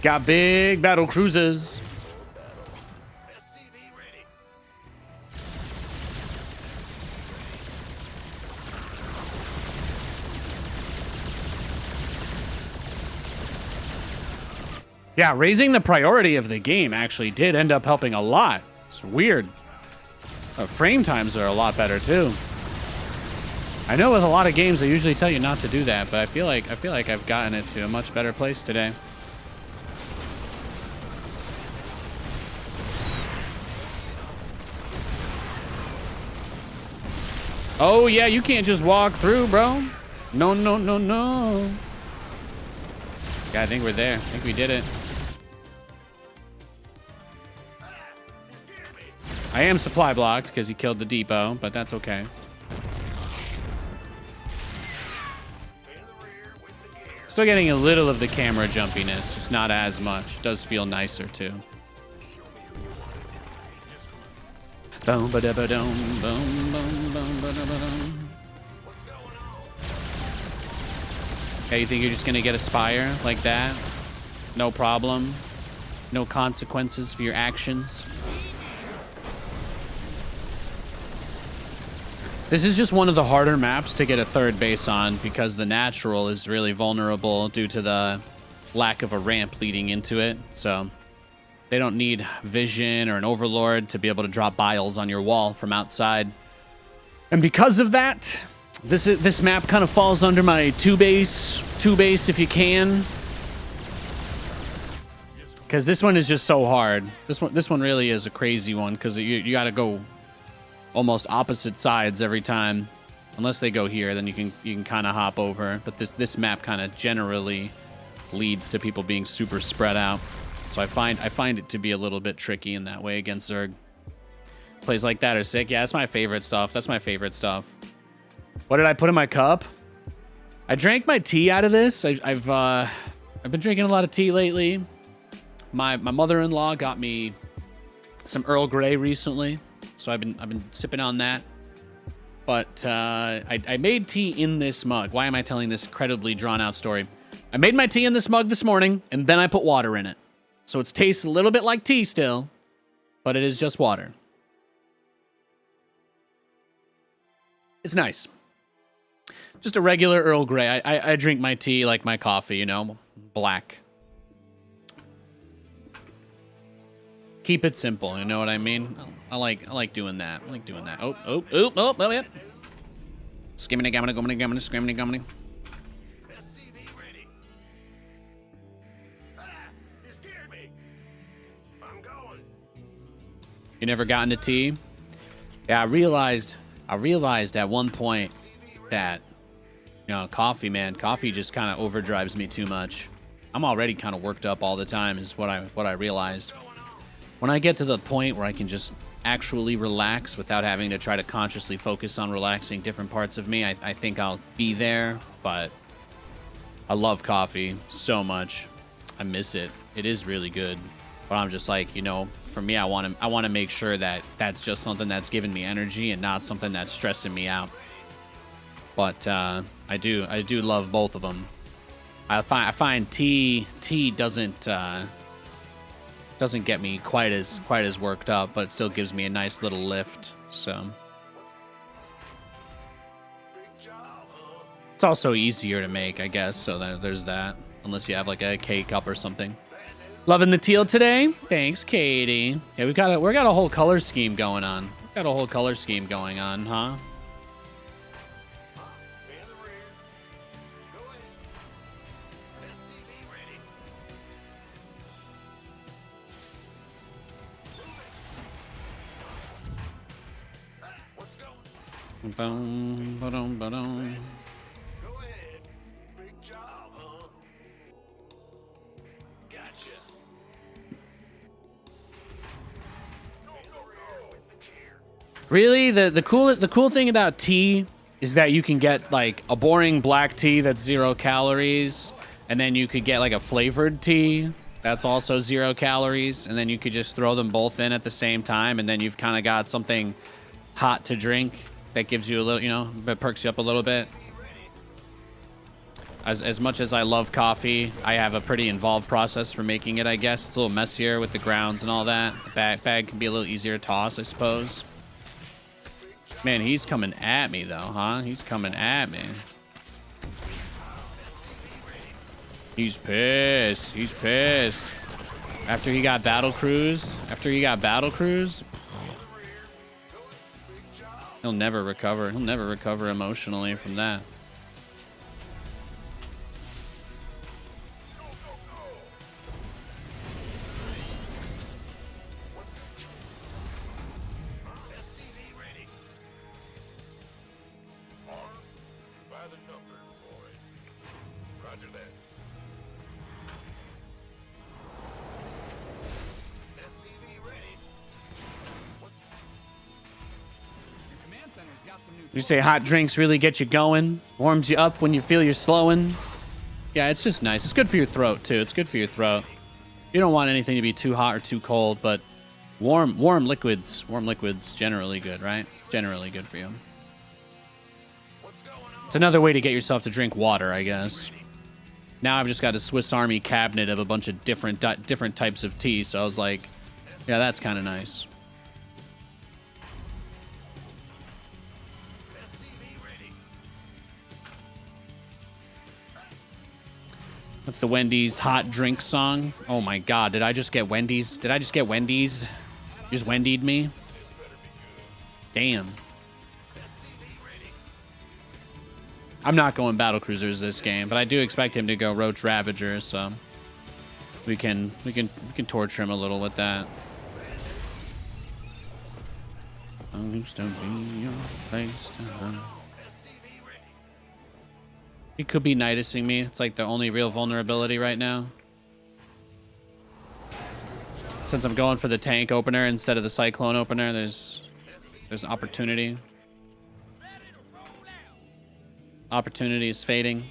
Got big battle cruisers. SCV ready. Yeah, raising the priority of the game actually did end up helping a lot. It's weird. Frame times are a lot better too. I know with a lot of games they usually tell you not to do that, but I feel like I've gotten it to a much better place today. Oh yeah, you can't just walk through, bro. No, no, no, no. Yeah, I think we're there. I think we did it. I am supply blocked because he killed the depot, but that's okay. Still getting a little of the camera jumpiness, just not as much. It does feel nicer too. Boom, ba-da-ba-dum, boom, boom, boom, ba-da-ba-dum. Yeah, you think you're just gonna get a spire like that? No problem. No consequences for your actions. This is just one of the harder maps to get a third base on because the natural is really vulnerable due to the lack of a ramp leading into it. So they don't need vision or an overlord to be able to drop biles on your wall from outside. And because of that, this map kind of falls under my two base if you can. Because this one is just so hard. This one really is a crazy one because you got to go almost opposite sides every time. Unless they go here, then you can kind of hop over. But this map kind of generally leads to people being super spread out. So I find it to be a little bit tricky in that way against Zerg. Plays like that are sick. Yeah, that's my favorite stuff. That's my favorite stuff. What did I put in my cup? I drank my tea out of this. I've been drinking a lot of tea lately. My mother-in-law got me some Earl Grey recently. So I've been sipping on that. But I made tea in this mug. Why am I telling this incredibly drawn-out story? I made my tea in this mug this morning, and then I put water in it. So it tastes a little bit like tea still, but it is just water. It's nice. Just a regular Earl Grey. I drink my tea like my coffee, you know, black. Keep it simple, you know what I mean? I like doing that. I like doing that. Oh, yeah. Skimmity gammity gummity gammity skimmity gummity. SCV ready. You scared me. I'm going. You never got into tea? Yeah, I realized at one point that, you know, coffee just kind of overdrives me too much. I'm already kind of worked up all the time is what I realized. When I get to the point where I can just actually relax without having to try to consciously focus on relaxing different parts of me, I think I'll be there, but I love coffee so much. I miss it. It is really good. But I'm just like, you know, for me, I want to make sure that that's just something that's giving me energy and not something that's stressing me out. But I do love both of them. I find tea doesn't get me quite as worked up, but it still gives me a nice little lift. So it's also easier to make, I guess. So there's that, unless you have like a K-cup or something. Loving the teal today. Thanks, Katie. Yeah, we got a whole color scheme going on. Got a whole color scheme going on, huh? Boom, ba-dum, ba-dum. Go ahead. Big job, huh? Gotcha. Really, the cool thing about tea is that you can get like a boring black tea that's 0 calories, and then you could get like a flavored tea that's also 0 calories, and then you could just throw them both in at the same time, and then you've kind of got something hot to drink that gives you a little, you know, that perks you up a little bit. As much as I love coffee, I have a pretty involved process for making it, I guess. It's a little messier with the grounds and all that. The bag can be a little easier to toss, I suppose. Man, he's coming at me, though, huh? He's coming at me. He's pissed. He's pissed. After he got battlecruised, he'll never recover. He'll never recover emotionally from that. You say hot drinks really get you going, warms you up when you feel you're slowing. Yeah, it's just nice. It's good for your throat too. It's good for your throat. You don't want anything to be too hot or too cold, but warm liquids generally good, right? Generally good for you. It's another way to get yourself to drink water, I guess. Now I've just got a Swiss Army cabinet of a bunch of different types of tea, so I was like, yeah, that's kind of nice. That's the Wendy's hot drink song. Oh my god, did I just get Wendy's? Did I just get Wendy's? You just Wendy'd me? Damn. I'm not going battlecruisers this game, but I do expect him to go Roach Ravager, so we can torture him a little with that. I used to be your place to run. He could be nighticing me. It's like the only real vulnerability right now. Since I'm going for the tank opener instead of the cyclone opener, there's opportunity. Opportunity is fading.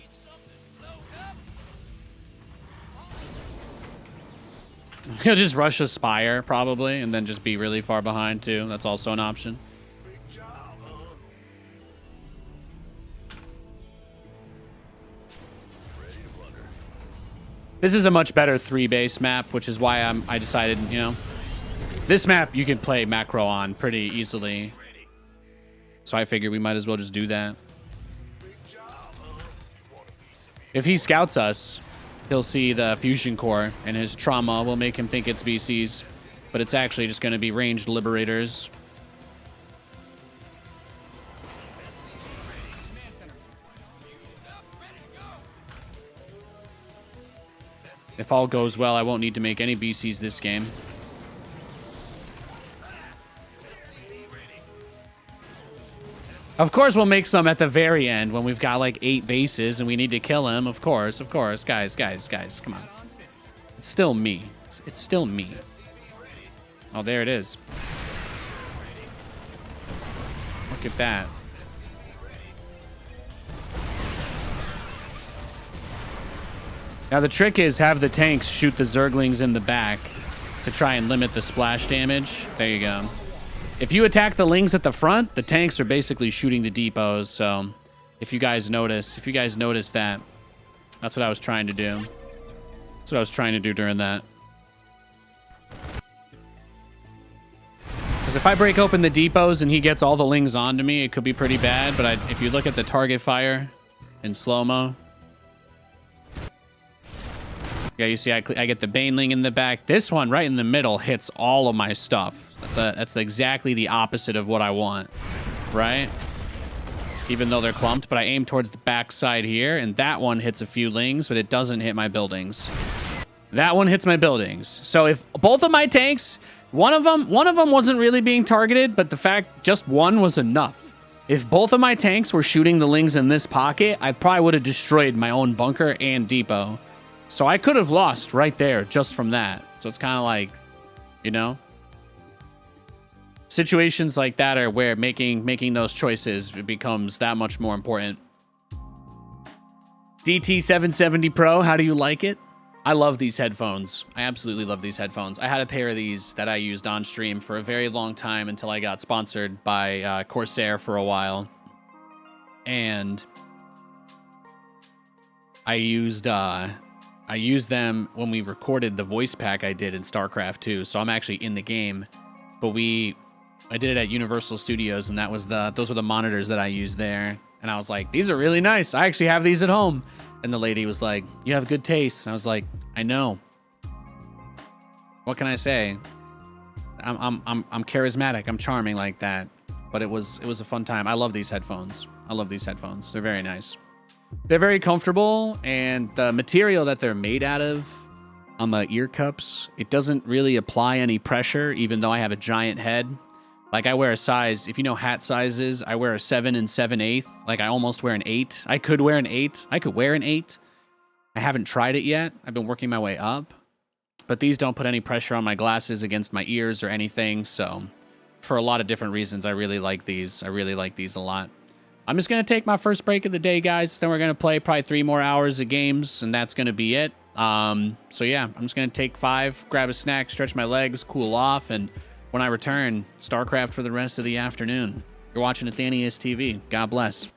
He'll just rush a Spire, probably, and then just be really far behind, too. That's also an option. This is a much better 3-base map, which is why I decided, you know, this map you can play macro on pretty easily. So I figured we might as well just do that. If he scouts us, he'll see the fusion core, and his trauma will make him think it's VCs, but it's actually just going to be ranged liberators. If all goes well, I won't need to make any BCs this game. Of course, we'll make some at the very end when we've got like 8 bases and we need to kill him. Of course. Guys, come on. It's still me. It's still me. Oh, there it is. Look at that. Now, the trick is have the tanks shoot the Zerglings in the back to try and limit the splash damage. There you go. If you attack the Lings at the front, the tanks are basically shooting the depots. So if you guys notice that, that's what I was trying to do. That's what I was trying to do during that. Because if I break open the depots and he gets all the Lings onto me, it could be pretty bad. But if you look at the target fire in slow-mo, yeah, you see I get the Baneling in the back. This one right in the middle hits all of my stuff. That's exactly the opposite of what I want, right? Even though they're clumped, but I aim towards the back side here, and that one hits a few Lings, but it doesn't hit my buildings. That one hits my buildings. So if both of my tanks, one of them wasn't really being targeted, but the fact just one was enough. If both of my tanks were shooting the Lings in this pocket, I probably would have destroyed my own bunker and depot. So I could have lost right there just from that. So it's kind of like, you know, situations like that are where making those choices becomes that much more important. DT770 Pro, how do you like it? I love these headphones. I absolutely love these headphones. I had a pair of these that I used on stream for a very long time until I got sponsored by Corsair for a while. And I used them when we recorded the voice pack I did in StarCraft 2. So I'm actually in the game, but I did it at Universal Studios, and those were the monitors that I used there. And I was like, these are really nice. I actually have these at home. And the lady was like, you have good taste. And I was like, I know. What can I say? I'm charismatic. I'm charming like that. But it was a fun time. I love these headphones. They're very nice. They're very comfortable, and the material that they're made out of on the ear cups, it doesn't really apply any pressure, even though I have a giant head. Like, I wear a size, if you know hat sizes, I wear a 7 7/8. Like, I almost wear an 8. I could wear an 8. I haven't tried it yet. I've been working my way up. But these don't put any pressure on my glasses against my ears or anything. So, for a lot of different reasons, I really like these. I really like these a lot. I'm just going to take my first break of the day, guys. Then we're going to play probably 3 more hours of games, and that's going to be it. So, yeah, I'm just going to take 5, grab a snack, stretch my legs, cool off, and when I return, StarCraft for the rest of the afternoon. You're watching Nathanias TV. God bless.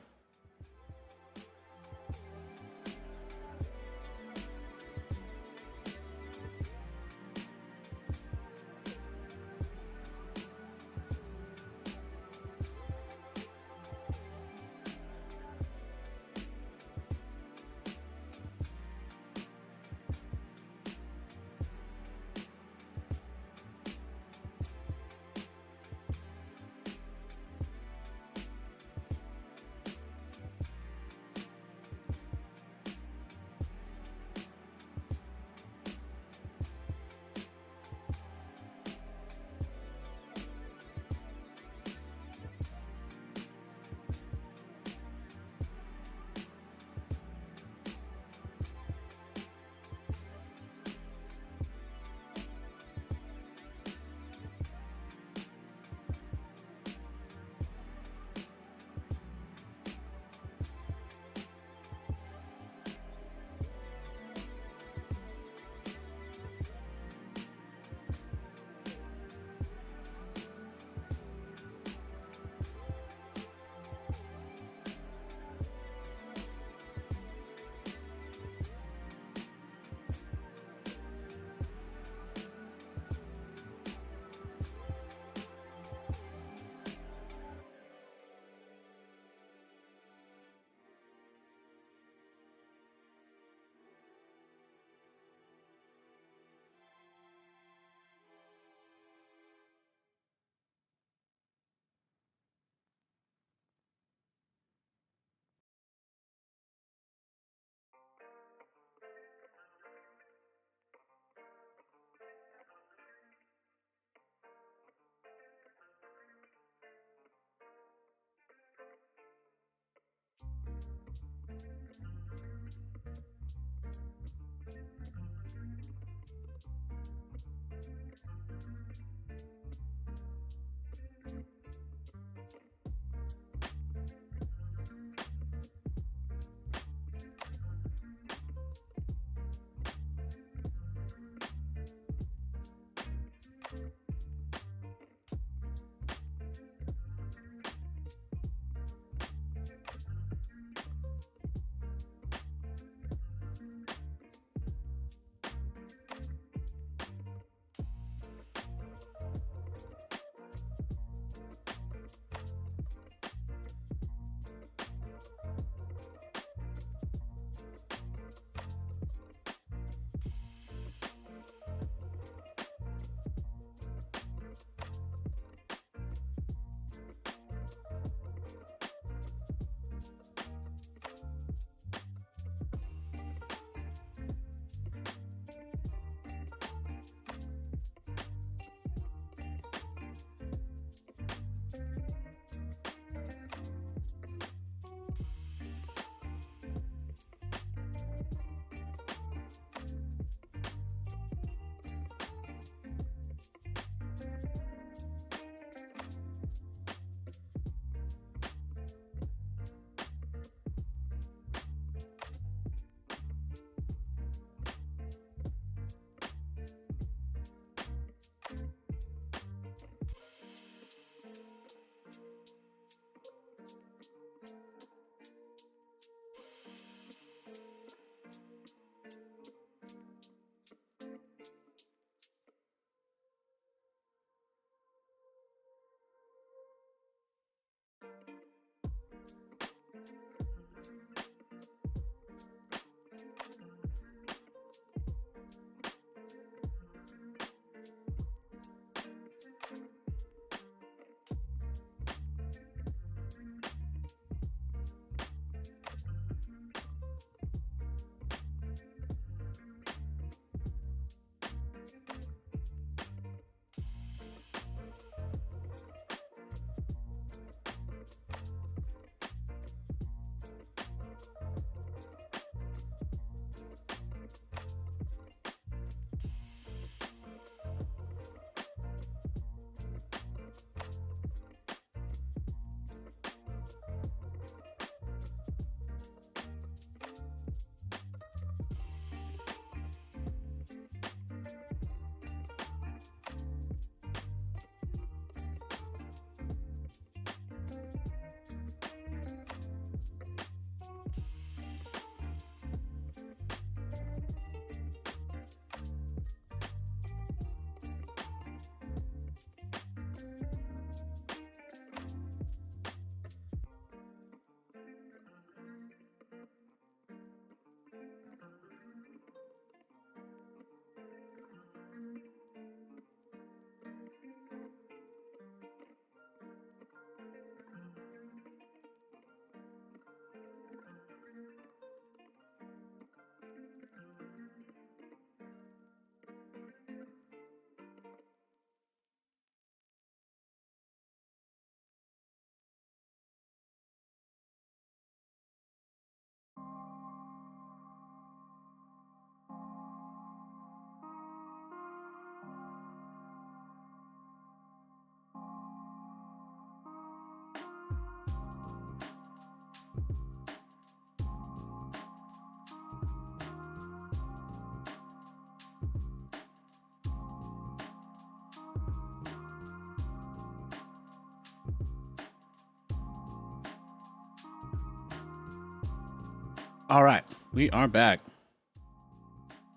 All right, we are back.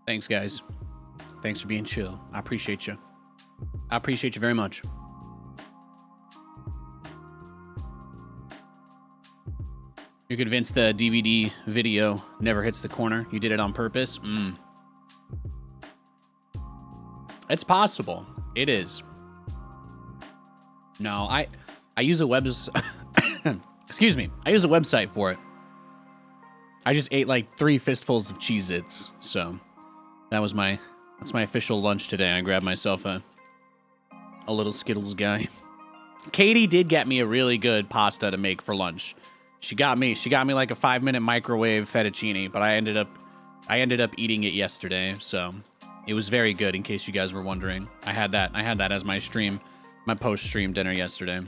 Thanks, guys. Thanks for being chill. I appreciate you. I appreciate you very much. You're convinced the DVD video never hits the corner? You did it on purpose? It's possible. It is. No, I use a excuse me. I use a website for it. I just ate like 3 fistfuls of Cheez-Its, so that's my official lunch today. I grabbed myself a little Skittles guy. Katie did get me a really good pasta to make for lunch. She got me like a 5-minute microwave fettuccine, but I ended up eating it yesterday, so it was very good. In case you guys were wondering, I had that as my post-stream dinner yesterday.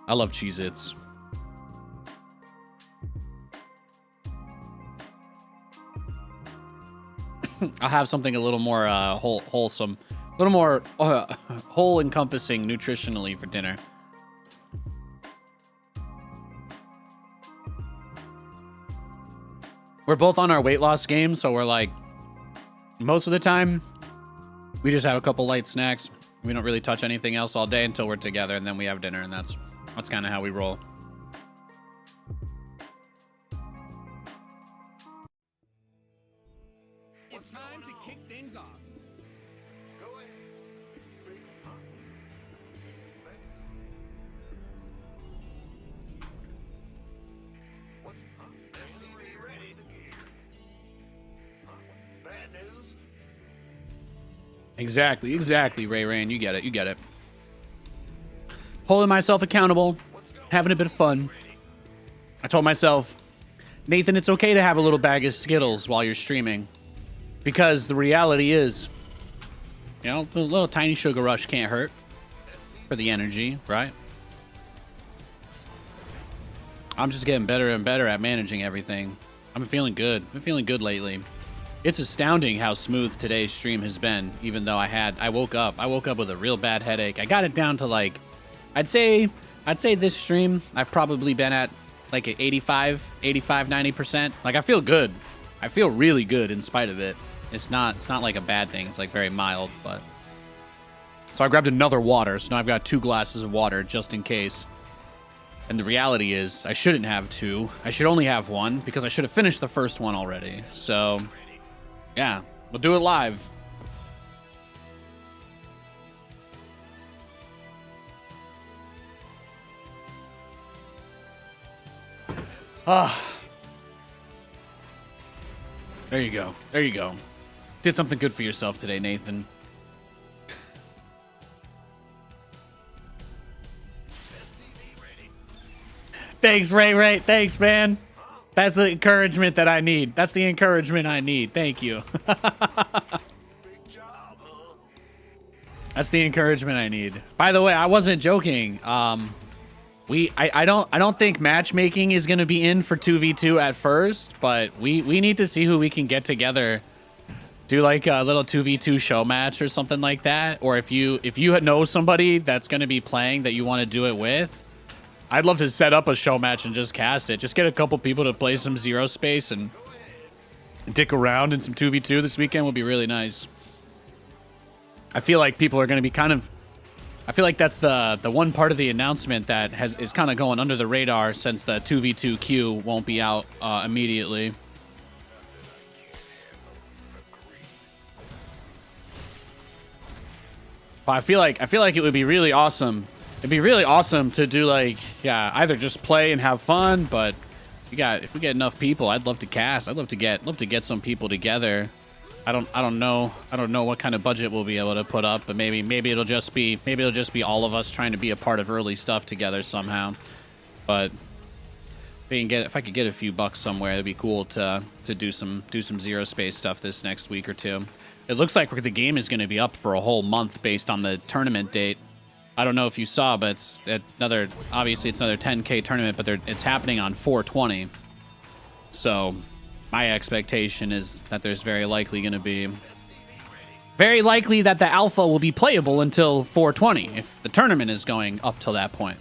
I love Cheez-Its. I'll have something a little more wholesome, a little more whole-encompassing nutritionally for dinner. We're both on our weight loss game, so we're like, most of the time, we just have a couple light snacks. We don't really touch anything else all day until we're together, and then we have dinner, and that's kind of how we roll. It's time to kick things off. Go ahead. What's SCV ready? Bad news? Exactly, Ray Rain. You get it. Holding myself accountable, having a bit of fun. I told myself, Nathan, it's okay to have a little bag of Skittles while you're streaming. Because the reality is, you know, a little tiny sugar rush can't hurt for the energy, right? I'm just getting better and better at managing everything. I'm feeling good. I've been feeling good lately. It's astounding how smooth today's stream has been, even though I woke up with a real bad headache. I got it down to like, I'd say this stream, I've probably been at like an 85, 90%. Like, I feel good. I feel really good in spite of it. It's not like a bad thing. It's like very mild, but. So I grabbed another water. So now I've got 2 glasses of water just in case. And the reality is I shouldn't have 2. I should only have 1 because I should have finished the first one already. So yeah, we'll do it live. There you go. Did something good for yourself today, Nathan. Thanks, Ray. Thanks, man. That's the encouragement that I need. That's the encouragement I need. Thank you. Big job, huh? That's the encouragement I need. By the way, I wasn't joking. I don't think matchmaking is gonna be in for 2v2 at first, but we need to see who we can get together. Do like a little 2v2 show match or something like that. Or if you know somebody that's gonna be playing that you want to do it with, I'd love to set up a show match and just cast it. Just get a couple people to play some Zero Space and dick around in some 2v2 this weekend would be really nice. I feel like people are gonna be I feel like that's the one part of the announcement that is kind of going under the radar since the 2v2 queue won't be out immediately. But I feel like it would be really awesome. It'd be really awesome to do like, yeah, either just play and have fun, but if we get enough people, I'd love to cast. I'd love to get some people together. I don't know what kind of budget we'll be able to put up, but maybe it'll just be all of us trying to be a part of early stuff together somehow. But if I could get a few bucks somewhere, it'd be cool to do some Zero Space stuff this next week or two. It looks like the game is going to be up for a whole month based on the tournament date. I don't know if you saw, but it's another 10K tournament, but it's happening on 4/20. So my expectation is that there's very likely that the alpha will be playable until 4/20 if the tournament is going up till that point.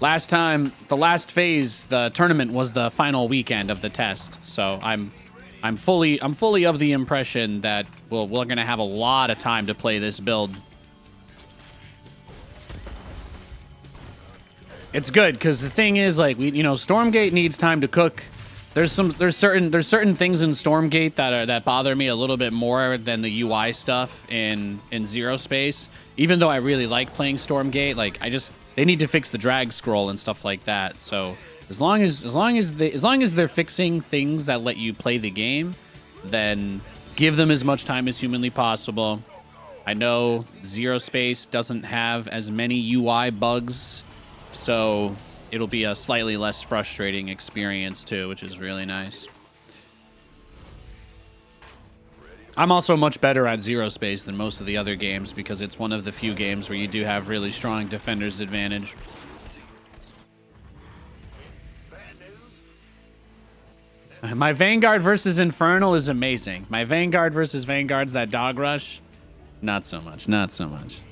Last time, the last phase, the tournament was the final weekend of the test. So I'm fully of the impression that we're gonna have a lot of time to play this build. It's good because the thing is, like, Stormgate needs time to cook. There's certain things in Stormgate that bother me a little bit more than the UI stuff in Zero Space. Even though I really like playing Stormgate, like they need to fix the drag scroll and stuff like that. So as long as they're fixing things that let you play the game, then give them as much time as humanly possible. I know Zero Space doesn't have as many UI bugs, so it'll be a slightly less frustrating experience too, which is really nice. I'm also much better at Zero Space than most of the other games because it's one of the few games where you do have really strong defender's advantage. My Vanguard versus Infernal is amazing. My Vanguard versus Vanguard's that dog rush. Not so much, not so much.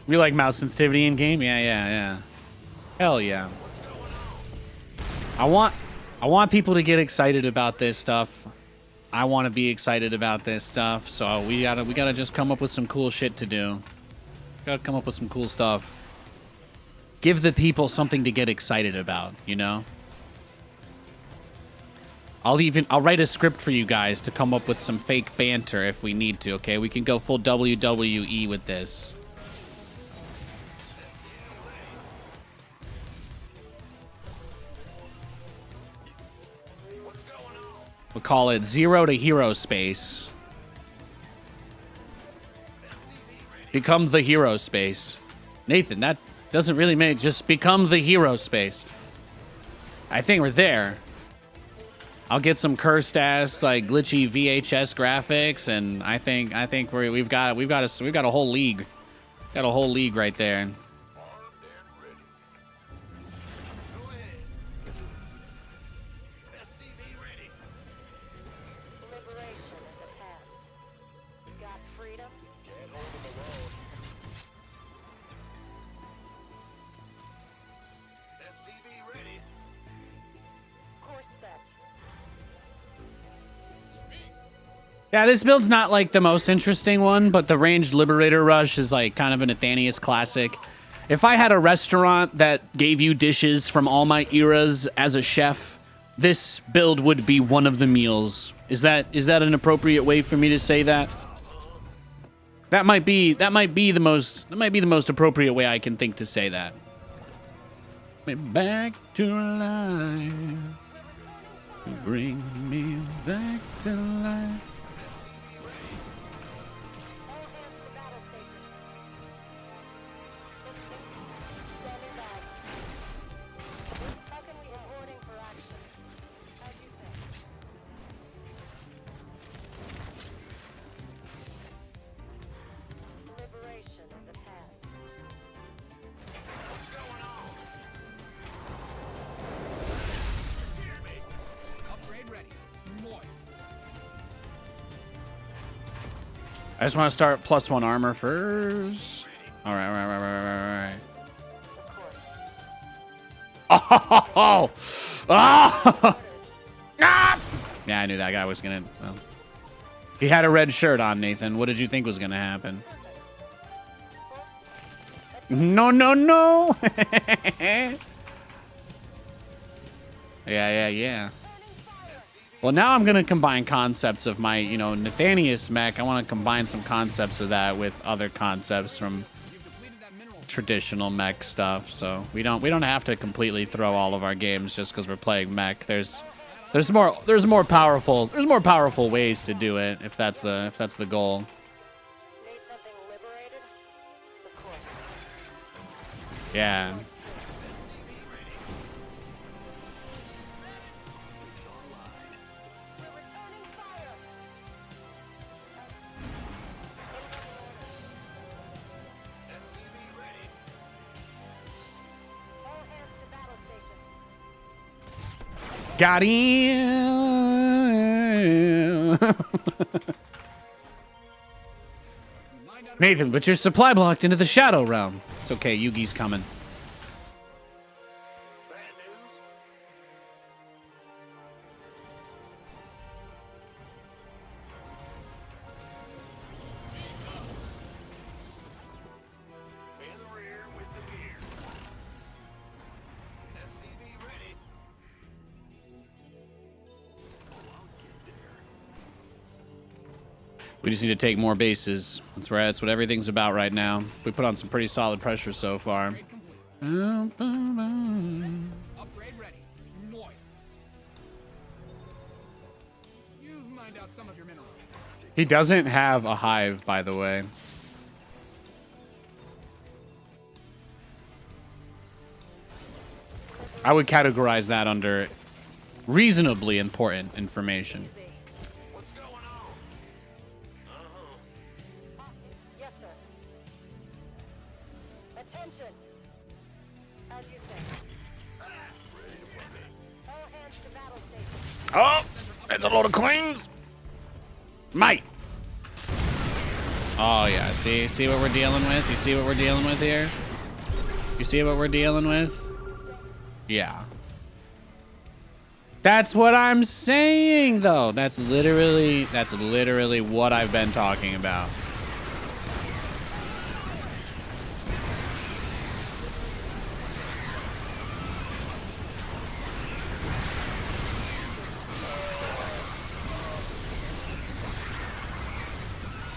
We like mouse sensitivity in game? Yeah. Hell yeah. I want people to get excited about this stuff. I want to be excited about this stuff. So we gotta just come up with some cool shit to do. Gotta come up with some cool stuff. Give the people something to get excited about, you know? I'll write a script for you guys to come up with some fake banter if we need to, okay? We can go full WWE with this. We'll call it 0 to Hero Space. Become the Hero Space. Nathan, that doesn't really make... Just become the Hero Space. I think we're there. I'll get some cursed ass, like, glitchy VHS graphics, and I think we've got a whole league. Got a whole league right there. Yeah, this build's not like the most interesting one, but the ranged Liberator Rush is like kind of a Nathanias classic. If I had a restaurant that gave you dishes from all my eras as a chef, this build would be one of the meals. Is that an appropriate way for me to say that? That might be the most appropriate way I can think to say that. Back to life. Bring me back to life. I just want to start +1 armor first. All right. Oh! Yeah, I knew that guy was gonna. Well, he had a red shirt on, Nathan. What did you think was gonna happen? No. Yeah. Well, now I'm going to combine concepts of my, Nathanias mech. I want to combine some concepts of that with other concepts from traditional mech stuff. So we don't have to completely throw all of our games just because we're playing mech. There's more powerful ways to do it if that's the goal. Need something liberated? Of course. Yeah. Got him. Nathan, but your supply blocked into the Shadow Realm. It's okay, Yugi's coming. Bad news? In the rear with the gear. SCV ready. We just need to take more bases. That's what everything's about right now. We put on some pretty solid pressure so far. Upgrade ready. Noise. You've mined out some of your minerals. He doesn't have a hive, by the way. I would categorize that under reasonably important information. Easy. What's going on? Yes, sir. Attention. As you say. All hands to battle station. Oh, there's a load of queens. Mate. Oh yeah, see what we're dealing with? You see what we're dealing with here? You see what we're dealing with? Yeah. That's what I'm saying though. That's literally what I've been talking about.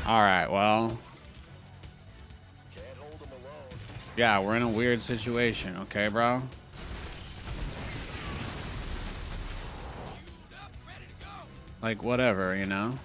All right, well. Can't hold them alone. Yeah, we're in a weird situation, okay, bro? Like, whatever, you know?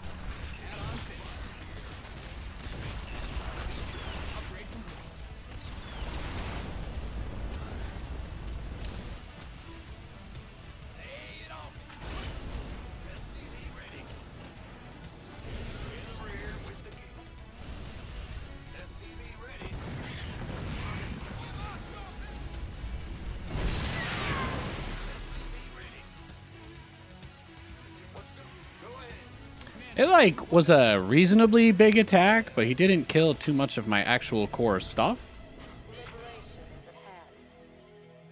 It, like, was a reasonably big attack, but he didn't kill too much of my actual core stuff. Liberation is at hand.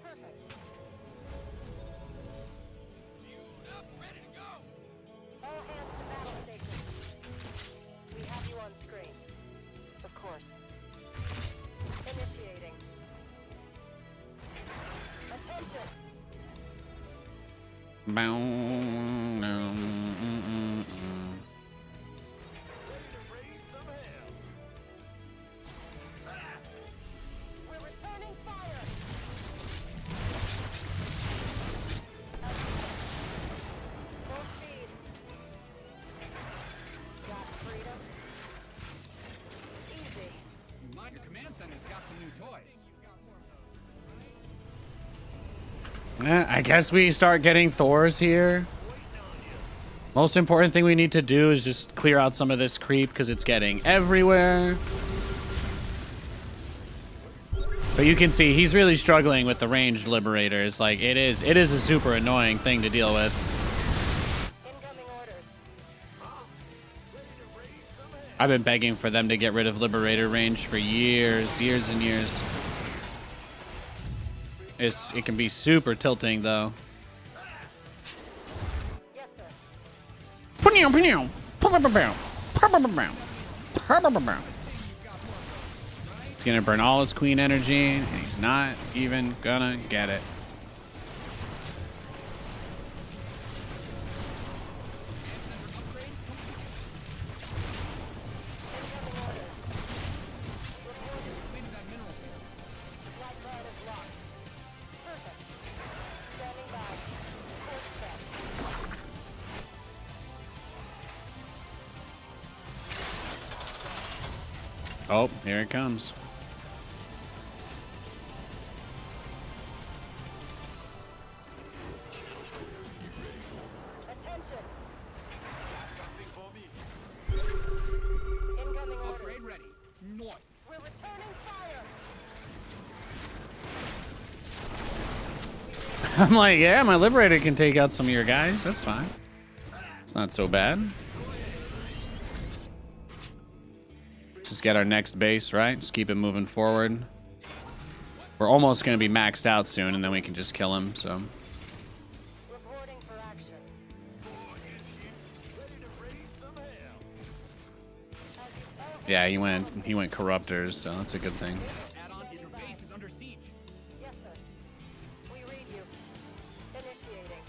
Perfect. Ready to go. All hands to battle station. We have you on screen. Of course. Initiating. Attention. Bow. We're returning fire. Full speed. Got freedom. Easy. Your command center's got some new toys. I guess we start getting Thors here. Most important thing we need to do is just clear out some of this creep because it's getting everywhere. But you can see he's really struggling with the ranged liberators. Like it is a super annoying thing to deal with. Incoming orders. I've been begging for them to get rid of liberator range for years and years. It can be super tilting though. Yes, sir. He's gonna burn all his queen energy, and he's not even gonna get it. Incoming orders. Completed that mineral field. Flight plan is locked. Perfect. Standing by. Course set. Oh, here it comes. Attention. Incoming orders. Upgrade ready. North. We're returning fire. I'm like, yeah, my liberator can take out some of your guys. That's fine. It's not so bad. Just get our next base, right? Just keep it moving forward. We're almost going to be maxed out soon, and then we can just kill him, so... Reporting for action. Yeah, he went corruptors, so that's a good thing. Add-on, your base is under siege. Yes, sir. We read you. Initiating.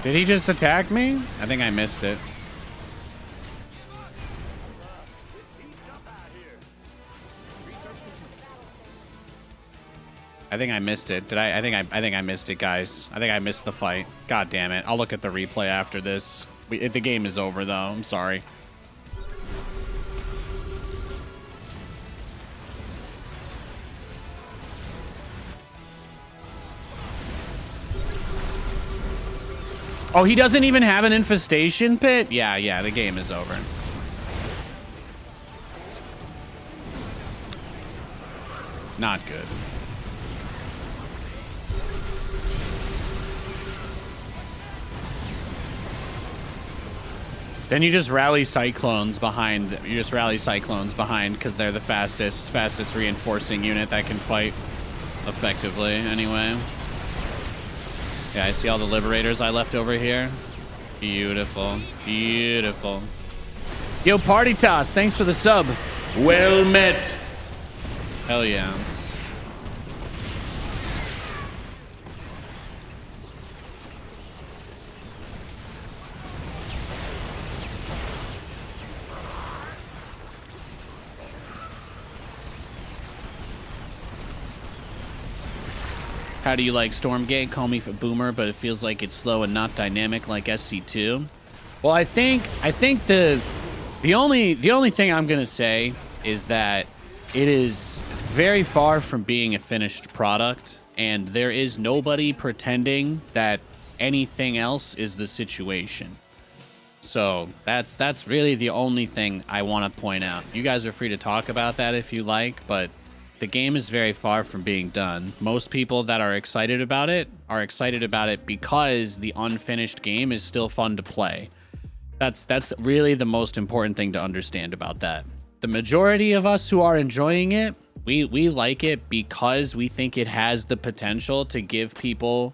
Did he just attack me? I think I missed it. I think I missed it. Did I? I think I missed it, guys. I think I missed the fight. God damn it! I'll look at the replay after this. The game is over, though. I'm sorry. Oh, he doesn't even have an infestation pit? Yeah, the game is over. Not good. Then you just rally cyclones behind. You just rally cyclones behind because they're the fastest reinforcing unit that can fight effectively. Anyway. Yeah, I see all the liberators I left over here. Beautiful, beautiful. Yo, Party Toss, thanks for the sub. Well met. Hell yeah. How do you like Stormgate? Call me for boomer, but it feels like it's slow and not dynamic like SC2. Well, I think the only thing I'm gonna say is that it is very far from being a finished product, and there is nobody pretending that anything else is the situation. So that's really the only thing I want to point out. You guys are free to talk about that if you like, but the game is very far from being done. Most people that are excited about it because the unfinished game is still fun to play. That's really the most important thing to understand about that. The majority of us who are enjoying it, we like it because we think it has the potential to give people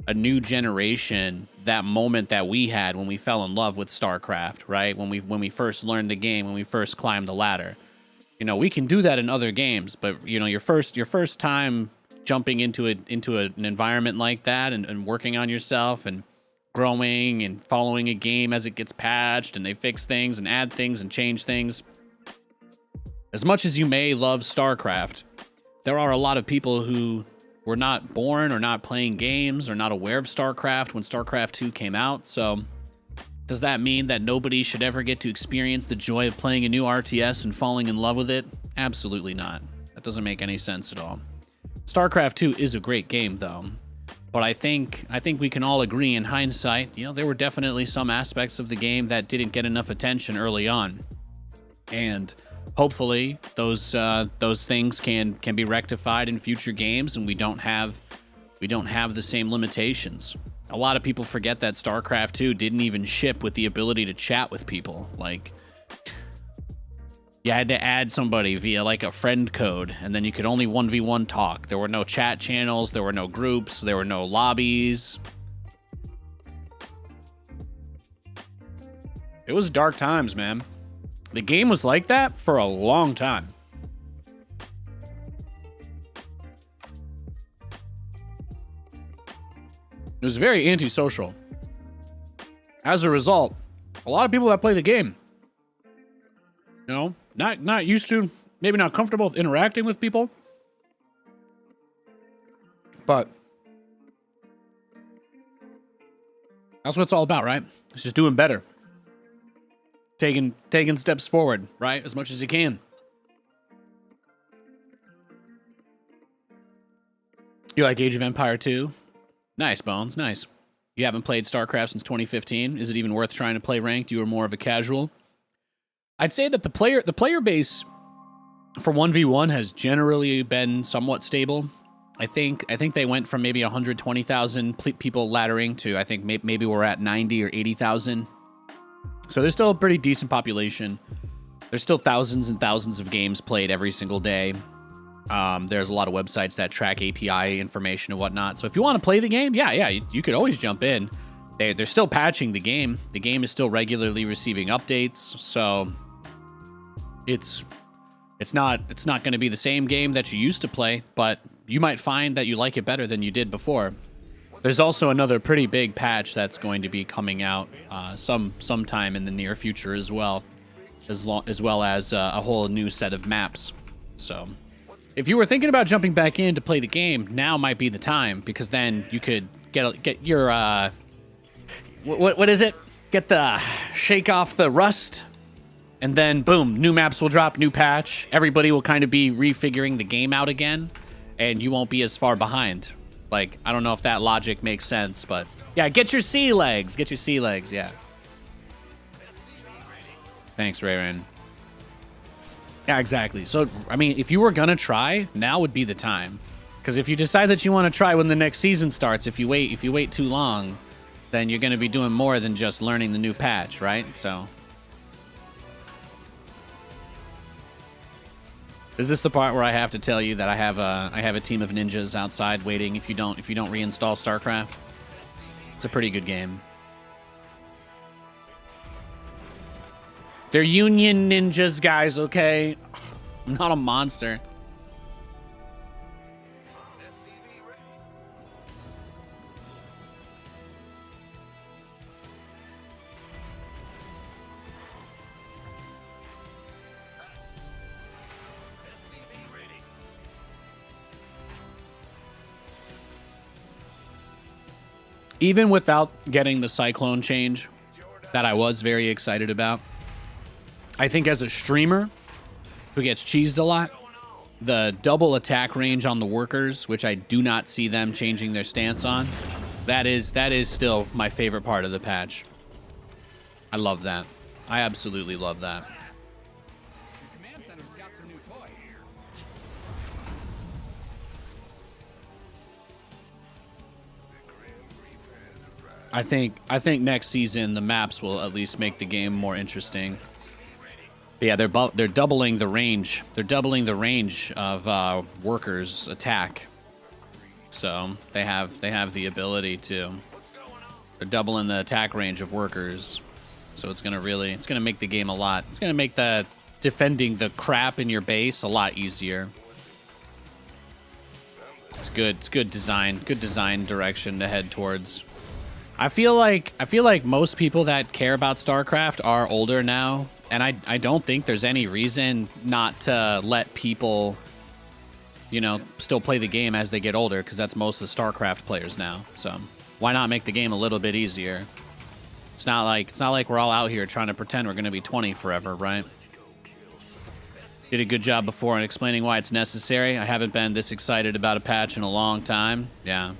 a new generation that moment that we had when we fell in love with StarCraft, right? When we first learned the game, when we first climbed the ladder. You know, we can do that in other games, but you know, your first time jumping into an environment like that and working on yourself and growing and following a game as it gets patched and they fix things and add things and change things. As much as you may love StarCraft, there are a lot of people who were not born or not playing games or not aware of StarCraft when StarCraft 2 came out. So does that mean that nobody should ever get to experience the joy of playing a new RTS and falling in love with it? Absolutely not. That doesn't make any sense at all. StarCraft 2 is a great game, though. But I think we can all agree in hindsight, you know, there were definitely some aspects of the game that didn't get enough attention early on. And hopefully those things can be rectified in future games and we don't have the same limitations. A lot of people forget that StarCraft 2 didn't even ship with the ability to chat with people. Like, you had to add somebody via like a friend code, and then you could only 1v1 talk. There were no chat channels, there were no groups, there were no lobbies. It was dark times, man. The game was like that for a long time. It was very antisocial. As a result, a lot of people that play the game, you know, not used to, maybe not comfortable with interacting with people, but that's what it's all about, right? It's just doing better. Taking steps forward, right? As much as you can. You like Age of Empire 2? Nice, Bones, nice. You haven't played StarCraft since 2015. Is it even worth trying to play ranked? You are more of a casual. I'd say that the player base for 1v1 has generally been somewhat stable. I think they went from maybe 120,000 people laddering to I think maybe we're at 90 or 80,000. So there's still a pretty decent population. There's still thousands and thousands of games played every single day. There's a lot of websites that track API information and whatnot. So if you want to play the game, yeah, you could always jump in. They're still patching the game. The game is still regularly receiving updates. So it's not going to be the same game that you used to play, but you might find that you like it better than you did before. There's also another pretty big patch that's going to be coming out sometime in the near future as well, as well as a whole new set of maps. So if you were thinking about jumping back in to play the game, now might be the time, because then you could get your what is it? Get the shake off the rust, and then boom, new maps will drop, new patch. Everybody will kind of be refiguring the game out again, and you won't be as far behind. Like, I don't know if that logic makes sense, but yeah, get your sea legs. Get your sea legs, yeah. Thanks, Rayran. Yeah, exactly. So, I mean, if you were gonna try, now would be the time. Because if you decide that you want to try when the next season starts, if you wait too long, then you're gonna be doing more than just learning the new patch, right? So, is this the part where I have to tell you that I have a team of ninjas outside waiting if you don't reinstall StarCraft? It's a pretty good game. They're union ninjas, guys, okay? I'm not a monster. Even without getting the Cyclone change that I was very excited about, I think as a streamer who gets cheesed a lot, the double attack range on the workers, which I do not see them changing their stance on, that is still my favorite part of the patch. I love that. I absolutely love that. The command center's got some new toys. I think next season the maps will at least make the game more interesting. But yeah, they're doubling the range. They're doubling the range of workers' attack. So they have the ability to. They're doubling the attack range of workers. So it's gonna make the game a lot. It's gonna make the defending the crap in your base a lot easier. It's good. It's good design. Good design direction to head towards. I feel like most people that care about StarCraft are older now, and I don't think there's any reason not to let people, still play the game as they get older, because that's most of the StarCraft players now. So why not make the game a little bit easier? It's not like we're all out here trying to pretend we're going to be 20 forever, right? Did a good job before in explaining why it's necessary. I haven't been this excited about a patch in a long time. Yeah.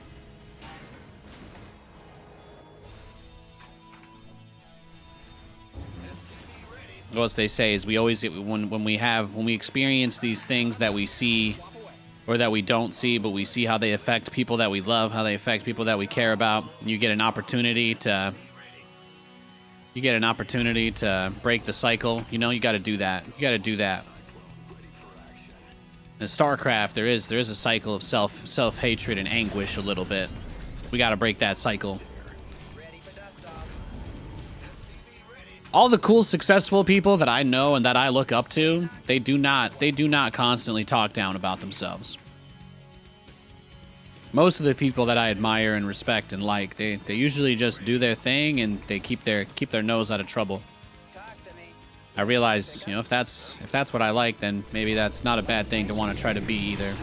What they say is we always when we experience these things that we see or that we don't see, but we see how they affect people that we love, how they affect people that we care about. You get an opportunity to break the cycle. You got to do that. You got to do that. In StarCraft, there is a cycle of self-hatred and anguish a little bit. We got to break that cycle. All the cool, successful people that I know and that I look up to, they do not constantly talk down about themselves. Most of the people that I admire and respect and like, they usually just do their thing and they keep their nose out of trouble. I realize, if that's what I like, then maybe that's not a bad thing to want to try to be either.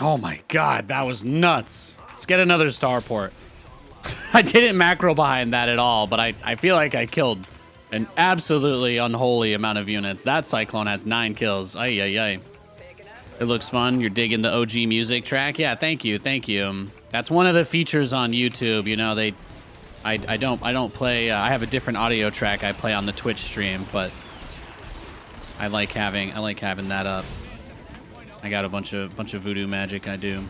Oh my god, that was nuts. Let's get another starport. I didn't macro behind that at all, but I feel like I killed an absolutely unholy amount of units. That Cyclone has 9 kills. Ay, ay, ay. It looks fun. You're digging the OG music track? Yeah, thank you, thank you. That's one of the features on YouTube. You know, I don't play. I have a different audio track I play on the Twitch stream, but I like having that up. I got a bunch of voodoo magic I do.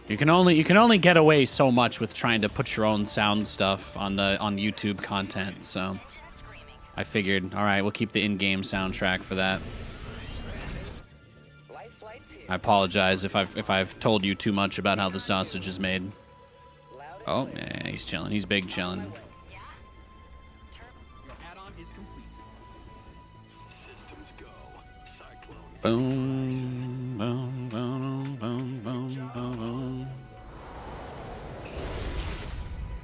You can only get away so much with trying to put your own sound stuff on YouTube content. So I figured, all right, we'll keep the in-game soundtrack for that. I apologize if I've told you too much about how the sausage is made. Oh, yeah, he's chilling. He's big chilling. Your add-on is complete. Systems go. Cyclone. Boom, boom, boom, boom, boom, boom.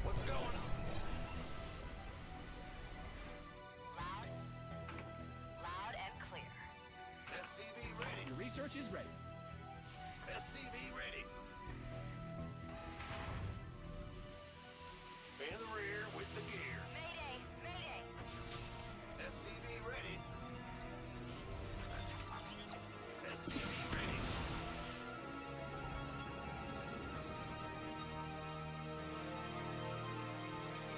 What's going on? Loud and clear. SCV ready. Your research is ready. SCV ready. In the rear with the gear. Mayday! Mayday! SCV ready. SCV ready.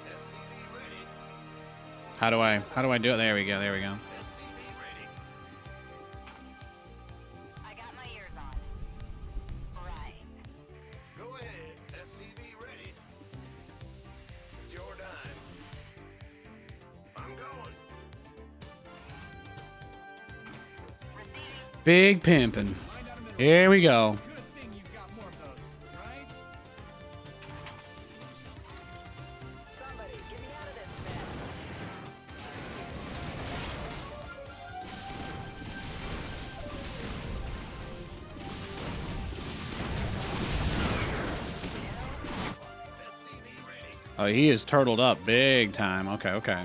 SCV ready. How do I do it? There we go. There we go. SCV ready. I got my ears on. Right. Go ahead. SCV ready. It's your dime. I'm going. Receiving. Big pimpin'. Here we go. Good thing you've got more of those, right? Somebody, get me out of this mess. SCV ready. Oh, he is turtled up big time. Okay, okay.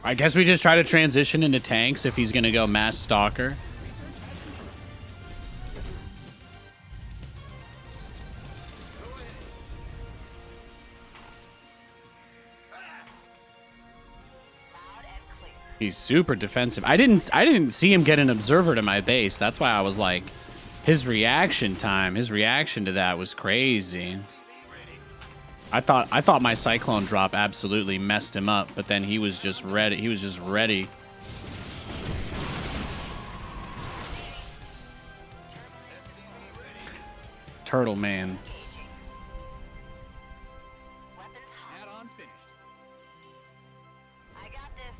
I guess we just try to transition into tanks if he's gonna go mass stalker. Loud and clear. He's super defensive. I didn't see him get an observer to my base. That's why I was like, his reaction to that was crazy. I thought my cyclone drop absolutely messed him up, but then he was just ready. He was just ready. Turtle man. Weapons hot. Add-on's finished. I got this.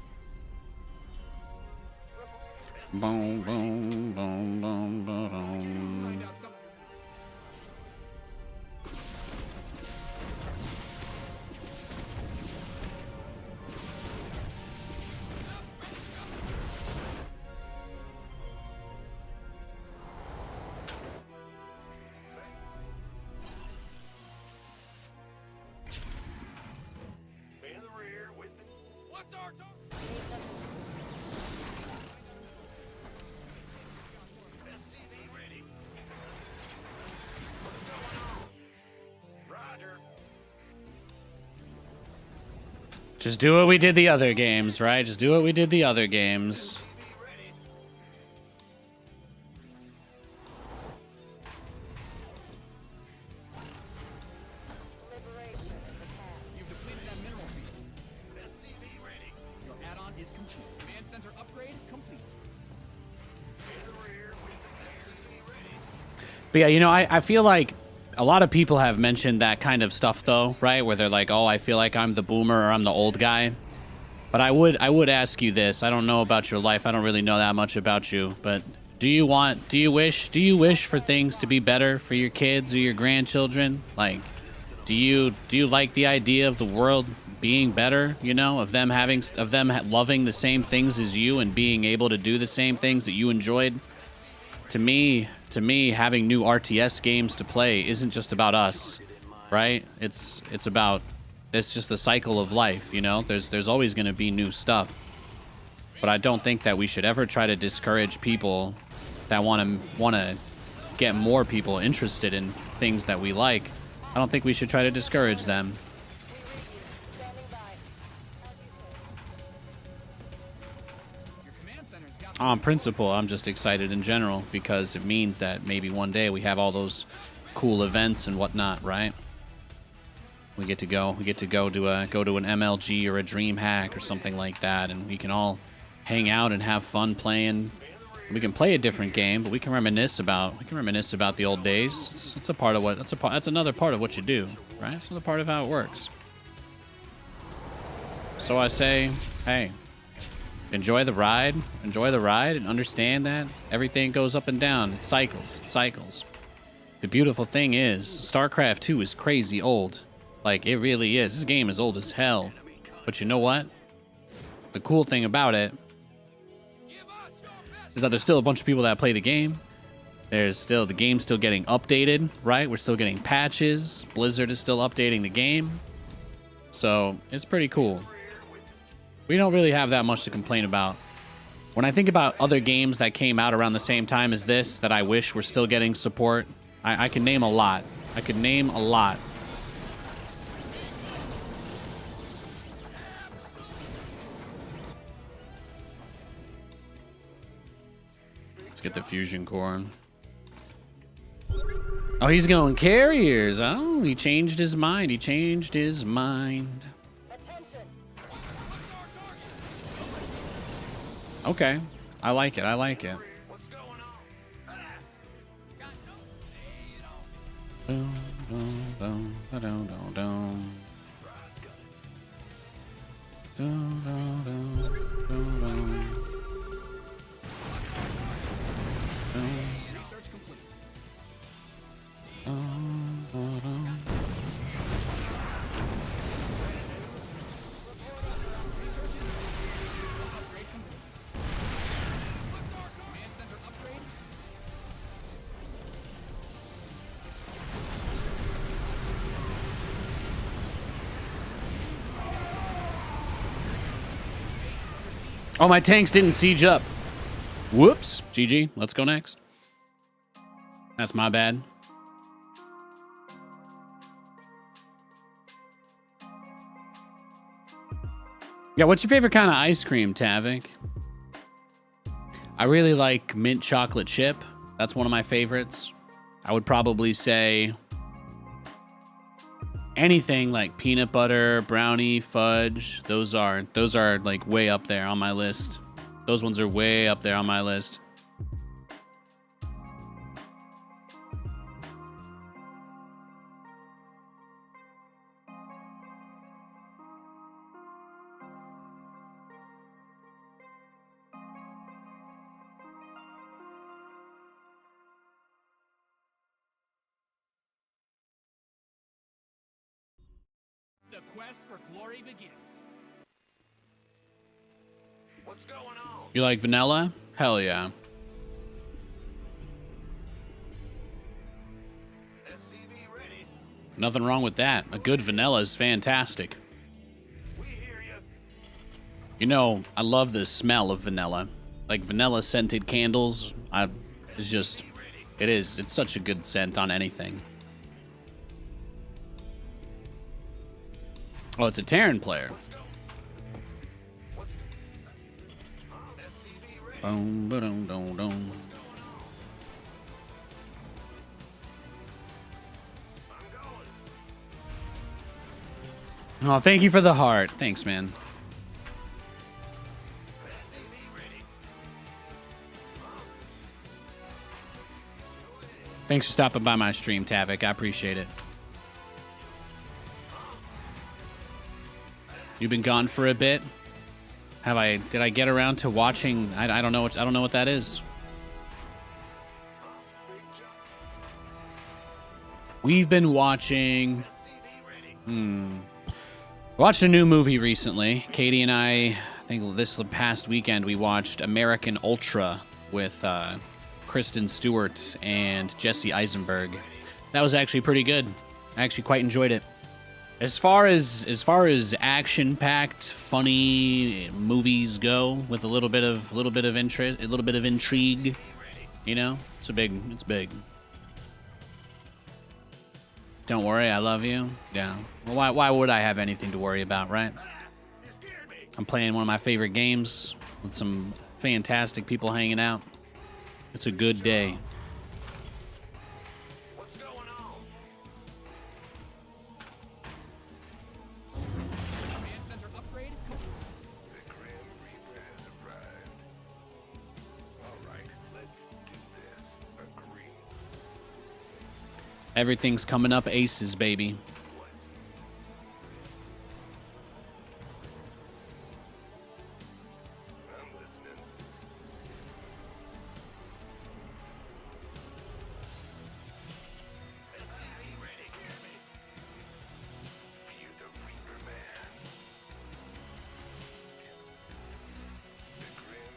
Boom, boom, boom, boom, boom. Find out something. In the rear with the What's our target? SCV ready. Roger. Just do what we did the other games, right? Just do what we did the other games. SCV ready. Liberation is the path. You've depleted that mineral feed. SCV ready. Your add-on is complete. Command center upgrade complete. In the rear with the SCV ready. But yeah, you know, I feel like a lot of people have mentioned that kind of stuff though, right? Where they're like, oh, I feel like I'm the boomer or I'm the old guy. But I would ask you this. I don't know about your life. I don't really know that much about you. But do you wish for things to be better for your kids or your grandchildren? Like, do you like the idea of the world being better? You know, of them loving the same things as you and being able to do the same things that you enjoyed? To me, to me, having new RTS games to play isn't just about us, right? It's just the cycle of life, you know? There's always going to be new stuff. But I don't think that we should ever try to discourage people that want to get more people interested in things that we like. I don't think we should try to discourage them. Standing by. As you say. Your command center's got On principle, I'm just excited in general because it means that maybe one day we have all those cool events and whatnot, right? We get to go to an MLG or a DreamHack or something like that, and we can all hang out and have fun playing. We can play a different game, but we can reminisce about the old days. It's a part of what that's another part of what you do, right? It's another part of how it works. So I say, hey, enjoy the ride, and understand that everything goes up and down. It cycles. The beautiful thing is, StarCraft 2 is crazy old. Like, it really is. This game is old as hell. But you know what? The cool thing about it is that there's still a bunch of people that play the game. The game's still getting updated, right? We're still getting patches. Blizzard is still updating the game. So, it's pretty cool. We don't really have that much to complain about. When I think about other games that came out around the same time as this that I wish were still getting support, I can name a lot. Let's get the fusion core. Oh, he's going carriers. Oh, he changed his mind. Attention. Okay. I like it. What's going on? research complete. Upgrade complete. Command center upgrade. Oh, my tanks didn't siege up. Whoops. GG. Let's go next. That's my bad. Yeah, what's your favorite kind of ice cream, Tavik? I really like mint chocolate chip. That's one of my favorites. I would probably say anything like peanut butter, brownie, fudge. Those are like way up there on my list. Those ones are way up there on my list. The quest for glory begins. What's going on? You like vanilla? Hell yeah. SCV ready. Nothing wrong with that. A good vanilla is fantastic. We hear you. You know, I love the smell of vanilla. Like vanilla scented candles. It's such a good scent on anything. Oh, it's a Terran player. Boom, ba-dum, dum, dum. Oh, thank you for the heart. Thanks, man. Thanks for stopping by my stream, Tavik. I appreciate it. You've been gone for a bit. Did I get around to watching? I don't know what that is. We've been watching. Watched a new movie recently. Katie and I think this past weekend we watched American Ultra with Kristen Stewart and Jesse Eisenberg. That was actually pretty good. I actually quite enjoyed it. As far as action-packed, funny movies go, with a little bit of interest, a little bit of intrigue, you know, it's big. Don't worry, I love you. Yeah. Well, why would I have anything to worry about, right? I'm playing one of my favorite games with some fantastic people hanging out. It's a good day. What's going on? Command center upgrade. The Grim Reaper has arrived. All right, let's do this. Agree. Everything's coming up aces, baby. I'm listening. SCV ready, hear me? You the Reaper man. The Grim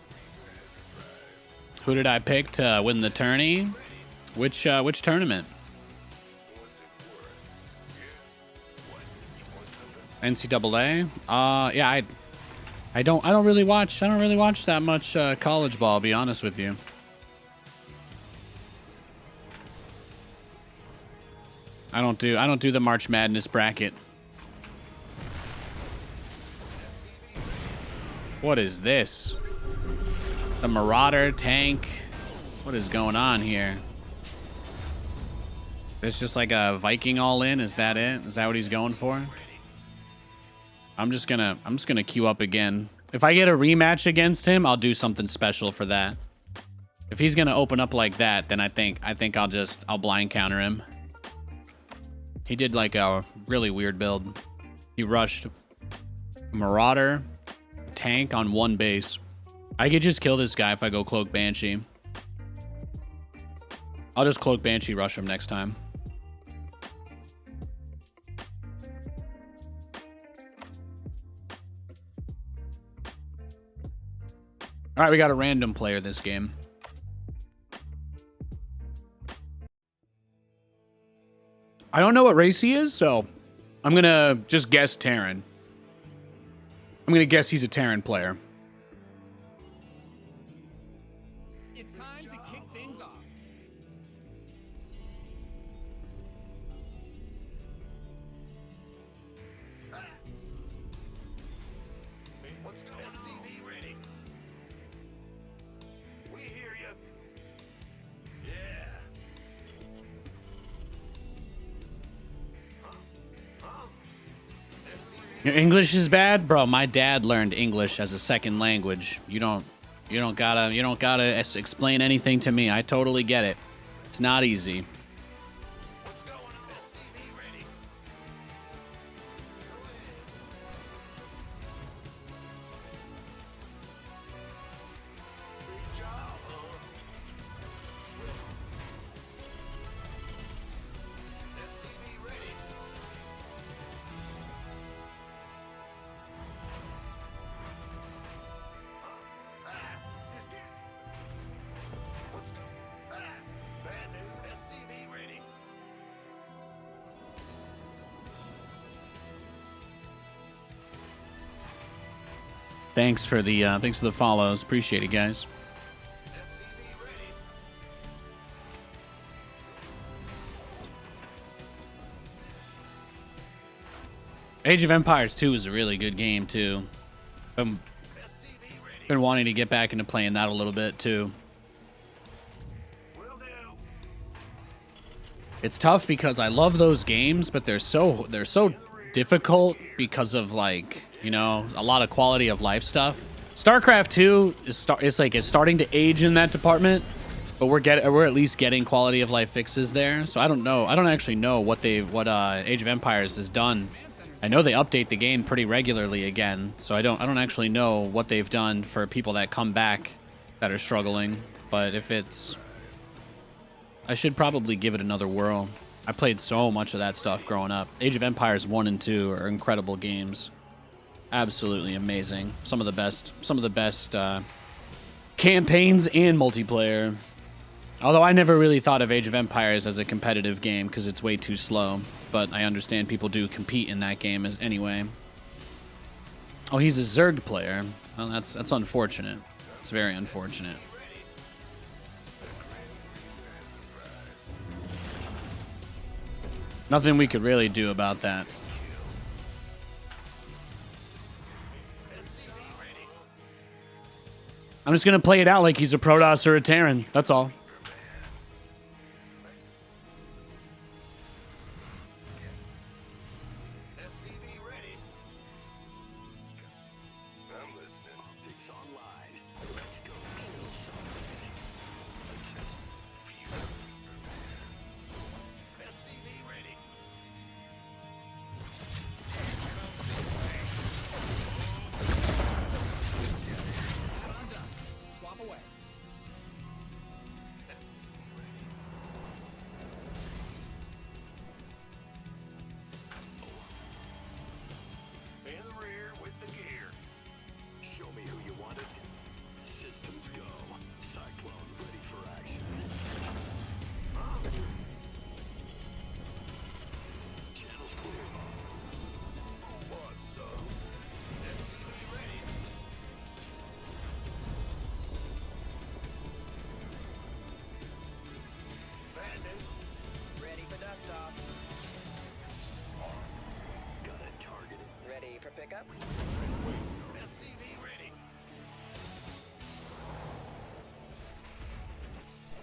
Reaper has arrived. Who did I pick to win the tourney? Which tournament? What's it worth? Yeah? What? You want something? NCAA? Yeah, I don't really watch that much college ball, to be honest with you. I don't do the March Madness bracket. What is this? The Marauder tank? What is going on here? It's just like a Viking all in, is that it? Is that what he's going for? I'm just gonna queue up again. If I get a rematch against him, I'll do something special for that. If he's gonna open up like that, then I think I'll blind counter him. He did like a really weird build. He rushed Marauder, tank on one base. I could just kill this guy if I go Cloak Banshee. I'll just Cloak Banshee rush him next time. All right, we got a random player this game. I don't know what race he is, so I'm going to just guess Terran. I'm going to guess he's a Terran player. It's time to kick things off. What's going on? SCV ready. We hear you. Yeah. Your English is bad, bro. My dad learned English as a second language. You don't gotta explain anything to me. I totally get it. It's not easy. What's going on? SCV ready. Good job, huh? SCV ready. What's going on? Bad news. SCV ready. Thanks for the follows. Appreciate it, guys. SCV ready. Age of Empires 2 is a really good game too. I've SCV ready. been wanting to get back into playing that a little bit too. Will do. It's tough because I love those games, but they're so difficult because of, like, you know, a lot of quality of life stuff. StarCraft 2 is starting to age in that department, but we're at least getting quality of life fixes there. So I don't know. I don't actually know what Age of Empires has done. I know they update the game pretty regularly again, so I don't actually know what they've done for people that come back that are struggling. But if it's, I should probably give it another whirl. I played so much of that stuff growing up. Age of Empires 1 and 2 are incredible games. Absolutely amazing. Some of the best campaigns and multiplayer. Although I never really thought of Age of Empires as a competitive game because it's way too slow. But I understand people do compete in that game as anyway. Oh, he's a Zerg player. Well, that's unfortunate. It's very unfortunate. Nothing we could really do about that. I'm just gonna play it out like he's a Protoss or a Terran. That's all. Swap away. In the rear with the gear. Show me who you wanted. Systems go. Cyclone ready for action. Channels clear. What's up? SCV ready. Bandit. Ready for dust off. Got it targeted. Ready for pickup. SCV ready.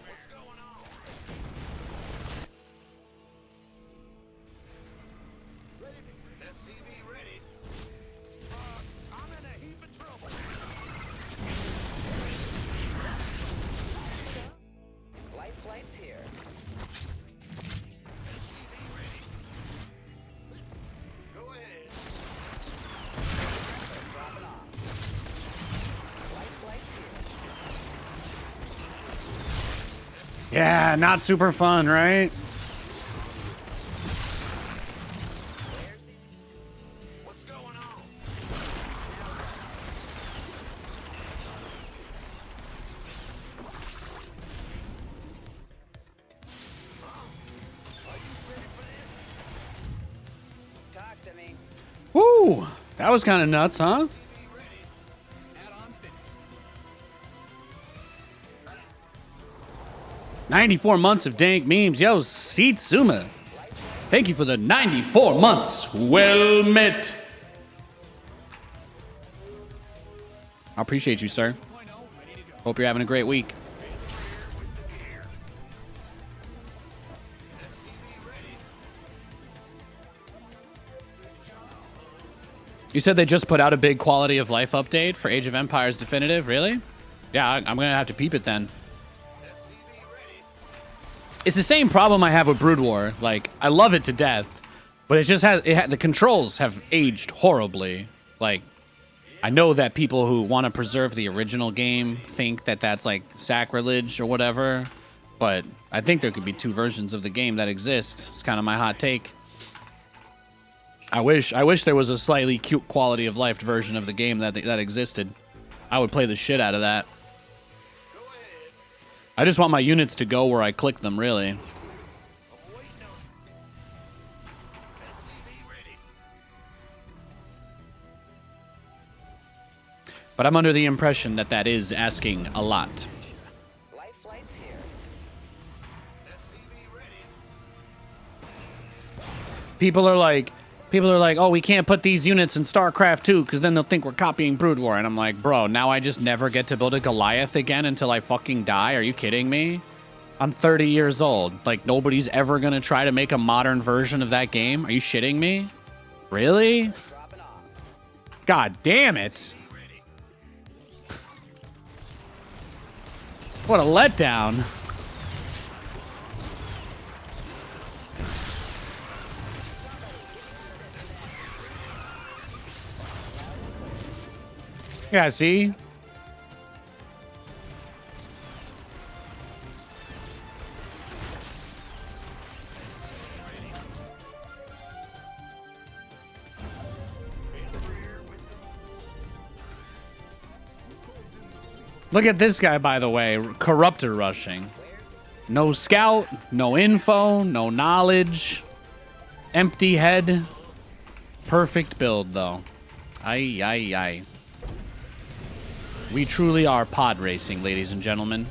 What's going on? SCV ready. I'm in a heap of trouble. Light flight's here. SCV ready. Go ahead. Dropping off. Light flight's here. Yeah, not super fun, right? What's going on? Talk to me. Woo! That was kind of nuts, huh? Add-ons finished. 94 months of dank memes. Yo, Seetsuma. Thank you for the 94 months. Well met. I appreciate you, sir. Hope you're having a great week. You said they just put out a big quality of life update for Age of Empires Definitive? Really? Yeah, I'm going to have to peep it then. It's the same problem I have with Brood War. Like, I love it to death, but it just has the controls have aged horribly. Like, I know that people who want to preserve the original game think that that's like sacrilege or whatever, but I think there could be two versions of the game that exist. It's kind of my hot take. I wish there was a slightly cute quality of life version of the game that existed. I would play the shit out of that. I just want my units to go where I click them, really. But I'm under the impression that that is asking a lot. Light flight's here. People are like, oh, we can't put these units in StarCraft 2 because then they'll think we're copying Brood War. And I'm like, bro, now I just never get to build a Goliath again until I fucking die? Are you kidding me? I'm 30 years old. Like, nobody's ever going to try to make a modern version of that game? Are you shitting me? Really? Dropping off. God damn it. What a letdown. Yeah, see? Look at this guy, by the way. Corruptor rushing. No scout, no info, no knowledge. Empty head. Perfect build, though. Aye, aye, aye. We truly are pod racing, ladies and gentlemen.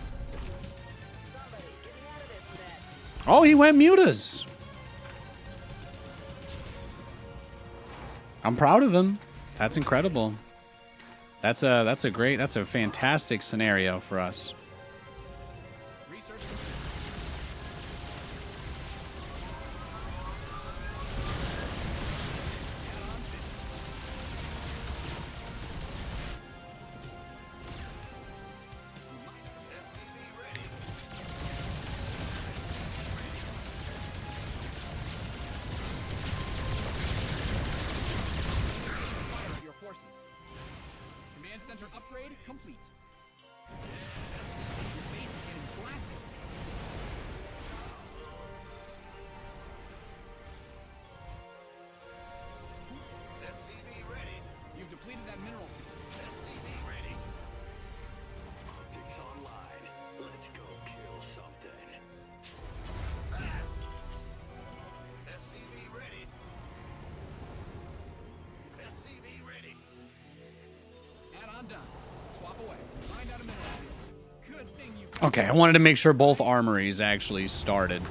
Oh, he went mutas. I'm proud of him. That's incredible. That's a fantastic scenario for us. Research. Fire your forces. Command center upgrade complete. Your base is getting blasted. SCV ready. You've depleted that mineral field. SCV ready. Optics online. Let's go kill something. SCV ready. SCV ready. Add-on done. Swap away. Find out a mineral field. Good thing you. Okay, I wanted to make sure both armories actually started.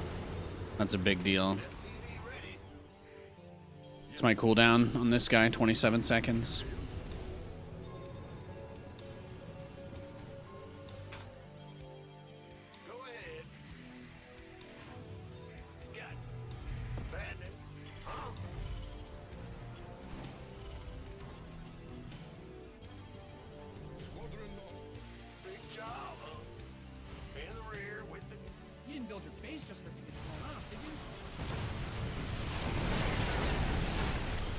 That's a big deal. It's my cooldown on this guy, 27 seconds. Go ahead. Got bandit. Huh? Big job, huh? In the rear with the You didn't build your base just for it to get blown off, did you?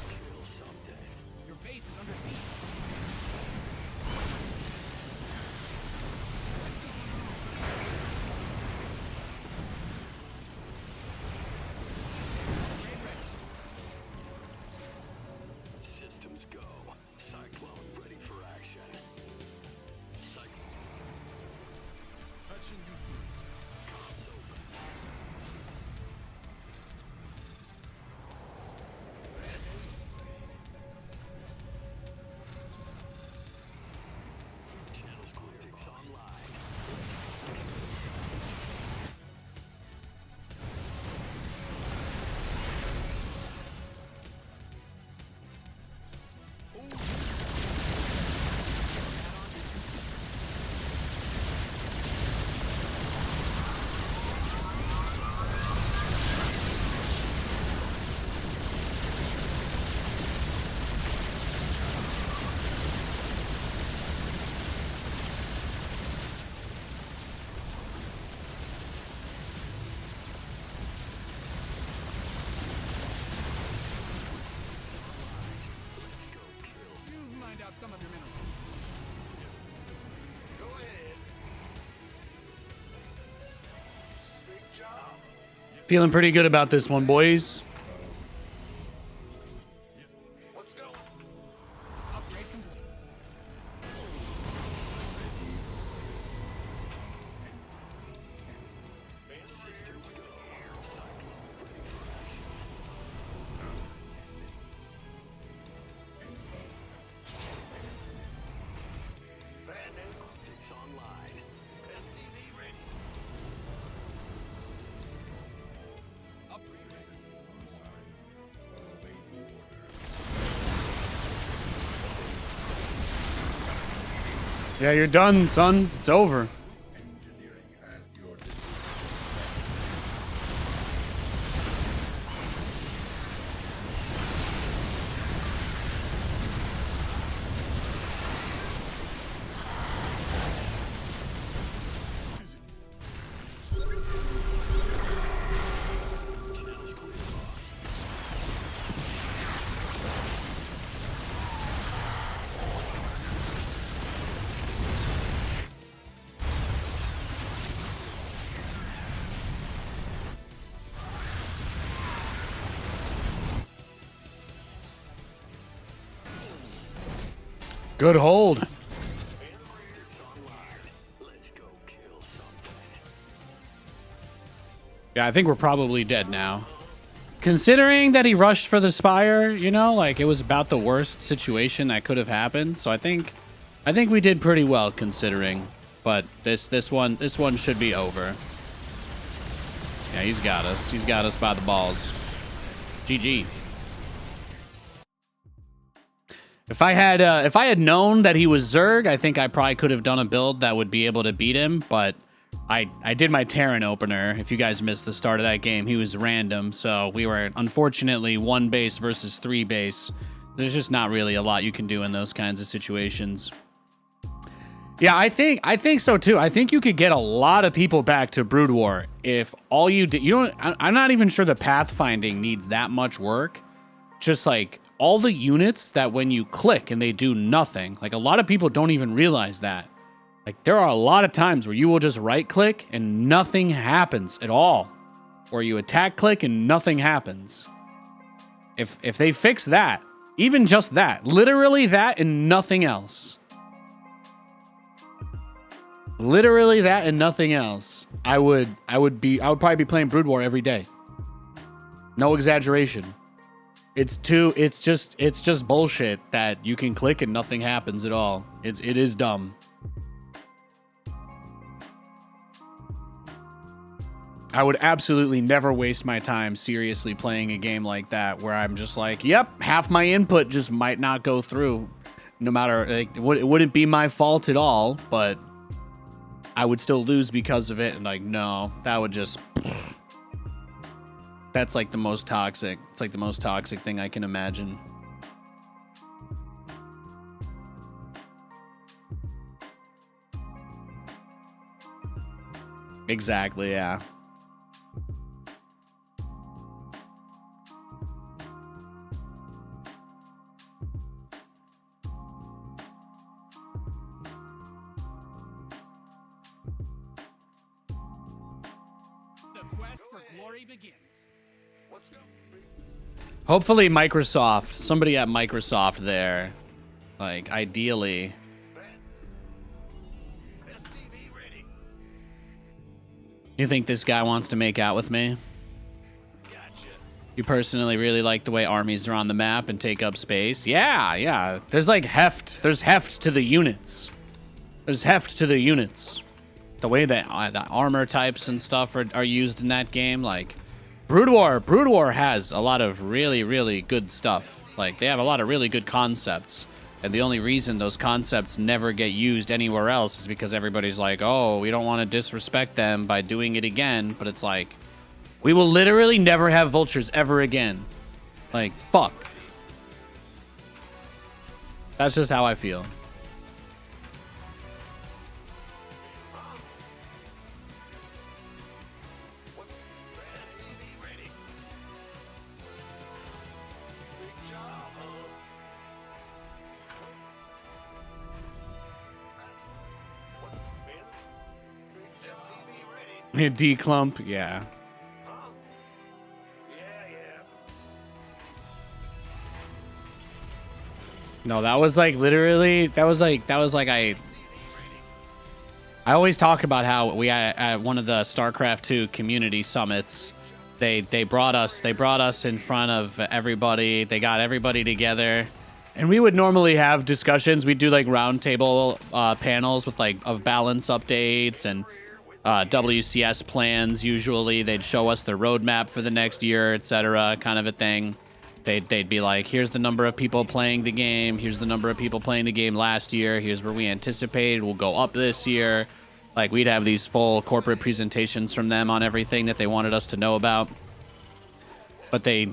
kill something. Your base is under siege. Systems go. Cyclone ready for action. Cyclone. Touching you through. Comms open. Channels clear. Optics online. You've mined out some of your minerals. Go ahead. Big job. Feeling pretty good about this one, boys. Let's go. Upgrade complete. Systems go. Bandit. Optics online. SCV ready. Upgrade ready. Yeah, you're done, son. It's over. Good hold. Let's go kill something. Yeah, I think we're probably dead now. Considering that he rushed for the Spire, you know, like it was about the worst situation that could have happened. So I think we did pretty well considering. But this one should be over. Yeah, he's got us. He's got us by the balls. GG. If I had known that he was Zerg, I think I probably could have done a build that would be able to beat him, but I did my Terran opener. If you guys missed the start of that game, he was random, so we were unfortunately 1 base versus 3 base. There's just not really a lot you can do in those kinds of situations. Yeah, I think so too. I think you could get a lot of people back to Brood War if all you did. I'm not even sure the pathfinding needs that much work. Just like all the units that when you click and they do nothing, like a lot of people don't even realize that. Like there are a lot of times where you will just right click and nothing happens at all. Or you attack click and nothing happens. If they fix that, even just that, literally that and nothing else. Literally that and nothing else. I would probably be playing Brood War every day. No exaggeration. It's just bullshit that you can click and nothing happens at all. It is dumb. I would absolutely never waste my time seriously playing a game like that where I'm just like, yep, half my input just might not go through. No matter, like, it wouldn't be my fault at all, but I would still lose because of it. And like, no, that would just... That's like the most toxic. It's like the most toxic thing I can imagine. Exactly, yeah. The quest for glory begins. Hopefully Microsoft, somebody at Microsoft there, like ideally. You think this guy wants to make out with me? You personally really like the way armies are on the map and take up space? Yeah. There's like heft. There's heft to the units. There's heft to the units. The way that the armor types and stuff are used in that game, like Brood War has a lot of really, really good stuff. Like they have a lot of really good concepts. And the only reason those concepts never get used anywhere else is because everybody's like, oh, we don't want to disrespect them by doing it again. But it's like, we will literally never have vultures ever again. Like, fuck. That's just how I feel. D-clump, yeah. No, that was like literally, that was like I always talk about how we at one of the StarCraft 2 community summits, they brought us in front of everybody. They got everybody together, and we would normally have discussions. We'd do like roundtable panels with like of balance updates and WCS plans. Usually they'd show us the roadmap for the next year, etc., kind of a thing. They'd be like, here's the number of people playing the game, here's the number of people playing the game last year, here's where we anticipated will go up this year. Like, we'd have these full corporate presentations from them on everything that they wanted us to know about. But the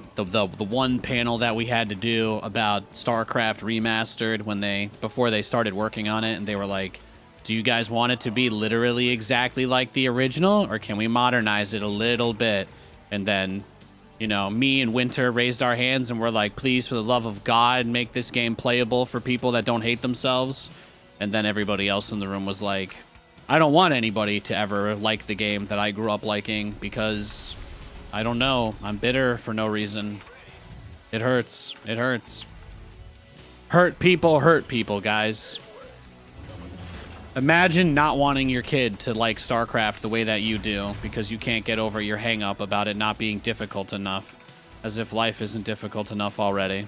one panel that we had to do about StarCraft Remastered before they started working on it, and they were like, do you guys want it to be literally exactly like the original, or can we modernize it a little bit? And then, you know, me and Winter raised our hands and we're like, please, for the love of God, make this game playable for people that don't hate themselves. And then everybody else in the room was like, I don't want anybody to ever like the game that I grew up liking because, I don't know, I'm bitter for no reason. It hurts. It hurts. Hurt people, guys. Imagine not wanting your kid to like StarCraft the way that you do because you can't get over your hang up about it not being difficult enough. As if life isn't difficult enough already. Your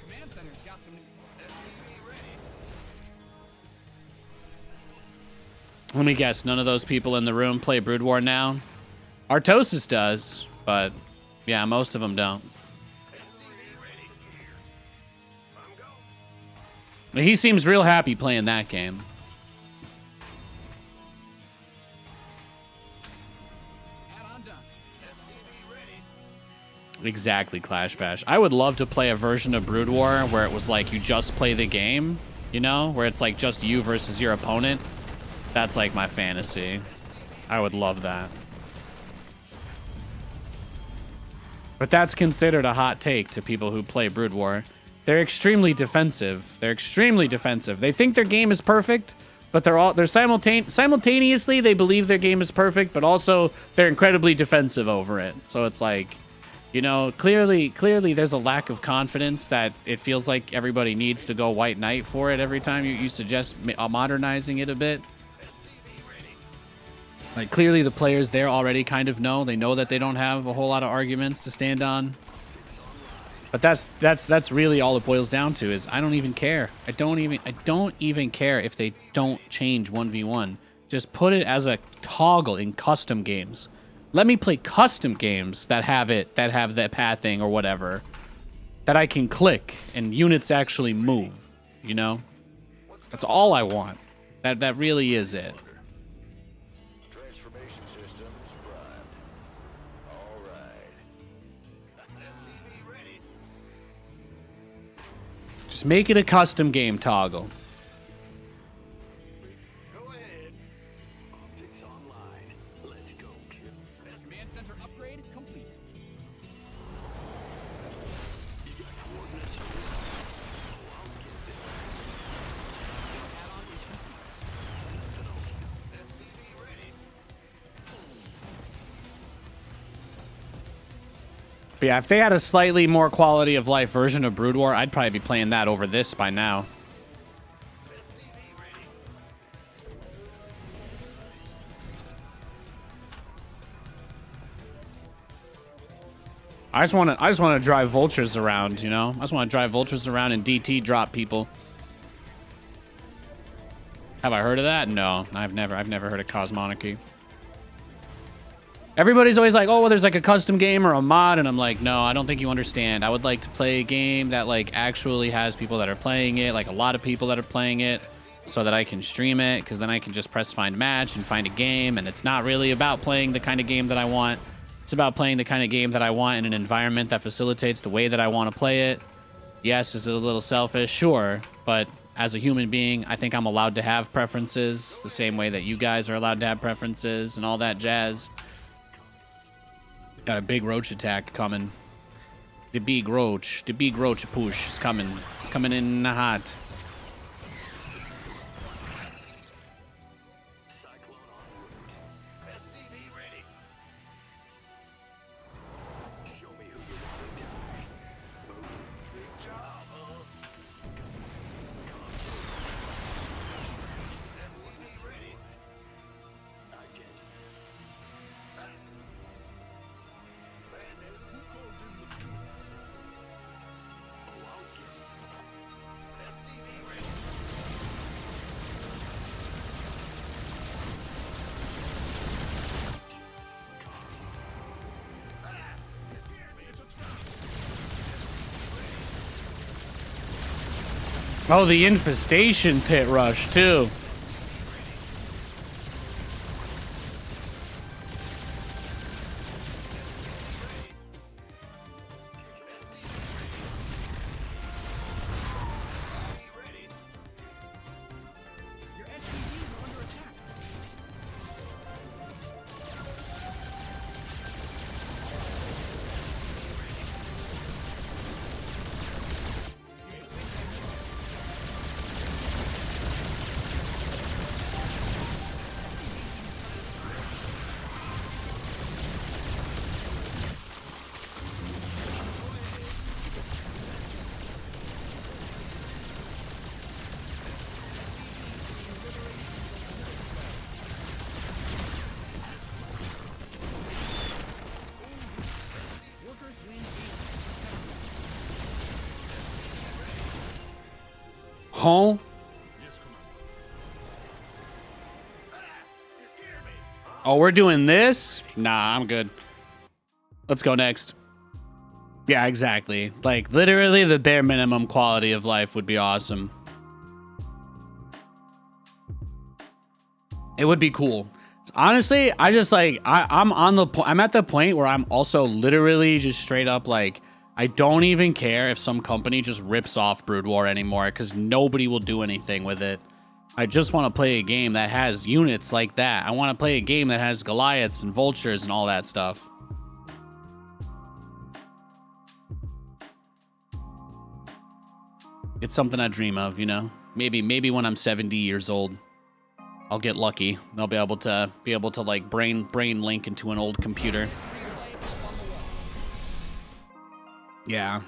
command center's got some. Let me guess, none of those people in the room play Brood War now? Artosis does, but yeah, most of them don't. He seems real happy playing that game. Add-on done. Exactly, Clash Bash. I would love to play a version of Brood War where it was like you just play the game, you know? Where it's like just you versus your opponent. That's like my fantasy. I would love that. But that's considered a hot take to people who play Brood War. They're extremely defensive. They're extremely defensive. They think their game is perfect, but they're simultaneously they believe their game is perfect, but also they're incredibly defensive over it. So it's like, you know, clearly there's a lack of confidence that it feels like everybody needs to go White Knight for it every time you suggest modernizing it a bit. Like, clearly the players there already kind of know. They know that they don't have a whole lot of arguments to stand on. But that's really all it boils down to is I don't even care. I don't even care if they don't change 1v1. Just put it as a toggle in custom games. Let me play custom games that have that pathing or whatever that I can click and units actually move, you know? That's all I want. That really is it. Transformation systems primed. All right. SCV ready. Just make it a custom game toggle. Go ahead. Optics online. Let's go, kid. Command center upgrade complete. You got coordinates. Add-on is complete. SCV ready. But yeah, if they had a slightly more quality of life version of Brood War, I'd probably be playing that over this by now. I just want to drive vultures around, you know? I just want to drive vultures around and DT drop people. Have I heard of that? No, I've never heard of Cosmonarchy. Everybody's always like, oh, well, there's like a custom game or a mod, and I'm like, no, I don't think you understand. I would like to play a game that like actually has people that are playing it, like a lot of people that are playing it, so that I can stream it, because then I can just press find match and find a game, and it's not really about playing the kind of game that I want. It's about playing the kind of game that I want in an environment that facilitates the way that I want to play it. Yes, is it a little selfish? Sure, but as a human being, I think I'm allowed to have preferences the same way that you guys are allowed to have preferences and all that jazz. Got a big roach attack coming. The big roach push is coming. It's coming in hot. Cyclone en route. SCV ready. Show me who you want to die. Boom. Big job, huh? SCV ready. I get it. Bandit, who called in the truth? Oh, I'll get it. SCV ready. Oh, the infestation pit rush too. Your SCVs are under attack. Huh? Oh, we're doing this? Nah, I'm good. Let's go next. Yeah, exactly. Like, literally the bare minimum quality of life would be awesome. It would be cool. Honestly, I just like, I'm at the point where I'm also literally just straight up like, I don't even care if some company just rips off Brood War anymore because nobody will do anything with it. I just want to play a game that has units like that. I want to play a game that has Goliaths and Vultures and all that stuff. It's something I dream of, you know? Maybe when I'm 70 years old, I'll get lucky. I'll be able to like brain link into an old computer. Yeah.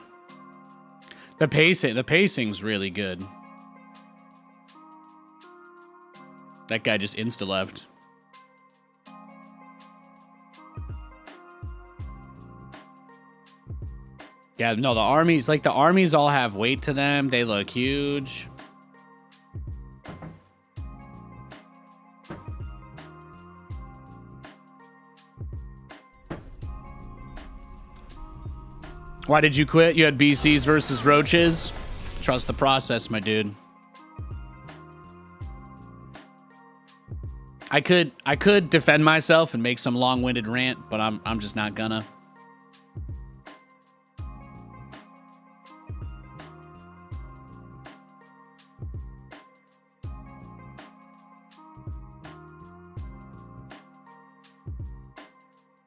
The pacing's really good. That guy just insta-left. Yeah, no, the armies all have weight to them. They look huge. Why did you quit? You had BCs versus roaches? Trust the process, my dude. I could defend myself and make some long-winded rant, but I'm just not gonna.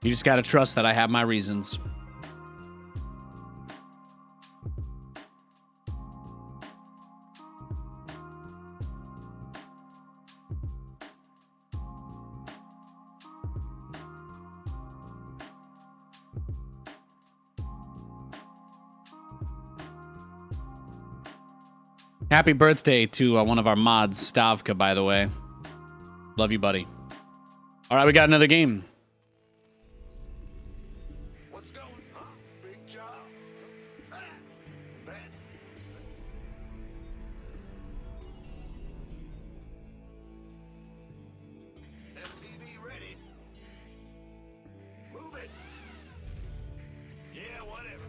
You just gotta trust that I have my reasons. Happy birthday to one of our mods, Stavka, by the way. Love you, buddy. All right, we got another game. What's going on? Big job. Ah, bet. FTV ready. Move it. Yeah, whatever.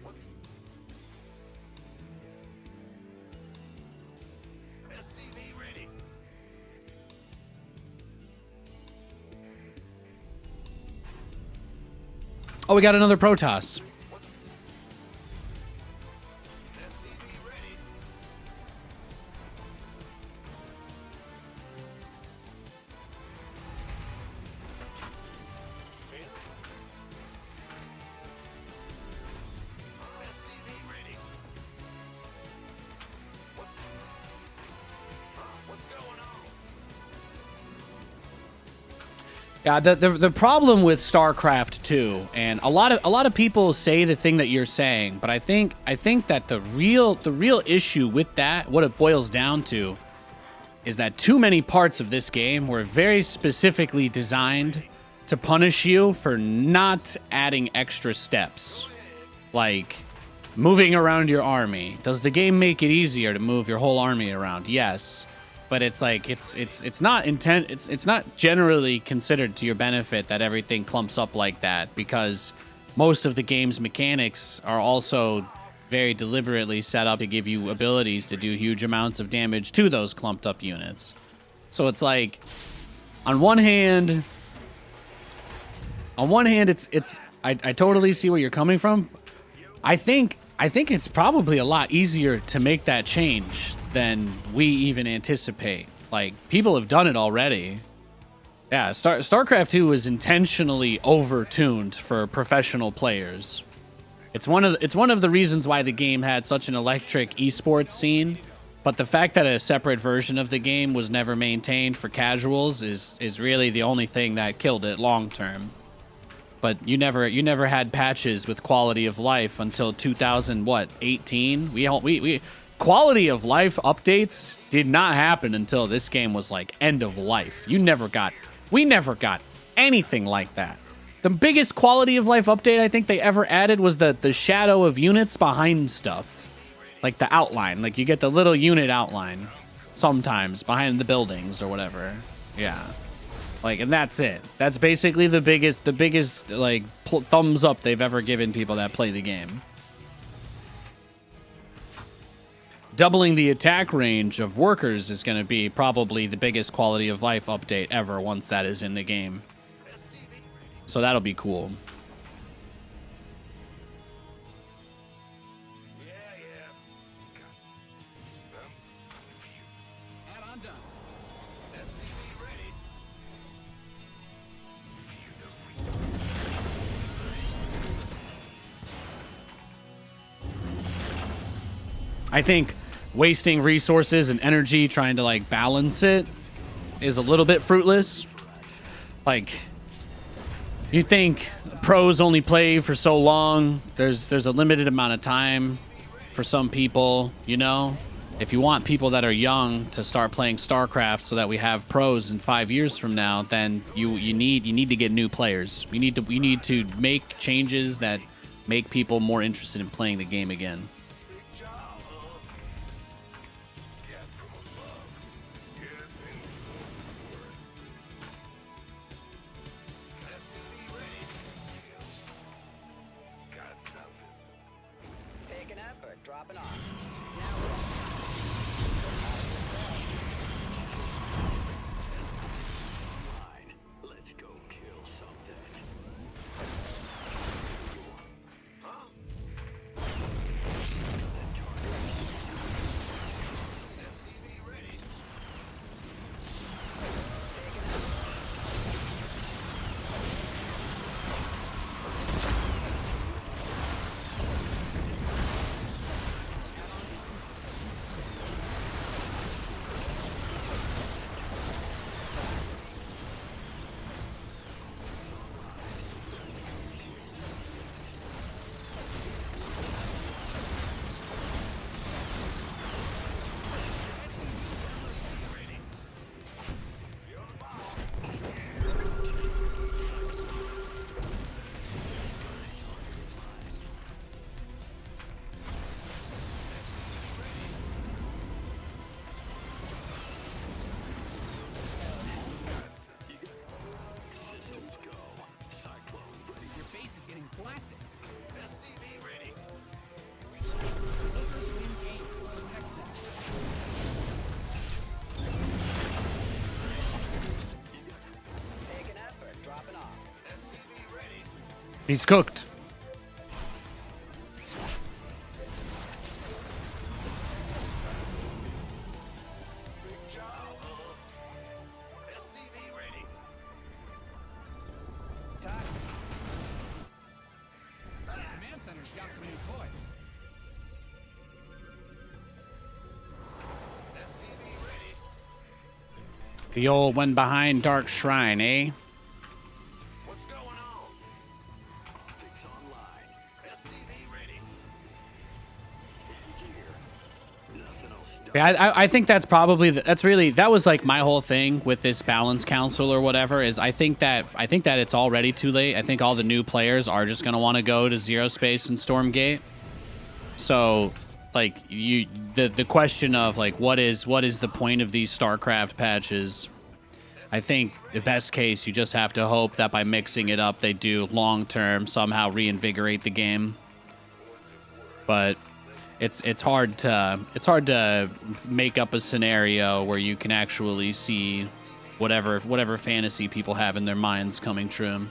What's SCV ready. Oh, we got another Protoss. FTV ready. SCV ready. What's going on? Yeah, the problem with StarCraft 2, and a lot of people say the thing that you're saying, but I think that the real issue with that, what it boils down to, is that too many parts of this game were very specifically designed to punish you for not adding extra steps, like moving around your army. Does the game make it easier to move your whole army around? Yes. But it's like it's not generally considered to your benefit that everything clumps up like that, because most of the game's mechanics are also very deliberately set up to give you abilities to do huge amounts of damage to those clumped up units. So it's like, on one hand I totally see where you're coming from. I think it's probably a lot easier to make that change than we even anticipate. Like, people have done it already. Yeah, StarCraft 2 was intentionally over-tuned for professional players. It's one of the reasons why the game had such an electric esports scene, but the fact that a separate version of the game was never maintained for casuals is really the only thing that killed it long term. But you never had patches with quality of life until 2018. We quality of life updates did not happen until this game was like end of life. We never got anything like that. The biggest quality of life update I think they ever added was the shadow of units behind stuff. Like the outline. Like you get the little unit outline sometimes behind the buildings or whatever. Yeah. Like, and that's it. That's basically the biggest like thumbs up they've ever given people that play the game. Doubling the attack range of workers is going to be probably the biggest quality of life update ever once that is in the game. So that'll be cool. Add-on done. I think wasting resources and energy trying to like balance it is a little bit fruitless. Like, you think pros only play for so long. There's a limited amount of time for some people, you know? If you want people that are young to start playing StarCraft so that we have pros in 5 years from now, then you need to get new players. We need to make changes that make people more interested in playing the game again. Picking up or dropping off. Fine. Let's go kill something. Huh? SCV ready. Systems go. Cyclone ready. Your base is getting blasted. SCV ready. Filters win games. Protect that. Picking up or dropping off. SCV ready. He's cooked. Big job. SCV ready. Talk. Command center's got some new toys. SCV ready. The old one behind Dark Shrine, eh? What's going on? Optics online. SCV ready. In gear. Nothing will stop. Yeah, I think that's probably that was like my whole thing with this balance council or whatever is I think that it's already too late. I think all the new players are just gonna want to go to Zero Space and Stormgate. So like the question of like what is the point of these StarCraft patches? I think the best case you just have to hope that by mixing it up they do long term somehow reinvigorate the game. But it's hard to make up a scenario where you can actually see whatever fantasy people have in their minds coming true.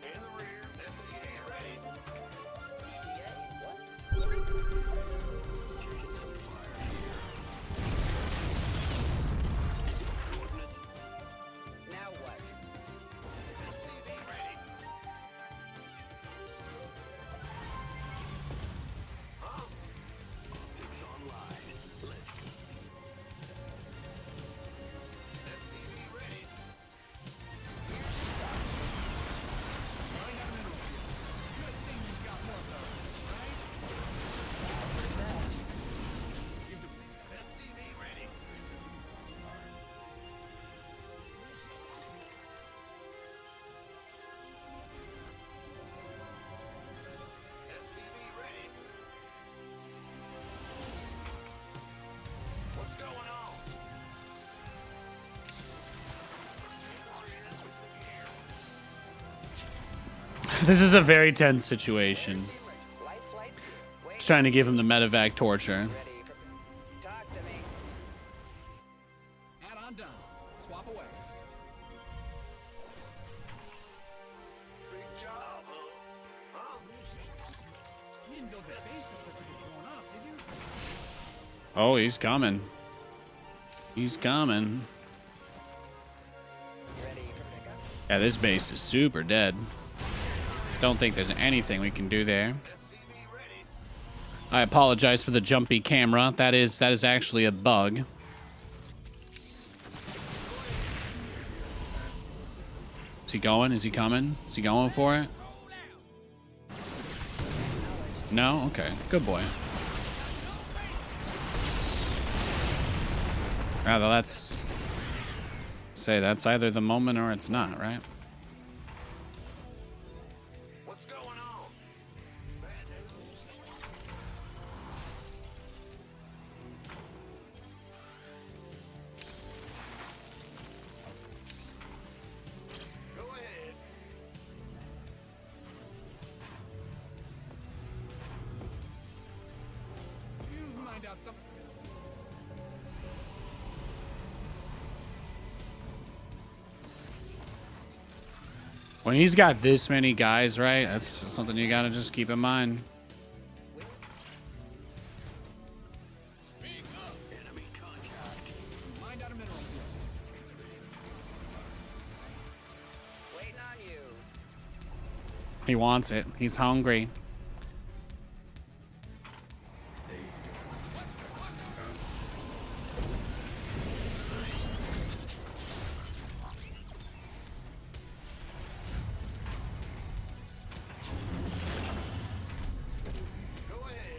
In the rear. SCV This is a very tense situation. Light flight. Wait. Just trying to give him the medevac torture. Ready for... Talk to me. Add-on done. Swap away. Big job, huh? You didn't build your base just for it to get blown up, did you? Oh, he's coming. He's coming. Ready for pickup. Yeah, this base is super dead. Don't think there's anything we can do there. I apologize for the jumpy camera. That is actually a bug. Is he going? Is he coming? Is he going for it? No? Okay. Good boy. Rather, let's say that's either the moment or it's not, right? What's going on? Bad news. Go ahead. You mind out something. When he's got this many guys, right? That's something you gotta just keep in mind. Enemy contact. Mind out a mineral field. Waiting on you. He wants it. He's hungry.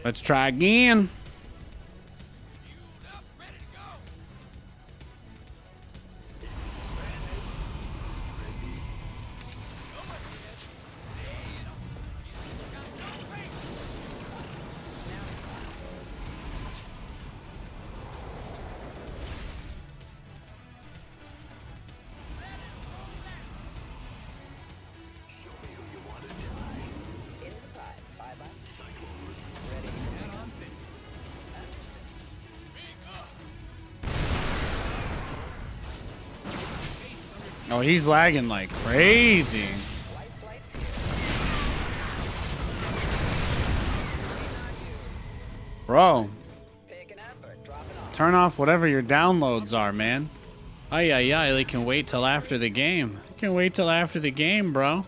Let's try again. Into the pot. Bye-bye. Ready. Add-on spin. Oh, he's lagging like crazy. Light flight. Bro, Picking up or dropping off. turn off whatever your downloads are, man. Ay, ay, ay, they can wait till after the game. Can wait till after the game, bro.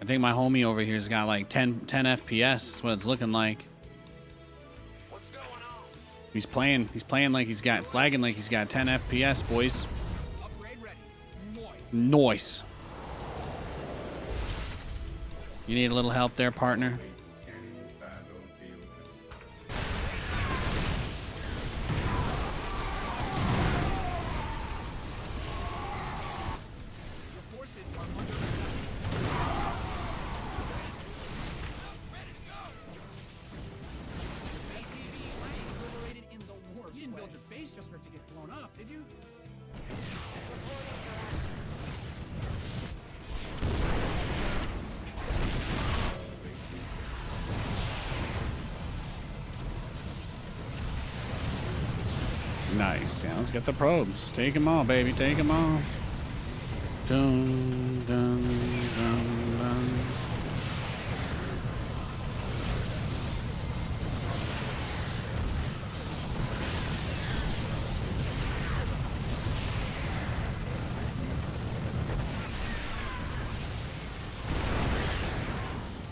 I think my homie over here's got like 10 FPS. That's what it's looking like. What's going on? He's playing like it's lagging like he's got 10 FPS, boys. Upgrade ready. Moist. Nice. You need a little help there, partner? Your forces are under attack. SCV flag liberated in the war. You didn't build your base just for it to get blown up, did you? Nice. Yeah, let's get the probes. Take them all, baby. Take them all. Dun, dun, dun, dun.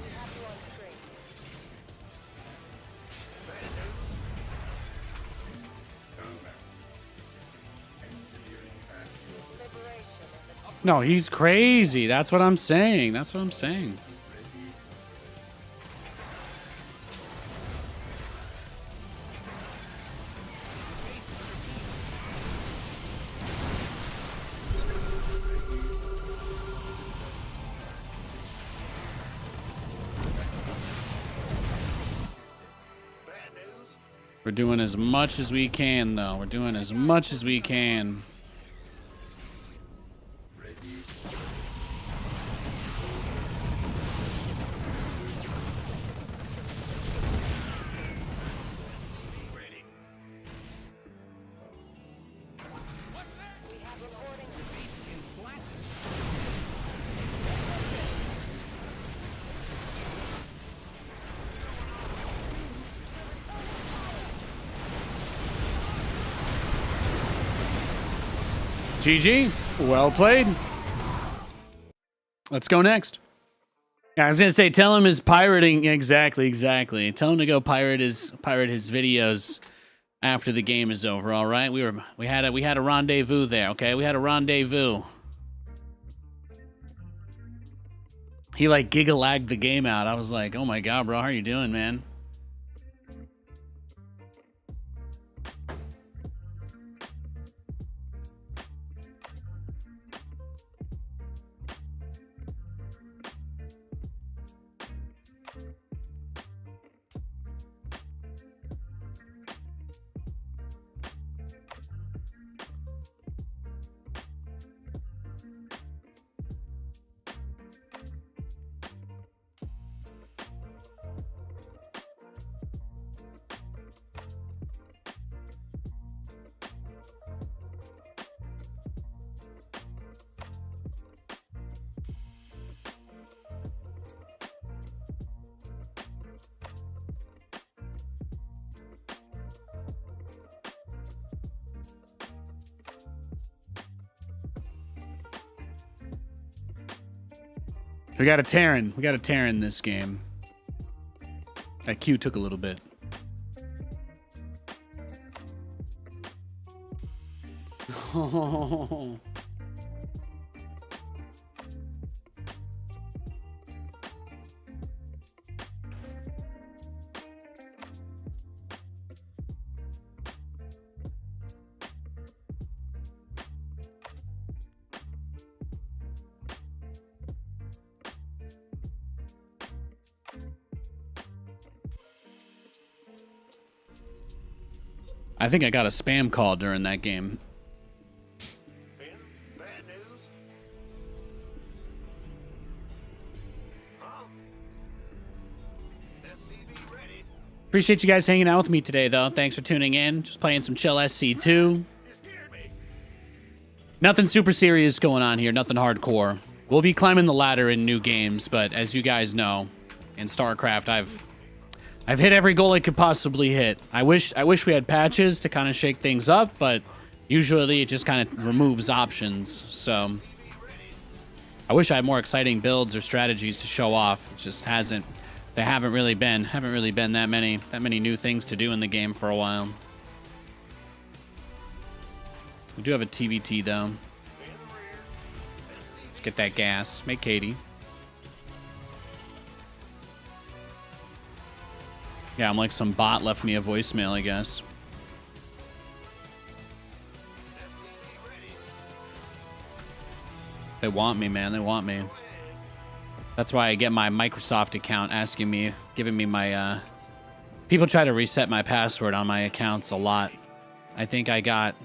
We have you on screen. Liberation is a No, he's crazy. That's what I'm saying. That's what I'm saying. Bad news. We're doing as much as we can, though. We're doing as much as we can. GG. Well played. Let's go next. I was gonna say, tell him his pirating. Exactly. Tell him to go pirate his videos after the game is over. All right. We had a rendezvous there. Okay. We had a rendezvous. He like giga lagged the game out. I was like, oh my god, bro, how are you doing, man? We got a Terran. We got a Terran this game. That Q took a little bit. I think I got a spam call during that game. Bad news? Huh? SCV ready. Appreciate you guys hanging out with me today, though. Thanks for tuning in. Just playing some chill SC2. You scared me. Nothing super serious going on here. Nothing hardcore. We'll be climbing the ladder in new games, but as you guys know, in StarCraft, I've hit every goal I could possibly hit. I wish we had patches to kind of shake things up, but usually it just kind of removes options. So I wish I had more exciting builds or strategies to show off. It just hasn't. There haven't really been that many new things to do in the game for a while. We do have a TVT though. Let's get that gas. Make Katie. Yeah, I'm like some bot left me a voicemail, I guess. They want me, man. They want me. That's why I get my Microsoft account asking me, giving me my, people try to reset my password on my accounts a lot. I think I got,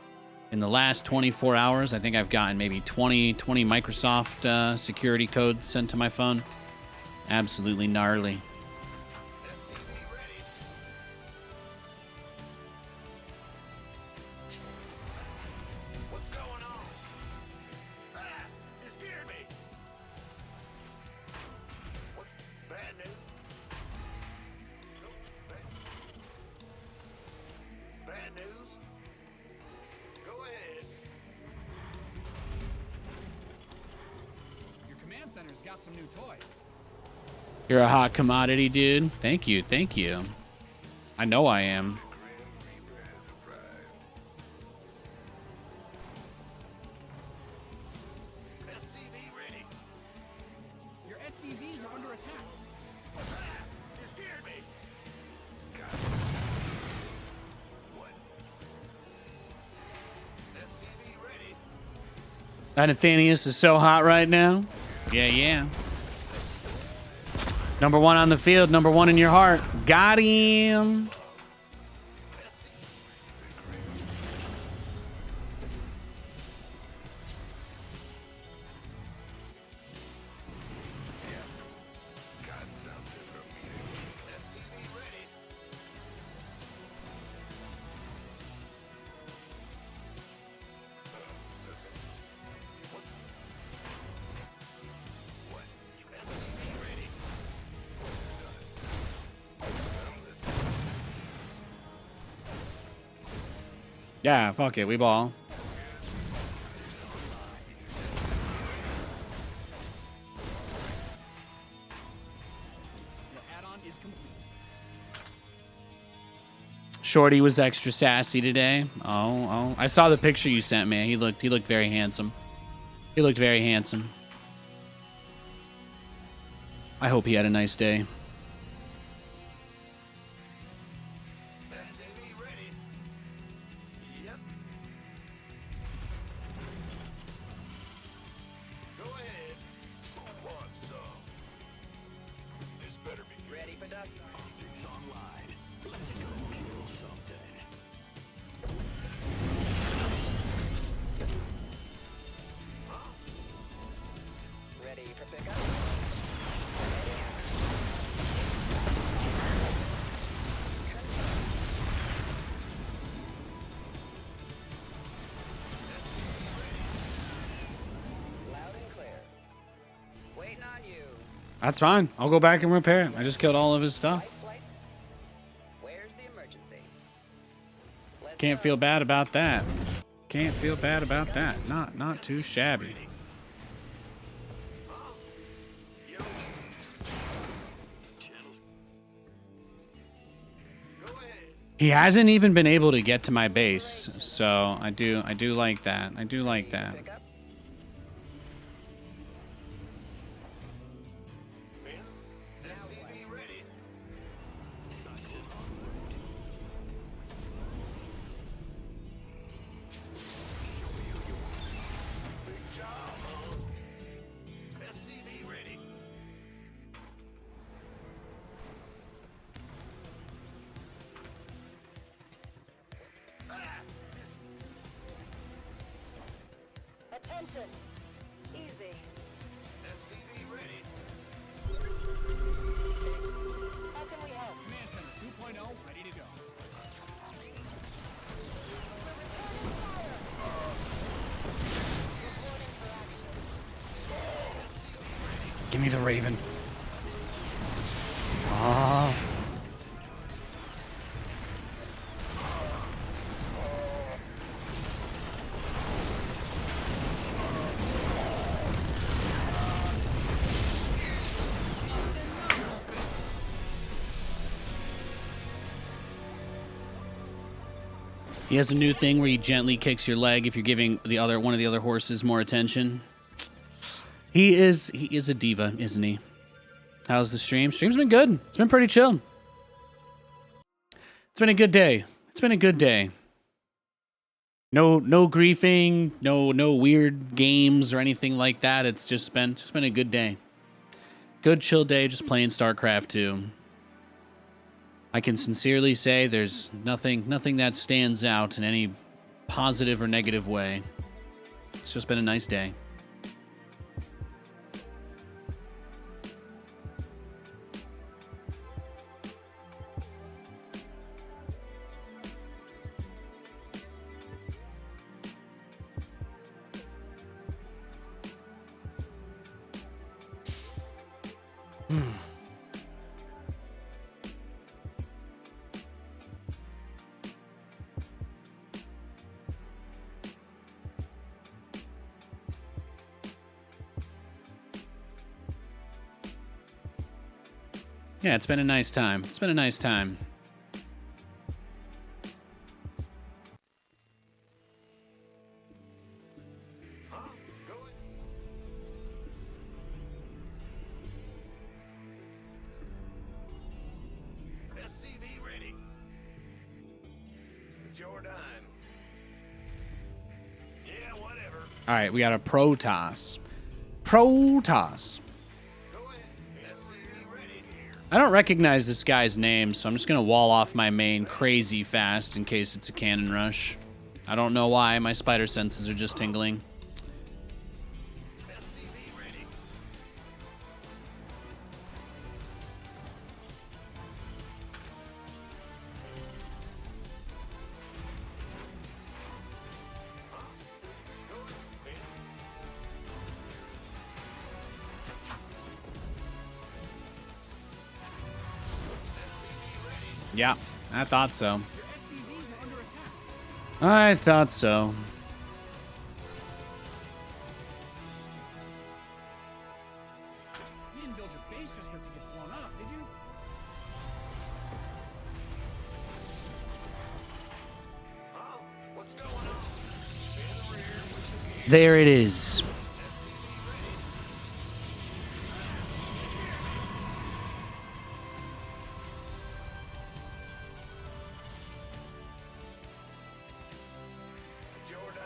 in the last 24 hours, I think I've gotten maybe 20 Microsoft security codes sent to my phone. Absolutely gnarly. Got some new toys. You're a hot commodity, dude. Thank you, thank you. I know I am. SCV ready. Your SCVs are under attack. You scared me. What? SCV ready. That Nathanias is so hot right now. Yeah. Number one on the field, number one in your heart. Got him. Yeah, fuck it, we ball. is complete. Shorty was extra sassy today. Oh, I saw the picture you sent me. He looked very handsome. He looked very handsome. I hope he had a nice day. SCV ready. Yep. Go ahead. Who wants some? This better be Ready for duck? Optics online. Let's go kill something. Ready for pickup? Loud and clear. Waiting on you. That's fine. I'll go back and repair it. I just killed all of his stuff. Light flight? Where's the emergency? Let's Can't go. feel bad about that. Can't feel bad about that. Not too shabby. He hasn't even been able to get to my base, so I do like that. I do like that. Pickup? SCV ready. Big job, huh? SCV ready. Attention. Easy. SCV ready. How can we help? Command Center 2.0 ready to go. Reporting for action. Give me the Raven. Ah. He has a new thing where he gently kicks your leg if you're giving the other one of the other horses more attention. He is a diva, isn't he? How's the stream? Stream's been good. It's been pretty chill. It's been a good day. It's been a good day. No griefing, no weird games or anything like that. It's just been a good day. Good chill day just playing StarCraft 2. I can sincerely say there's nothing that stands out in any positive or negative way. It's just been a nice day. Yeah, it's been a nice time. It's been a nice time. SCV ready. It's your time. Yeah, whatever. All right, we got a Protoss. Protoss. Go ahead. SCV ready. I don't recognize this guy's name, so I'm just going to wall off my main crazy fast in case it's a cannon rush. I don't know why. My spider senses are just tingling. SCV ready. Yeah, I thought so. Your SCVs are under attack. I thought so. You didn't build your base just for it to get blown up, did you? There it is. Jordan.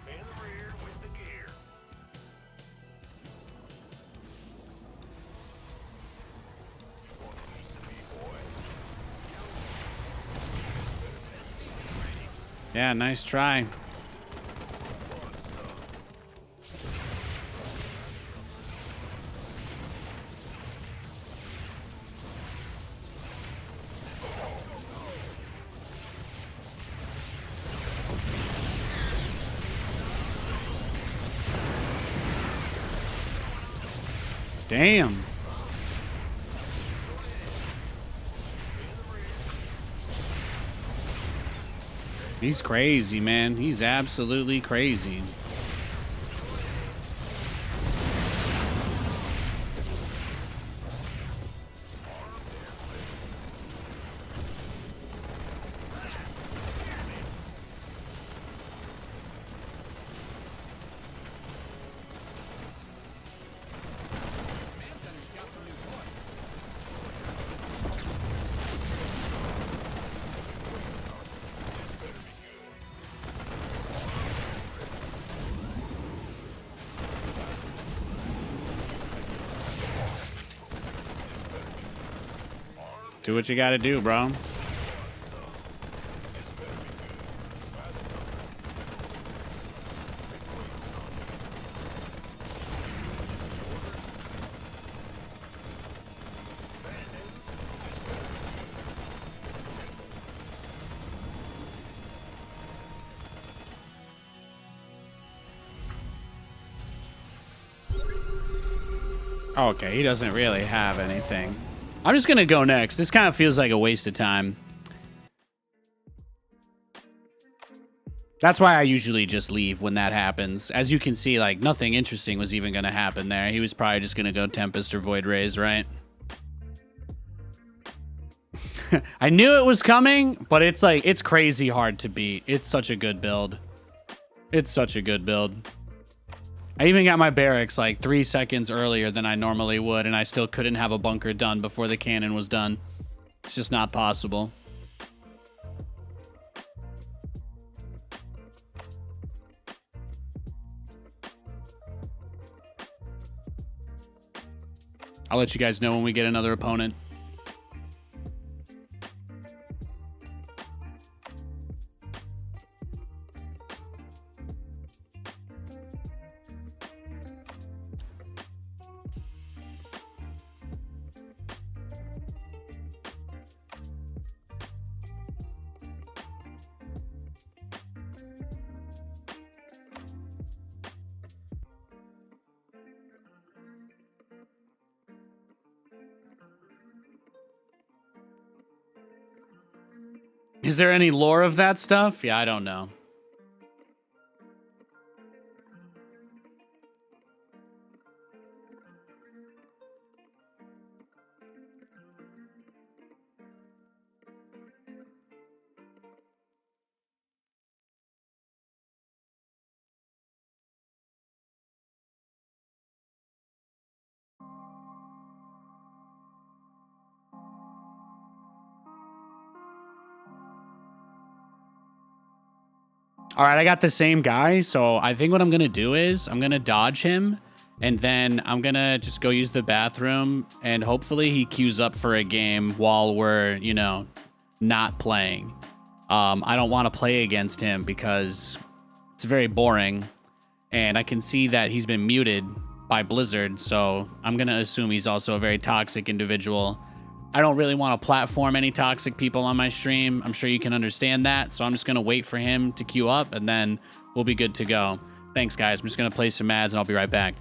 In the rear with the gear. Want a piece of me, boy? Yeah, nice try. Damn. He's crazy, man. He's absolutely crazy. Command center's got some new toys. Do what you gotta do, bro. Okay, he doesn't really have anything. I'm just gonna go next. This kind of feels like a waste of time. That's why I usually just leave when that happens. As you can see, like, nothing interesting was even gonna happen there. He was probably just gonna go Tempest or Void Rays, right? I knew it was coming, but it's like, it's crazy hard to beat. It's such a good build. It's such a good build. I even got my barracks like 3 seconds earlier than I normally would, and I still couldn't have a bunker done before the cannon was done. It's just not possible. I'll let you guys know when we get another opponent. Is there any lore of that stuff? Yeah, I don't know. All right, I got the same guy, so I think what I'm going to do is I'm going to dodge him, and then I'm going to just go use the bathroom, and hopefully he queues up for a game while we're, you know, not playing. I don't want to play against him because it's very boring, and I can see that he's been muted by Blizzard, so I'm going to assume he's also a very toxic individual. I don't really want to platform any toxic people on my stream. I'm sure you can understand that. So I'm just going to wait for him to queue up, and then we'll be good to go. Thanks, guys. I'm just going to play some ads, and I'll be right back.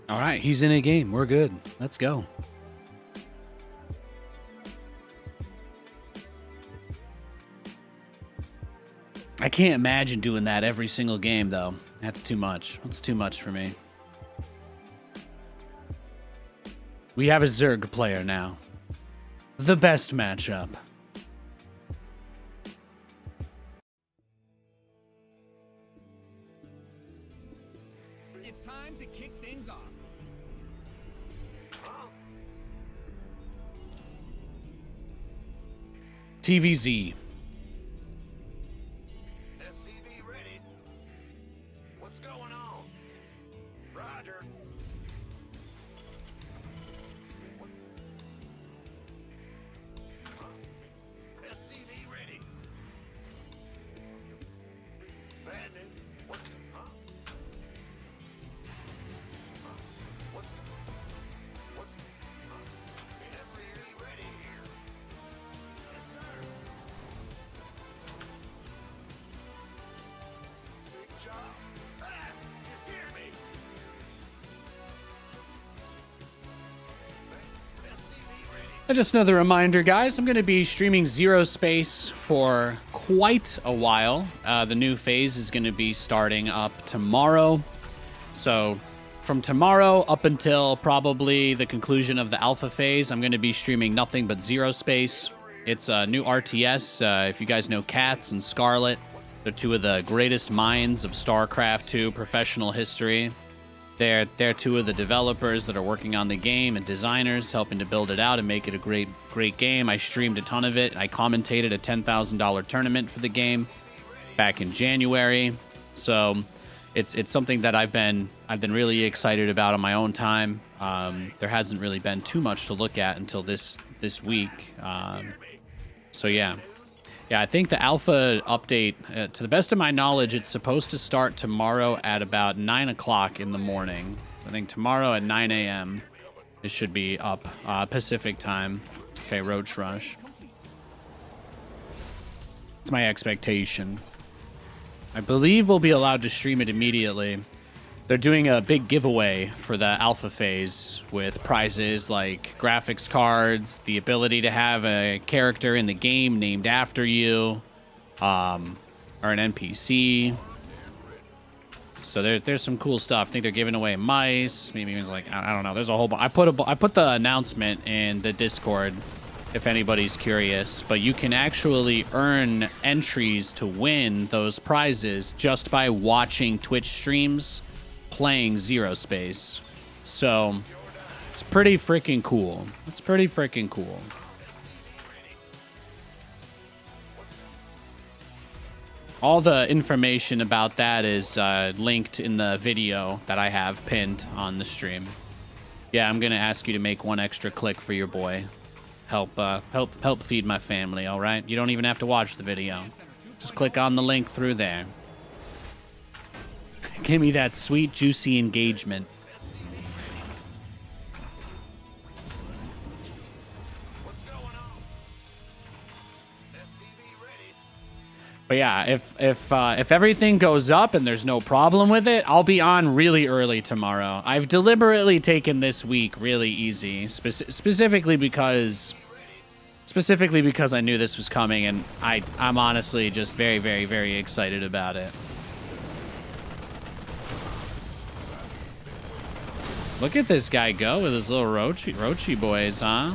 All right, he's in a game. We're good. Let's go. I can't imagine doing that every single game, though. That's too much. That's too much for me. We have a Zerg player now. The best matchup. It's time to kick things off. TVZ. SCV ready. What's going on? Roger. SCV ready. Bandit. What's huh? What's SCV ready here. Yes, sir. Big job. Ah, you scared me. SCV ready. Just another reminder, guys, I'm going to be streaming Zero Space for quite a while. The new phase is going to be starting up tomorrow. So from tomorrow up until probably the conclusion of the alpha phase, I'm going to be streaming nothing but Zero Space. It's a new RTS. If you guys know Cats and Scarlet, they're two of the greatest minds of StarCraft 2 professional history. They're two of the developers that are working on the game and designers helping to build it out and make it a great game. I streamed a ton of it. I commentated a $10,000 tournament for the game back in January. So it's something that I've been really excited about on my own time. There hasn't really been too much to look at until this week. So yeah. Yeah, I think the alpha update, to the best of my knowledge, it's supposed to start tomorrow at about 9 o'clock in the morning. So I think tomorrow at 9 a.m. it should be up Pacific time. Okay, Roach Rush. It's my expectation. I believe we'll be allowed to stream it immediately. They're doing a big giveaway for the alpha phase with prizes like graphics cards, the ability to have a character in the game named after you, or an NPC. So there's some cool stuff. I think they're giving away mice. Maybe it's like, I don't know. There's a whole bunch. I put the announcement in the Discord if anybody's curious. But you can actually earn entries to win those prizes just by watching Twitch streams playing Zero Space. So it's pretty freaking cool. It's pretty freaking cool. All the information about that is linked in the video that I have pinned on the stream. Yeah, I'm gonna ask you to make one extra click for your boy. Help feed my family, all right? You don't even have to watch the video. Just click on the link through there. Give me that sweet, juicy engagement. But yeah, if everything goes up and there's no problem with it, I'll be on really early tomorrow. I've deliberately taken this week really easy, specifically because I knew this was coming, and I'm honestly just very, very, very excited about it. Look at this guy go with his little Roachy boys, huh?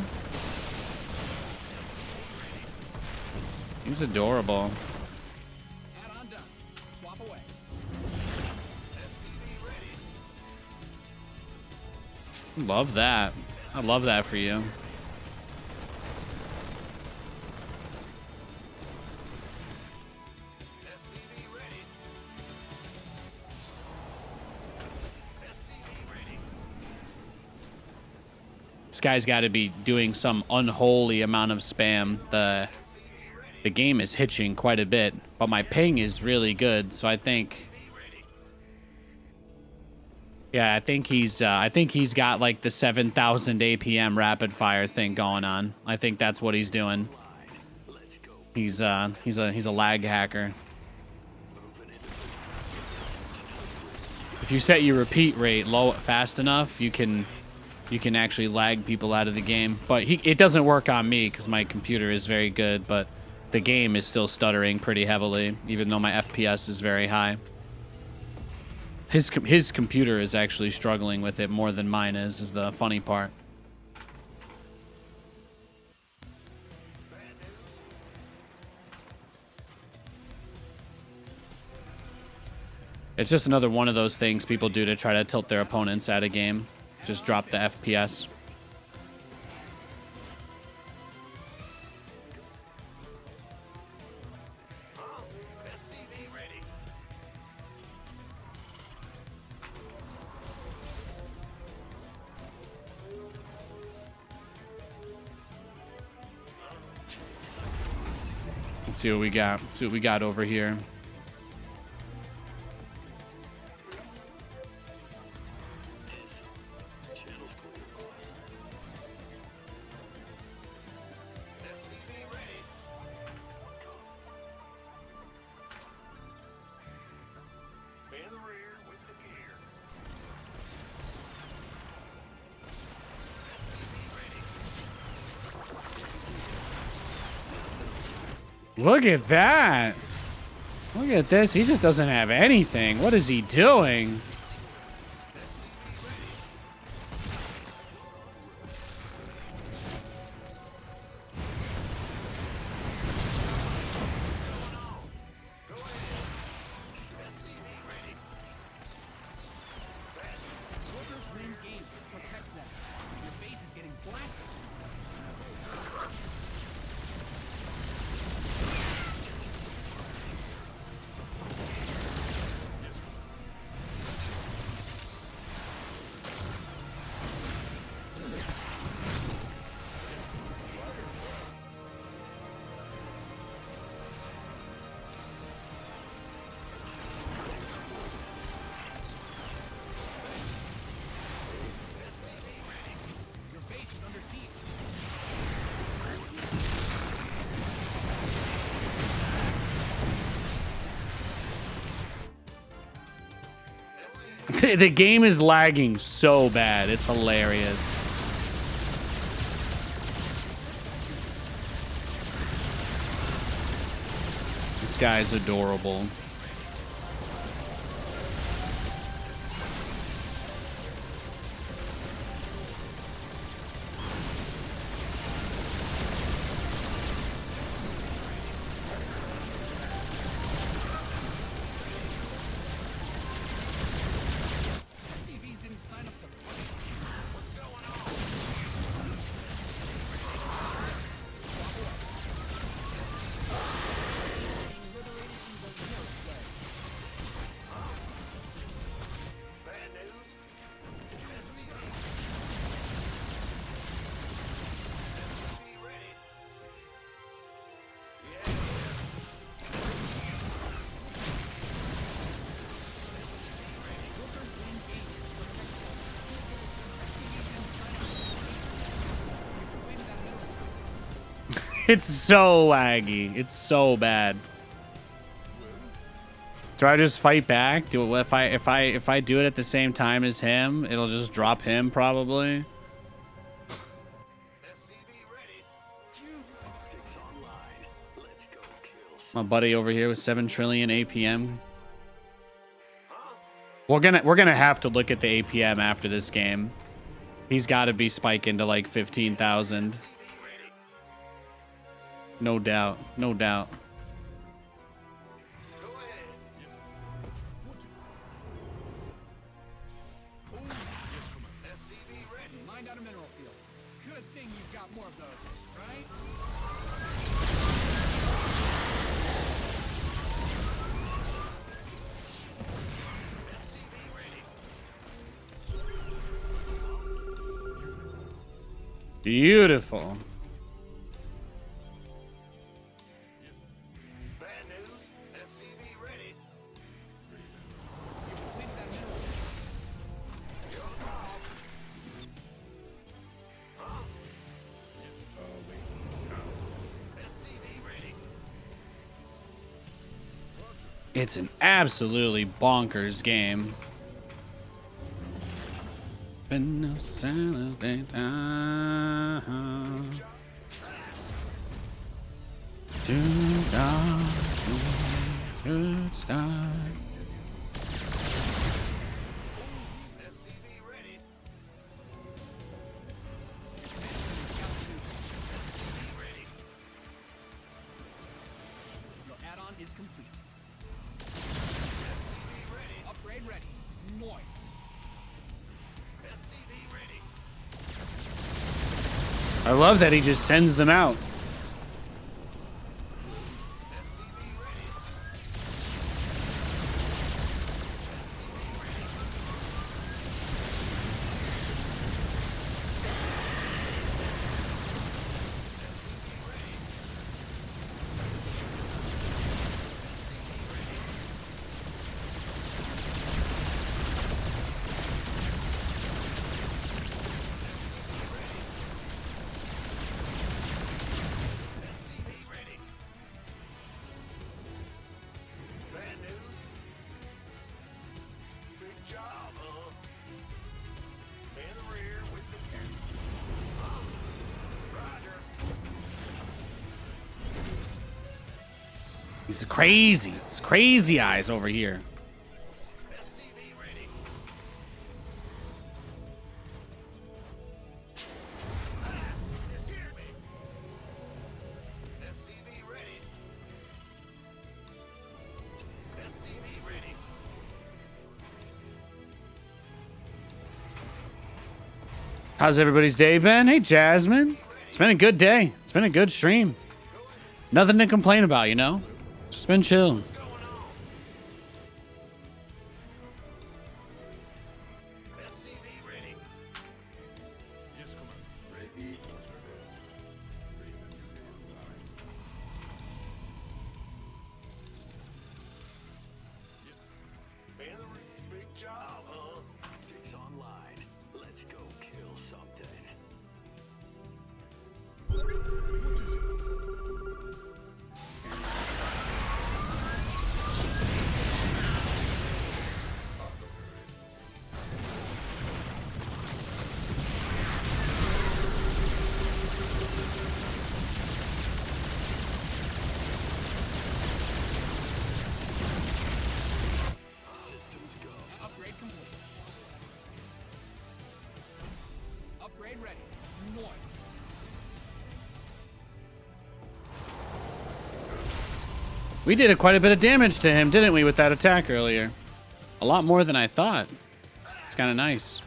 He's adorable. Add-on done. Swap away. Love that. I love that for you. This guy's got to be doing some unholy amount of spam. The game is hitching quite a bit, but my ping is really good, so I think... Yeah, I think he's got like the 7,000 APM rapid fire thing going on. I think that's what he's doing. He's a lag hacker. If you set your repeat rate low fast enough, you can actually lag people out of the game. But it doesn't work on me because my computer is very good, but the game is still stuttering pretty heavily, even though my FPS is very high. His computer is actually struggling with it more than mine is the funny part. It's just another one of those things people do to try to tilt their opponents out of game. Just drop the FPS. Let's see what we got. See what we got over here. Look at that. Look at this. He just doesn't have anything. What is he doing? The game is lagging so bad. It's hilarious. This guy's adorable. It's so laggy. It's so bad. Do I just fight back? Do if I do it at the same time as him, it'll just drop him probably. My buddy over here with 7 trillion APM. We're gonna have to look at the APM after this game. He's got to be spiking to like 15,000. No doubt. No doubt. Mined out a mineral field. Good thing you've got more of those, right? Beautiful. It's an absolutely bonkers game. been a Saturday time. To die, good start. SCV ready. Ready. Your add-on is complete. SCV ready. Upgrade ready. Noise. SCV ready. I love that he just sends them out. SCV ready. SCV ready. Bad news. Big job, huh? In the rear with the gear. Roger. He's crazy. It's crazy eyes over here. SCV ready. You scared me. SCV ready. SCV ready. How's everybody's day been? Hey, Jasmine. It's been a good day. It's been a good stream. Nothing to complain about, you know? Just been chill. Going on. SCV ready. Yes, Commander. Ready for service. Big job, huh? It's online. Let's go kill something. Systems go. Upgrade complete. Upgrade ready. Noise. We did quite a bit of damage to him, didn't we, with that attack earlier? A lot more than I thought. It's kind of nice.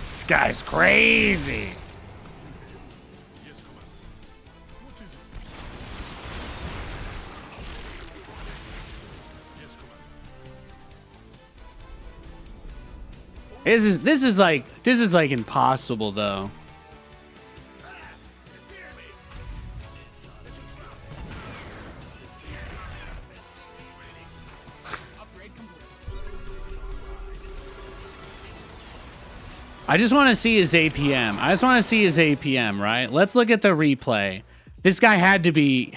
This guy's crazy. This is like impossible though. I just want to see his APM. I just want to see his APM, right? Let's look at the replay. This guy had to be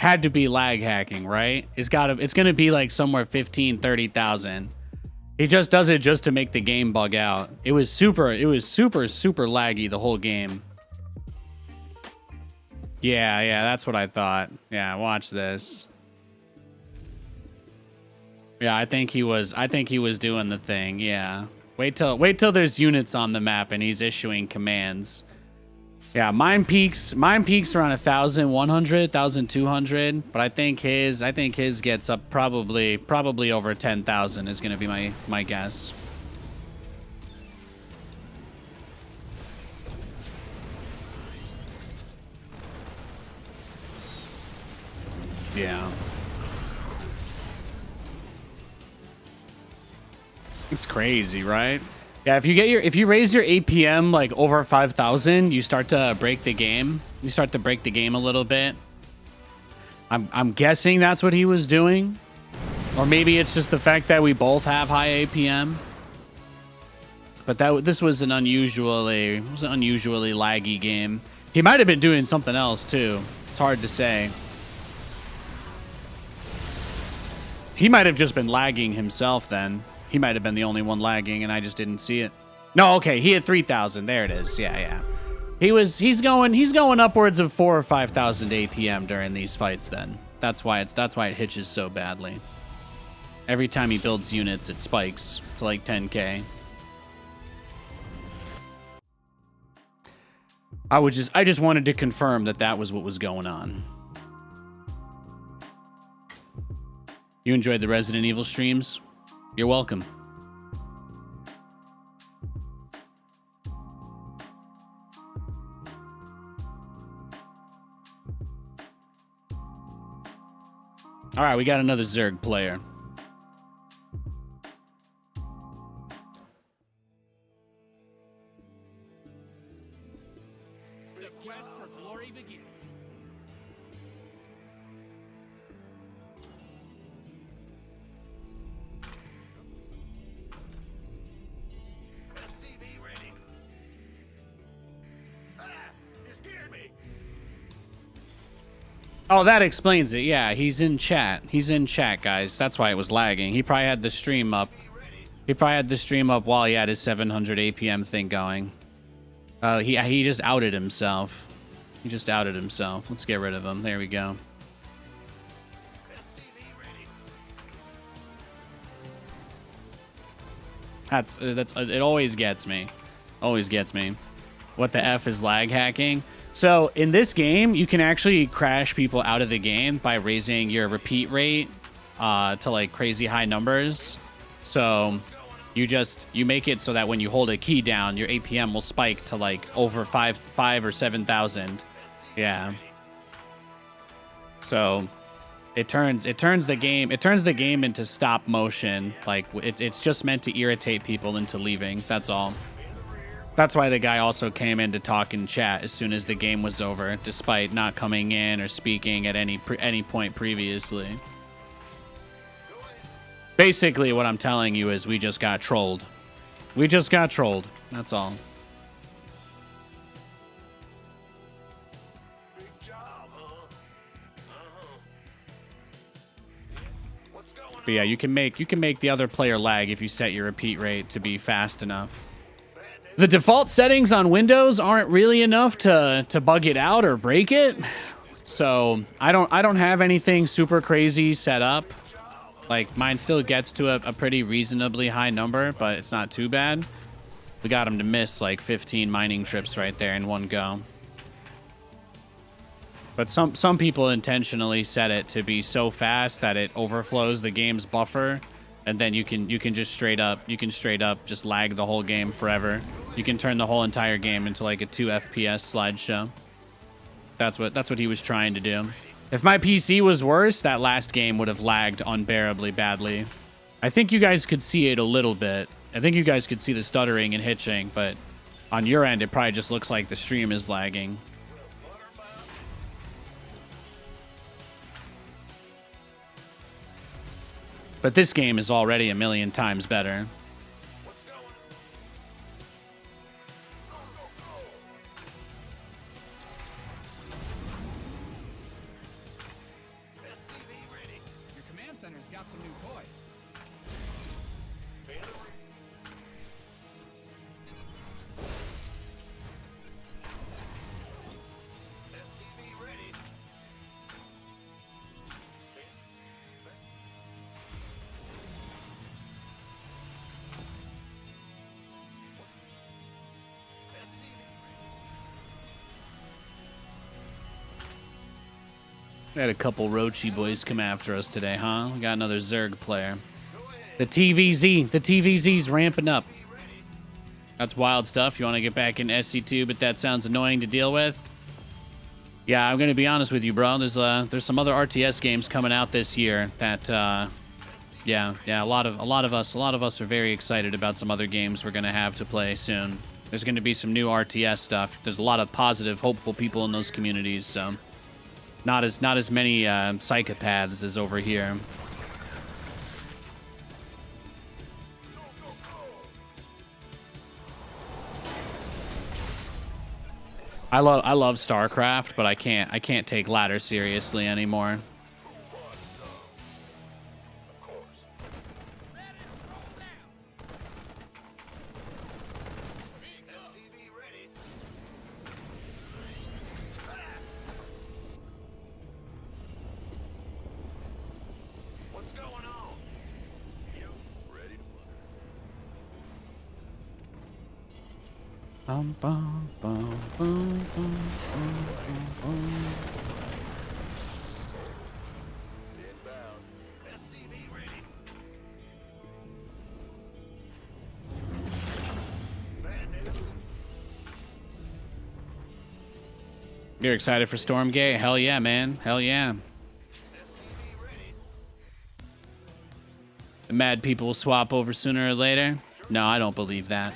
lag hacking, right? It's going to be like somewhere 15, 30,000. He just does it just to make the game bug out. It was super laggy the whole game. Yeah, that's what I thought. Yeah, watch this. Yeah, I think he was doing the thing. Yeah. Wait till there's units on the map and he's issuing commands. Yeah, mine peaks around 1,100, 1,200, but I think his gets up probably over 10,000 is going to be my guess. Yeah. It's crazy, right? Yeah, if you raise your APM like over 5,000, you start to break the game. You start to break the game a little bit. I'm guessing that's what he was doing. Or maybe it's just the fact that we both have high APM. But this was an unusually laggy game. He might have been doing something else too. It's hard to say. He might have just been lagging himself then. He might have been the only one lagging and I just didn't see it. No, okay, he had 3,000. There it is. Yeah. He's going upwards of 4,000 or 5,000 APM during these fights then. That's why it hitches so badly. Every time he builds units, it spikes to like 10k. I just wanted to confirm that was what was going on. You enjoyed the Resident Evil streams? You're welcome. All right, we got another Zerg player. The quest for glory begins. SCV ready. Ah, you scared me. Oh, that explains it. Yeah, he's in chat. He's in chat, guys. That's why it was lagging. He probably had the stream up. He probably had the stream up while he had his 700 APM thing going. He just outed himself. He just outed himself. Let's get rid of him. There we go. That's it. Always gets me. Always gets me. What the F is lag hacking? So in this game, you can actually crash people out of the game by raising your repeat rate to like crazy high numbers. So you make it so that when you hold a key down, your APM will spike to like over 5 or 7,000. Yeah. So it turns the game into stop motion. Like it's just meant to irritate people into leaving. That's all. That's why the guy also came in to talk in chat as soon as the game was over, despite not coming in or speaking at any point previously. Basically, what I'm telling you is we just got trolled. We just got trolled. That's all. Big job, huh? What's going on? But yeah, you can make the other player lag if you set your repeat rate to be fast enough. The default settings on Windows aren't really enough to bug it out or break it. So I don't have anything super crazy set up. Like mine still gets to a pretty reasonably high number, but it's not too bad. We got him to miss like 15 mining trips right there in one go. But some people intentionally set it to be so fast that it overflows the game's buffer, and then you can just straight up just lag the whole game forever. You can turn the whole entire game into like a 2 FPS slideshow. That's what he was trying to do. If my PC was worse, that last game would have lagged unbearably badly. I think you guys could see it a little bit. I think you guys could see the stuttering and hitching, but on your end, it probably just looks like the stream is lagging. But this game is already a million times better. Your command center's got some new toys. SCV ready. We had a couple Rochi boys come after us today, huh? We got another Zerg player. The TVZ's ramping up. That's wild stuff. You want to get back in SC2, but that sounds annoying to deal with. Yeah, I'm gonna be honest with you, bro. There's some other RTS games coming out this year that, yeah, a lot of us are very excited about some other games we're gonna have to play soon. There's gonna be some new RTS stuff. There's a lot of positive, hopeful people in those communities, so not as many psychopaths as over here. I love StarCraft, but I can't take Ladder seriously anymore. What's going on? You ready to Bum, bum, bum, bum, bum, bum. inbound? SCV ready. Bad news. You're excited for Stormgate? Hell yeah, man. Hell yeah. SCV ready. The mad people will swap over sooner or later? No, I don't believe that.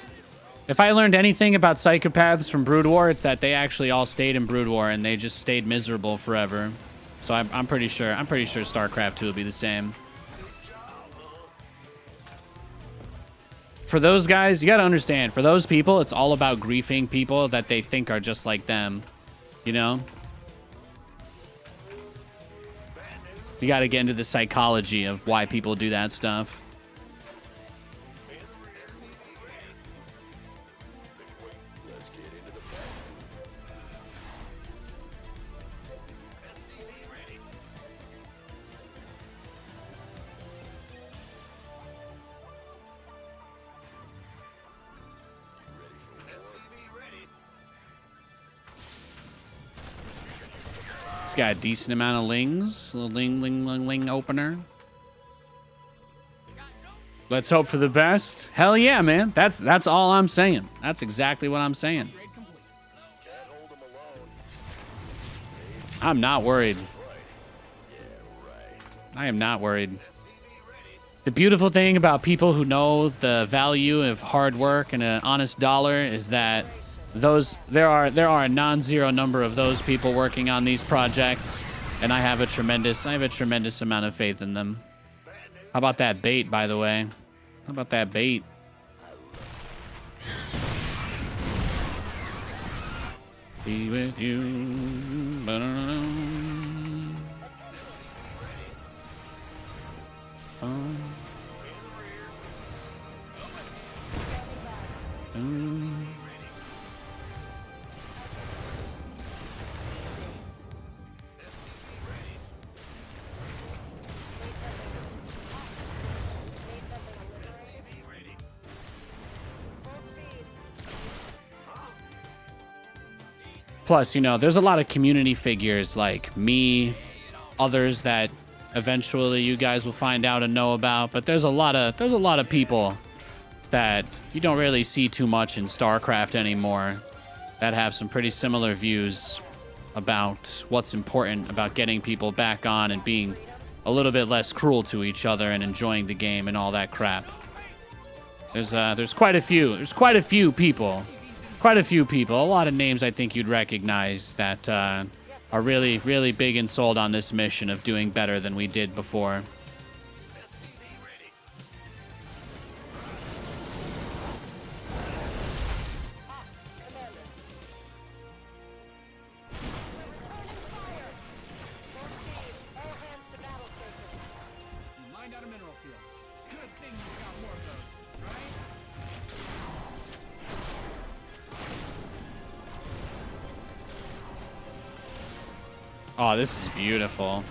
If I learned anything about psychopaths from Brood War, it's that they actually all stayed in Brood War and they just stayed miserable forever. So I'm pretty sure StarCraft 2 will be the same. For those guys, you gotta understand, for those people, it's all about griefing people that they think are just like them. You know? You gotta get into the psychology of why people do that stuff. Let's get into the fight. SCV ready. SCV ready. It's got a decent amount of lings. A little ling opener. Let's hope for the best. Hell yeah, man. That's all I'm saying. That's exactly what I'm saying. Grade complete. Can't hold them alone. I'm not worried. Yeah, right. I am not worried. SCV ready. The beautiful thing about people who know the value of hard work and an honest dollar is that there are a non-zero number of those people working on these projects, and I have a tremendous amount of faith in them. How about that bait, by the way? How about that bait? Be with you. Plus, you know, there's a lot of community figures like me, others that eventually you guys will find out and know about, but there's a lot of people that you don't really see too much in StarCraft anymore that have some pretty similar views about what's important about getting people back on and being a little bit less cruel to each other and enjoying the game and all that crap. There's quite a few people, a lot of names I think you'd recognize that are really, really big and sold on this mission of doing better than we did before. You mined out a mineral field. Good thing you've got more of those, right? Oh, this is beautiful.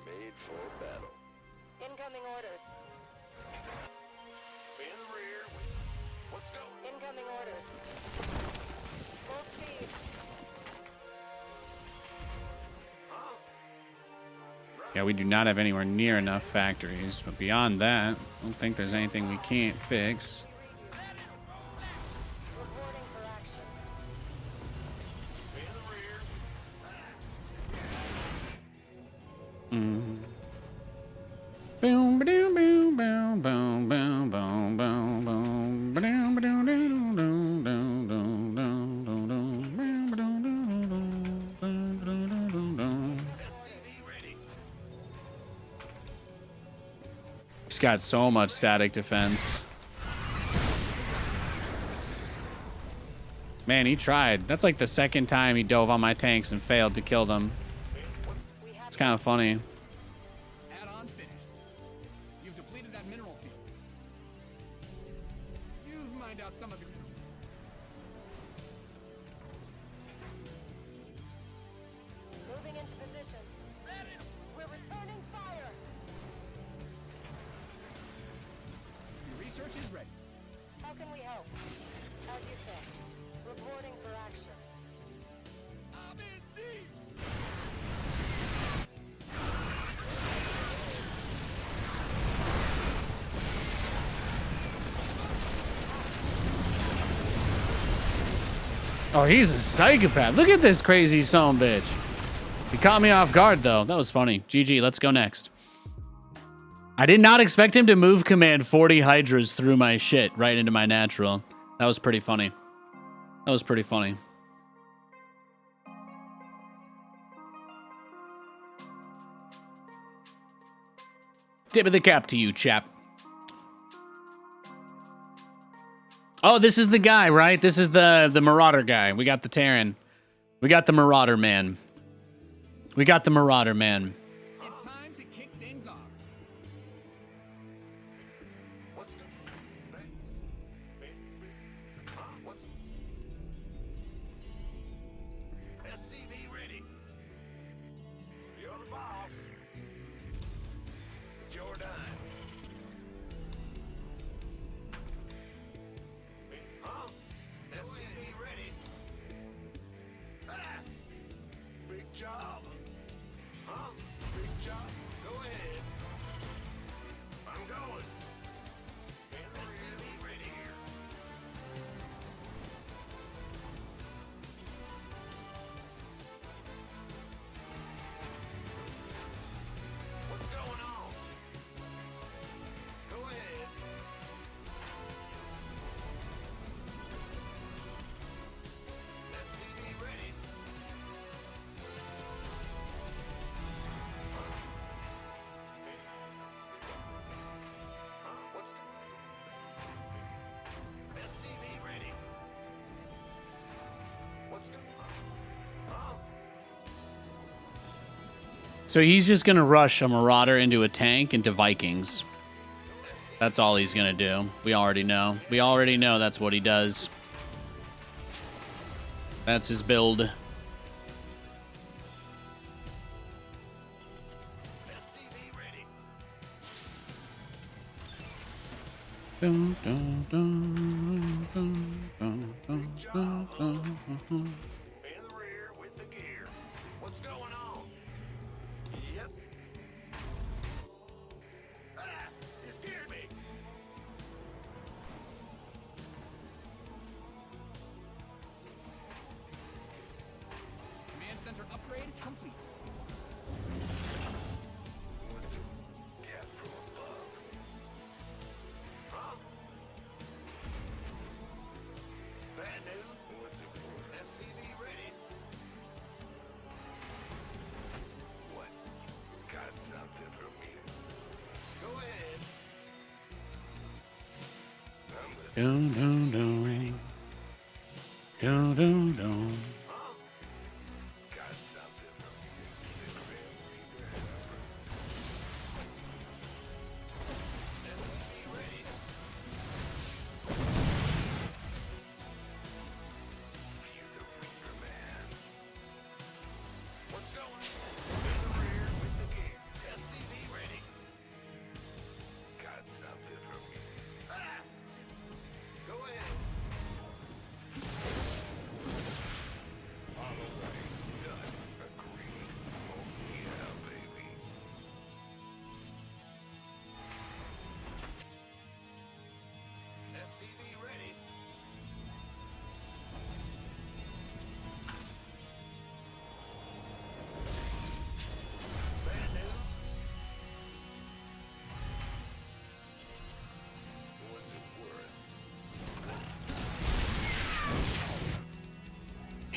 Made Incoming orders. Be in the rear with... Let's go. Incoming orders. Full speed. Yeah, we do not have anywhere near enough factories, but beyond that, I don't think there's anything we can't fix. Reporting for action. Be in the rear. Boom, ba-doom, boom, boom, boom, boom, boom, boom, boom, ba-doom, ba-doom, doom, doom, doom, doom, doom, doom, doom, boom, ba-doom, doom, doom, doom, doom, doom, doom. He's got so much static defense. Man, he tried. That's like the second time he dove on my tanks and failed to kill them. We have It's kind of funny. Add-ons finished. You've depleted that mineral field. You've mined out some of your minerals. moving into position. We're returning fire. Your research is ready. How can we help? As you said, reporting for action. I'm in deep. Oh, he's a psychopath. Look at this crazy son of a bitch. He caught me off guard, though. That was funny. GG, let's go next. I did not expect him to move command 40 Hydras through my shit right into my natural. That was pretty funny. That was pretty funny. Tip of the cap to you, chap. Oh, this is the guy, right? This is the Marauder guy. We got the Terran. We got the Marauder man. We got the Marauder man. It's time to kick things off. What's good? What's... SCV ready. You're the boss. It's your dime. Huh? SCV ready. Ah! Big job. Huh? Big job. Go ahead. I'm going. SCV ready here. What's going on? Go ahead. SCV ready. What's SCV ready? What's going on? Huh? So he's just gonna rush a Marauder into a tank into Vikings. That's all he's gonna do. We already know. We already know that's what he does. That's his build. SCV ready. Dun, dun, dun, dun, dun, dun, dun, dun, dun. In the rear with the gear. What's going on? Yep. Ah! You scared me. Command center upgrade complete. Death from above. Huh? Bad news. What's it for? SCV ready. What? Got something for me? Go ahead. I'm the... Dun, dun, dun. Dun, dun, dun. Huh? Got something for me. SCV ready. You the Reaper man. What's going on? In the rear with the gear. SCV ready.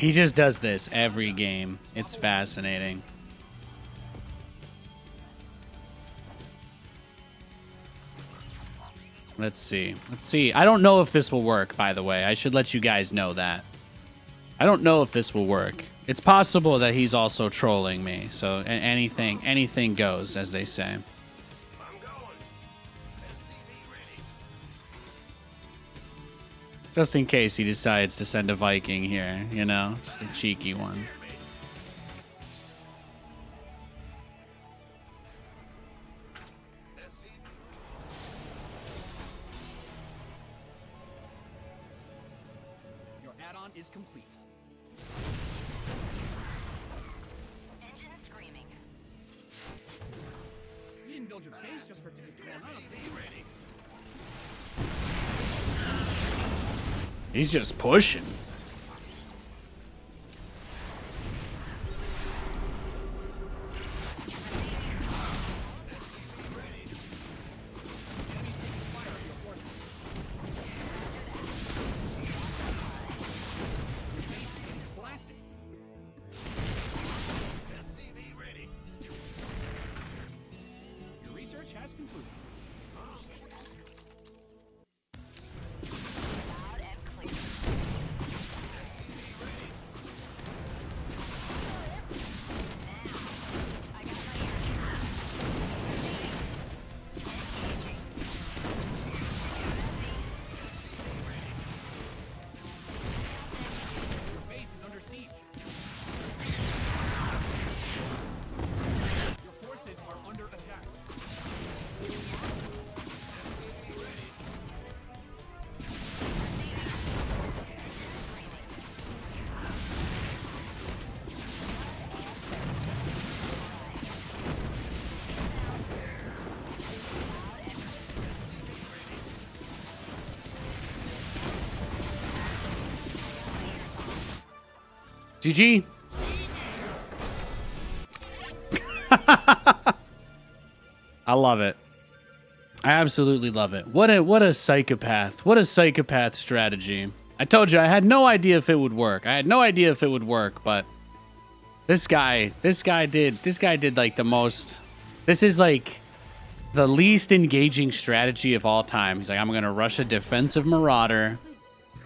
He just does this every game. It's fascinating. Let's see. Let's see. I don't know if this will work, by the way. I should let you guys know that. I don't know if this will work. It's possible that he's also trolling me. So anything goes, as they say. I'm going. SCV ready. Just in case he decides to send a Viking here, you know? Just a cheeky one. Your add-on is complete. Engine screaming. You didn't build your base just for it to be blown up, did you? Ready. He's just pushing. Enemies taking fire at your forces. Your base is getting blasted. SCV ready. Your research has concluded. Loud and clear. I got my ear. Your base is under siege. Your forces are under attack. GG. I love it. I absolutely love it. What a psychopath. What a psychopath strategy. I told you I had no idea if it would work. I had no idea if it would work, but this guy did like the most. This is like the least engaging strategy of all time. He's like, I'm gonna rush a defensive marauder.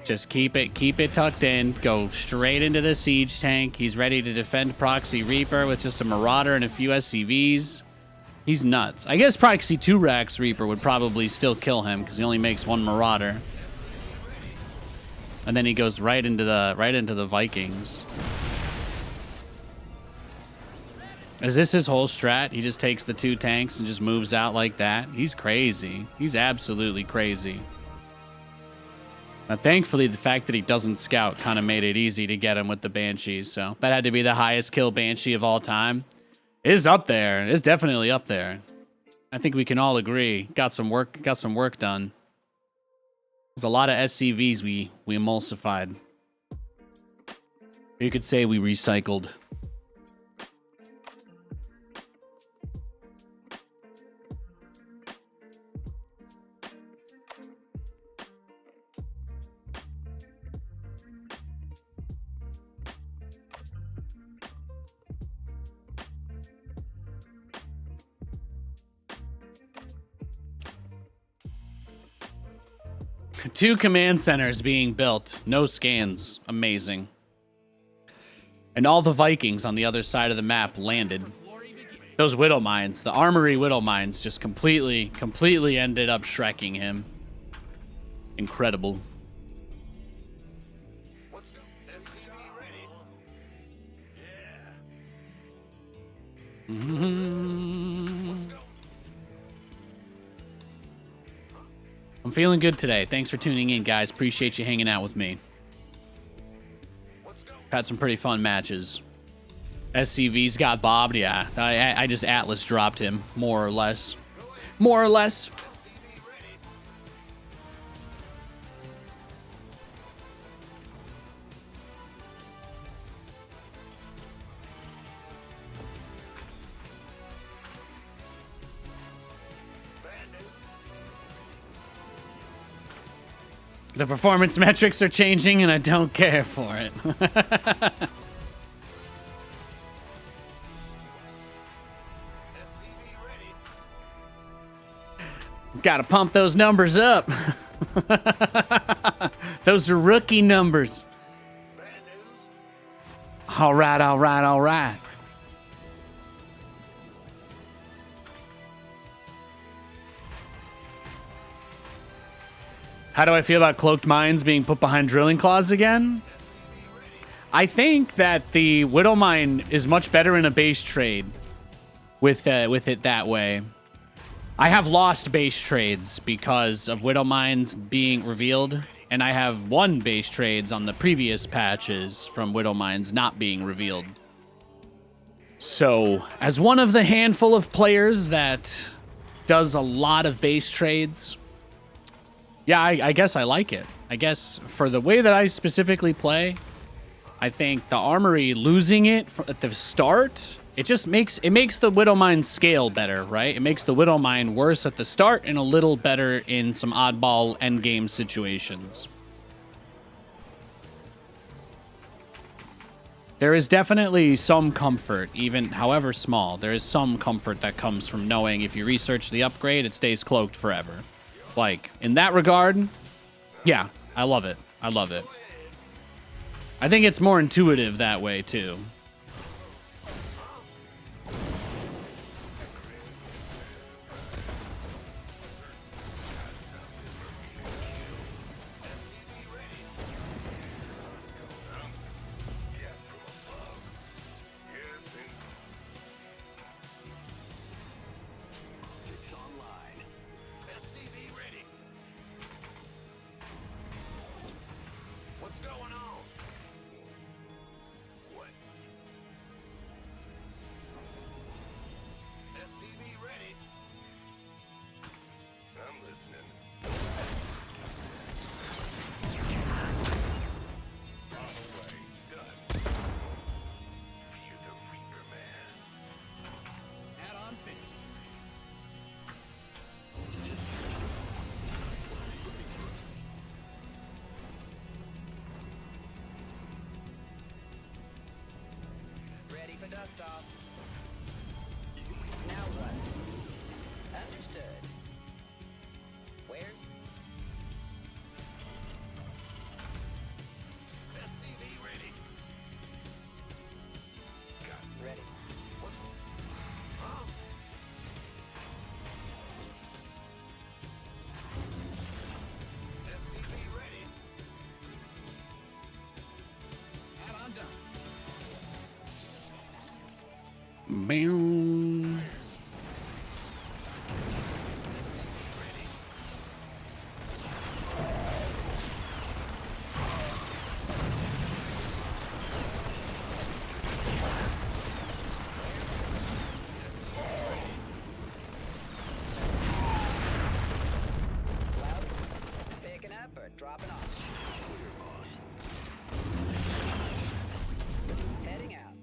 Just keep it tucked in. Go straight into the siege tank. He's ready to defend Proxy Reaper with just a Marauder and a few SCVs. He's nuts. I guess Proxy 2 Rax Reaper would probably still kill him because he only makes one Marauder. And then he goes right into the Vikings. Is this his whole strat? He just takes the 2 tanks and just moves out like that? He's crazy. He's absolutely crazy. Now, thankfully, the fact that he doesn't scout kind of made it easy to get him with the Banshees. So that had to be the highest kill Banshee of all time. It is up there. It's definitely up there. I think we can all agree. Got some work done. There's a lot of SCVs we emulsified. You could say we recycled. Two command centers being built. No scans. Amazing. And all the Vikings on the other side of the map landed. Those Widow Mines, the Armory Widow Mines, just completely ended up shrekking him. Incredible. Let's go. SCV ready. I'm feeling good today. Thanks for tuning in, guys. Appreciate you hanging out with me. Let's go. Had some pretty fun matches. SCV's got bobbed, yeah. I just Atlas dropped him, more or less. More or less. SCV ready. The performance metrics are changing, and I don't care for it. Gotta pump those numbers up. Those are rookie numbers. All right, all right, all right. How do I feel about cloaked mines being put behind drilling claws again? I think that the Widow Mine is much better in a base trade with it that way. I have lost base trades because of Widow Mines being revealed, and I have won base trades on the previous patches from Widow Mines not being revealed. So, as one of the handful of players that does a lot of base trades, yeah, I guess I like it. I guess for the way that I specifically play, I think the Armory losing it at the start, it makes the Widow Mine scale better, right? It makes the Widow Mine worse at the start and a little better in some oddball endgame situations. There is definitely some comfort, even however small, there is some comfort that comes from knowing if you research the upgrade, it stays cloaked forever. Like, in that regard, yeah, I love it. I love it. I think it's more intuitive that way, too. Boom. Picking up or dropping off? Heading out.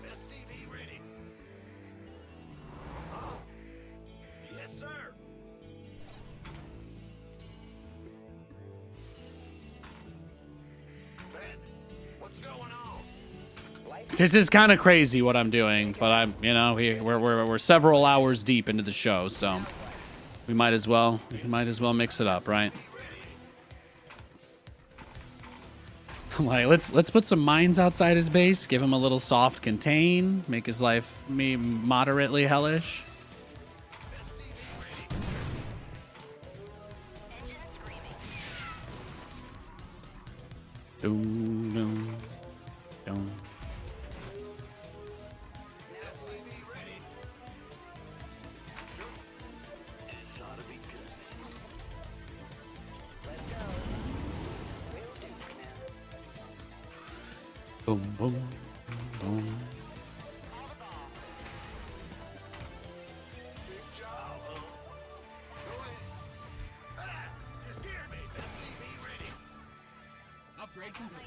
SCV ready. Yes, sir. Ben, what's going on? This is kind of crazy what I'm doing, but I'm, you know, we're several hours deep into the show, so we might as well mix it up, right? Like, let's put some mines outside his base, give him a little soft contain, make his life moderately hellish. Doom, doom, doom. Boom, boom, boom. Upgrade complete.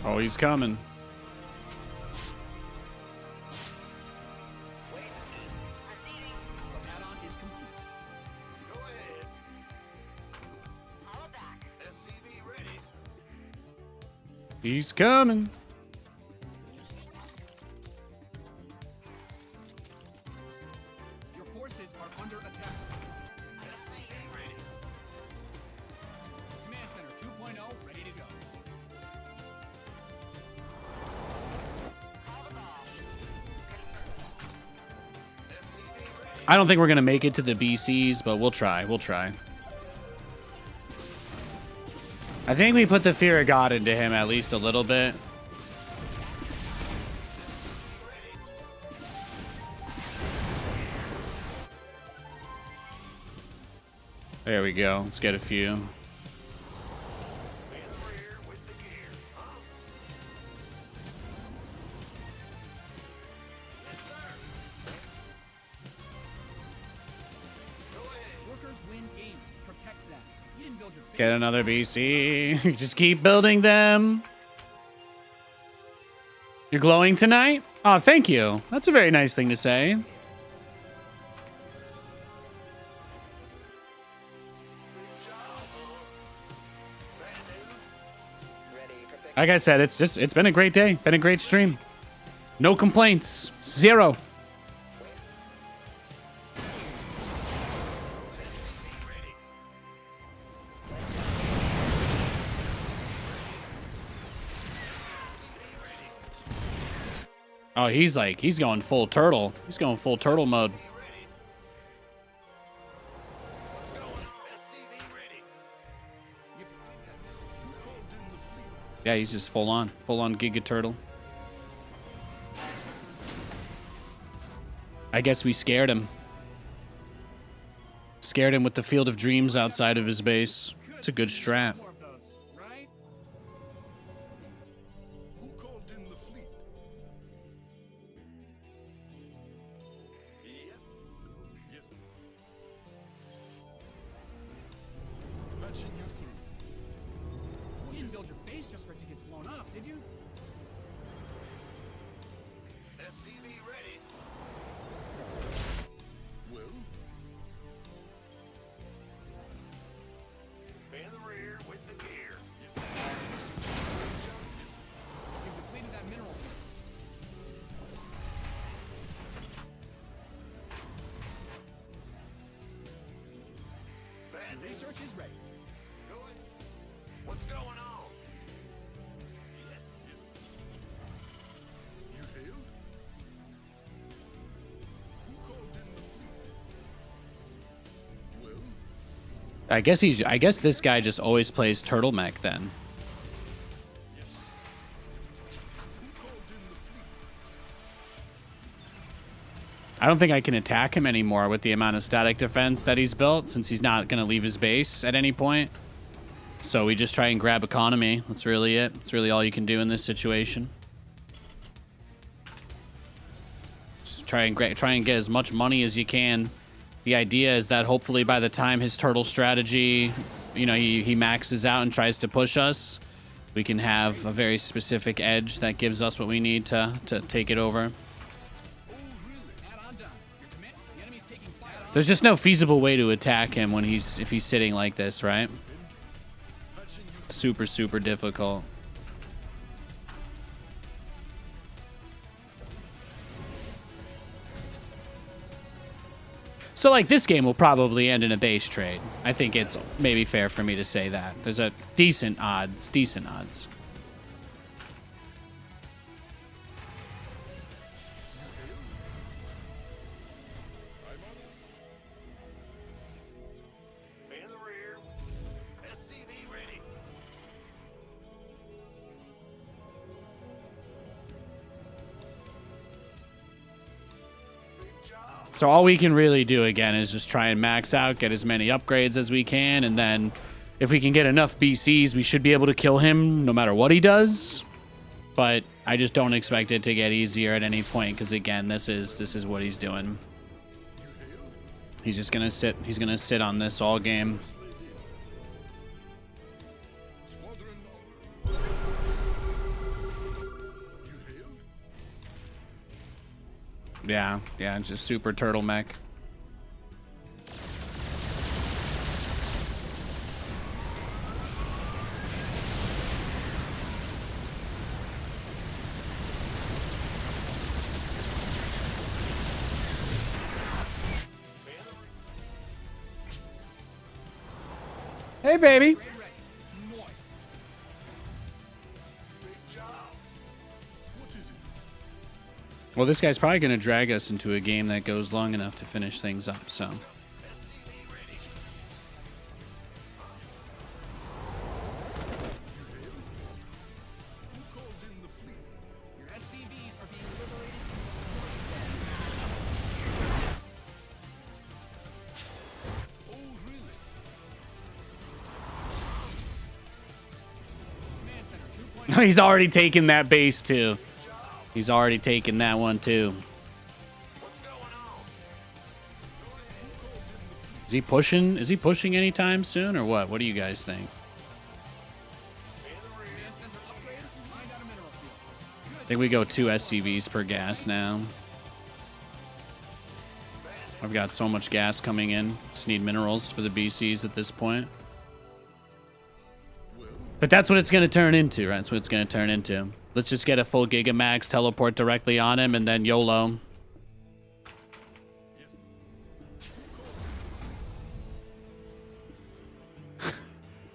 Oh, he's coming. Wait. The add-on is complete. Go ahead. Holla back. SCV ready. He's coming. Your forces are under attack. SCV ready. Command Center 2.0 ready to go. Call the ball. SCV ready. I don't think we're gonna make it to the BCs, but we'll try. We'll try. I think we put the fear of God into him at least a little bit. There we go. Let's get a few. In the rear with the gear. Huh? Yes, sir. Go ahead. Workers win games. Protect them. You didn't build your base. Get another BC. Just keep building them. You're glowing tonight? Oh, thank you. That's a very nice thing to say. Ready for pick. Like I said, it's been a great day. Been a great stream. No complaints. Zero. Oh, he's going full turtle. He's going full turtle mode. Yeah, he's just full on Giga Turtle. I guess we scared him. Scared him with the Field of Dreams outside of his base. It's a good strat. More of those, right? Who called in the fleet? Yep. Yes. Patching you through. You didn't build your base just for it to get blown up, did you? SCV ready. Well, In the rear with the gear. You've depleted that mineral. Bad news. Research is ready. Go ahead. What's going on? Yes. you hailed? Who called in the fleet? Well, I guess this guy just always plays Turtle Mech then. I don't think I can attack him anymore with the amount of static defense that he's built, since he's not going to leave his base at any point. So we just try and grab economy. That's really it. That's really all you can do in this situation. Just try and get as much money as you can. The idea is that hopefully by the time his turtle strategy, you know, he maxes out and tries to push us, we can have a very specific edge that gives us what we need to take it over. Add-on done. Your command. The enemy's taking fire. There's just no feasible way to attack him when if he's sitting like this, right? Super, super difficult. So, like, this game will probably end in a base trade. I think it's maybe fair for me to say that. There's a decent odds. In the rear. SCV ready. Big job. So all we can really do again is just try and max out, get as many upgrades as we can, and then if we can get enough BCs, we should be able to kill him no matter what he does. But I just don't expect it to get easier at any point, because again, this is what he's doing. He's just gonna sit. He's gonna sit on this all game. Yeah, just super turtleneck. Hey, baby. Well, this guy's probably going to drag us into a game that goes long enough to finish things up, so. Your SCVs are being liberated. Command Center 2.0. He's already taken that base, too. He's already taken that one, too. Is he pushing? Is he pushing anytime soon, or what? What do you guys think? Command Center upgrade. Find out a mineral field. I think we go 2 SCVs per gas now. I've got so much gas coming in. Just need minerals for the BCs at this point. But that's what it's going to turn into, right? That's what it's going to turn into. Let's just get a full Gigamax, teleport directly on him, and then YOLO.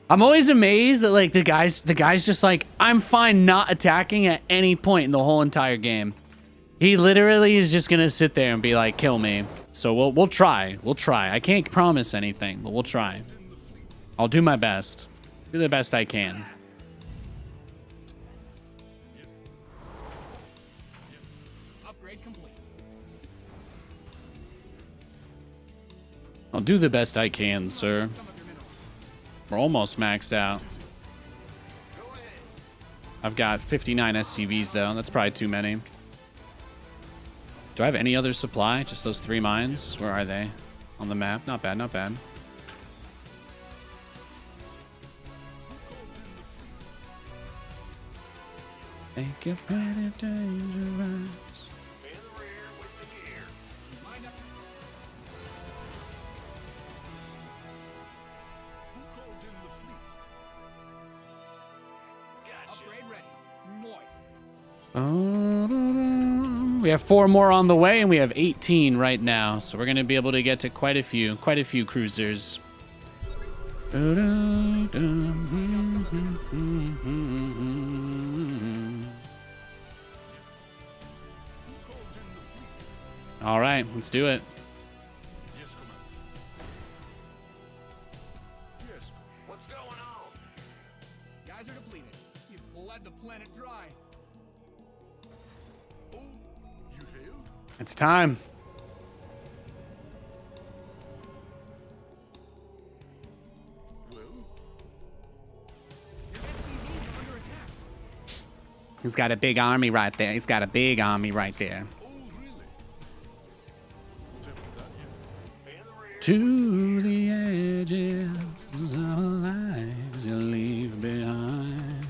I'm always amazed that like the guy's just like, I'm fine not attacking at any point in the whole entire game. He literally is just gonna sit there and be like, kill me. So we'll try. We'll try. I can't promise anything, but we'll try. I'll do my best. Do the best I can. Upgrade complete. I'll do the best I can, sir. Some of your minerals. We're almost maxed out. I've got 59 SCVs, though. That's probably too many. Do I have any other supply? Just those 3 mines? Where are they? On the map? Not bad, not bad. Make it pretty dangerous. In the rear with the gear. Find out. Upgrade ready. Moist. We have 4 more on the way, and we have 18 right now. So we're going to be able to get to quite a few cruisers. All right, let's do it. What's going on? Guys are depleted. You've bled the planet dry. It's time. Your SCVs are under attack. He's got a big army right there. He's got a big army right there. To the edges of lives you leave behind.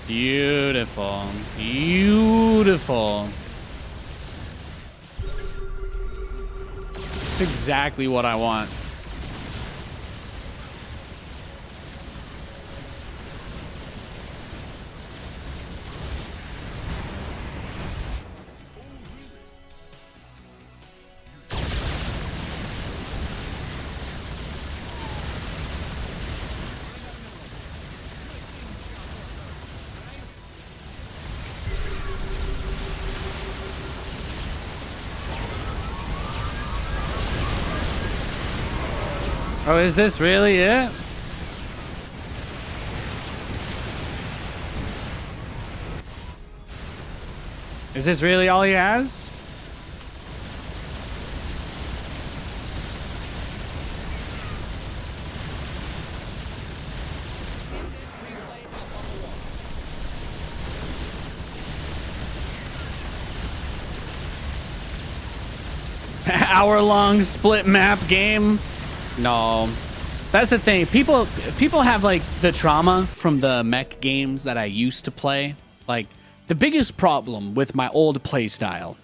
Beautiful. Beautiful. That's exactly what I want. Oh, is this really it? Is this really all he has? Get this replay up on the wall. Hour-long split map game? No. That's the thing. People have like the trauma from the mech games that I used to play. Like the biggest problem with my old play style.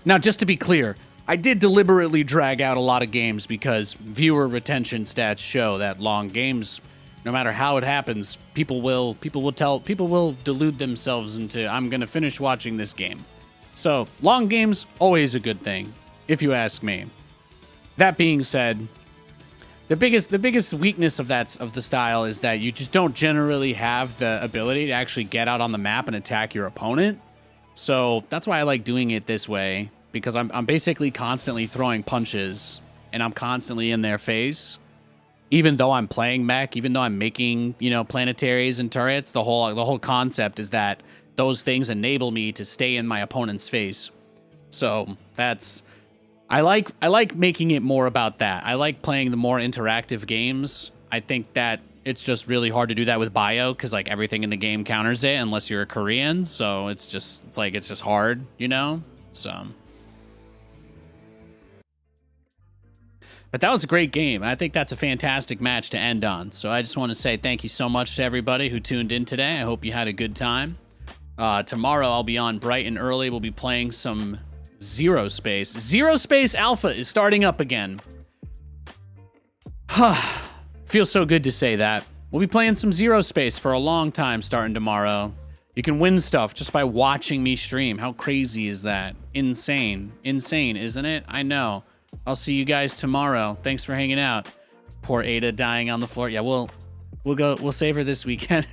Now, just to be clear, I did deliberately drag out a lot of games because viewer retention stats show that long games, no matter how it happens, people will delude themselves into I'm gonna finish watching this game. So long games always a good thing, if you ask me. That being said, the biggest weakness of the style is that you just don't generally have the ability to actually get out on the map and attack your opponent. So that's why I like doing it this way, because I'm basically constantly throwing punches and I'm constantly in their face. Even though I'm playing mech, even though I'm making, you know, planetaries and turrets, the whole concept is that those things enable me to stay in my opponent's face. So that's I like making it more about that. I like playing the more interactive games. I think that it's just really hard to do that with bio because like everything in the game counters it unless you're a Korean. So it's just hard, you know? So but that was a great game. I think that's a fantastic match to end on. So I just want to say thank you so much to everybody who tuned in today. I hope you had a good time. Tomorrow I'll be on bright and early. We'll be playing some Zero Space. Zero Space Alpha is starting up again. Feels so good to say that. We'll be playing some Zero Space for a long time starting tomorrow. You can win stuff just by watching me stream. How crazy is that? Insane. Insane, isn't it? I know. I'll see you guys tomorrow. Thanks for hanging out. Poor Ada dying on the floor. Yeah, we'll save her this weekend.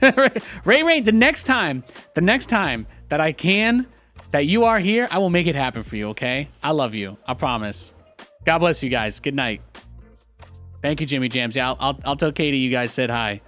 Ray, the next time that I can, that you are here, I will make it happen for you, okay? I love you. I promise. God bless you guys. Good night. Thank you, Jimmy Jams. Yeah, I'll tell Katie you guys said hi.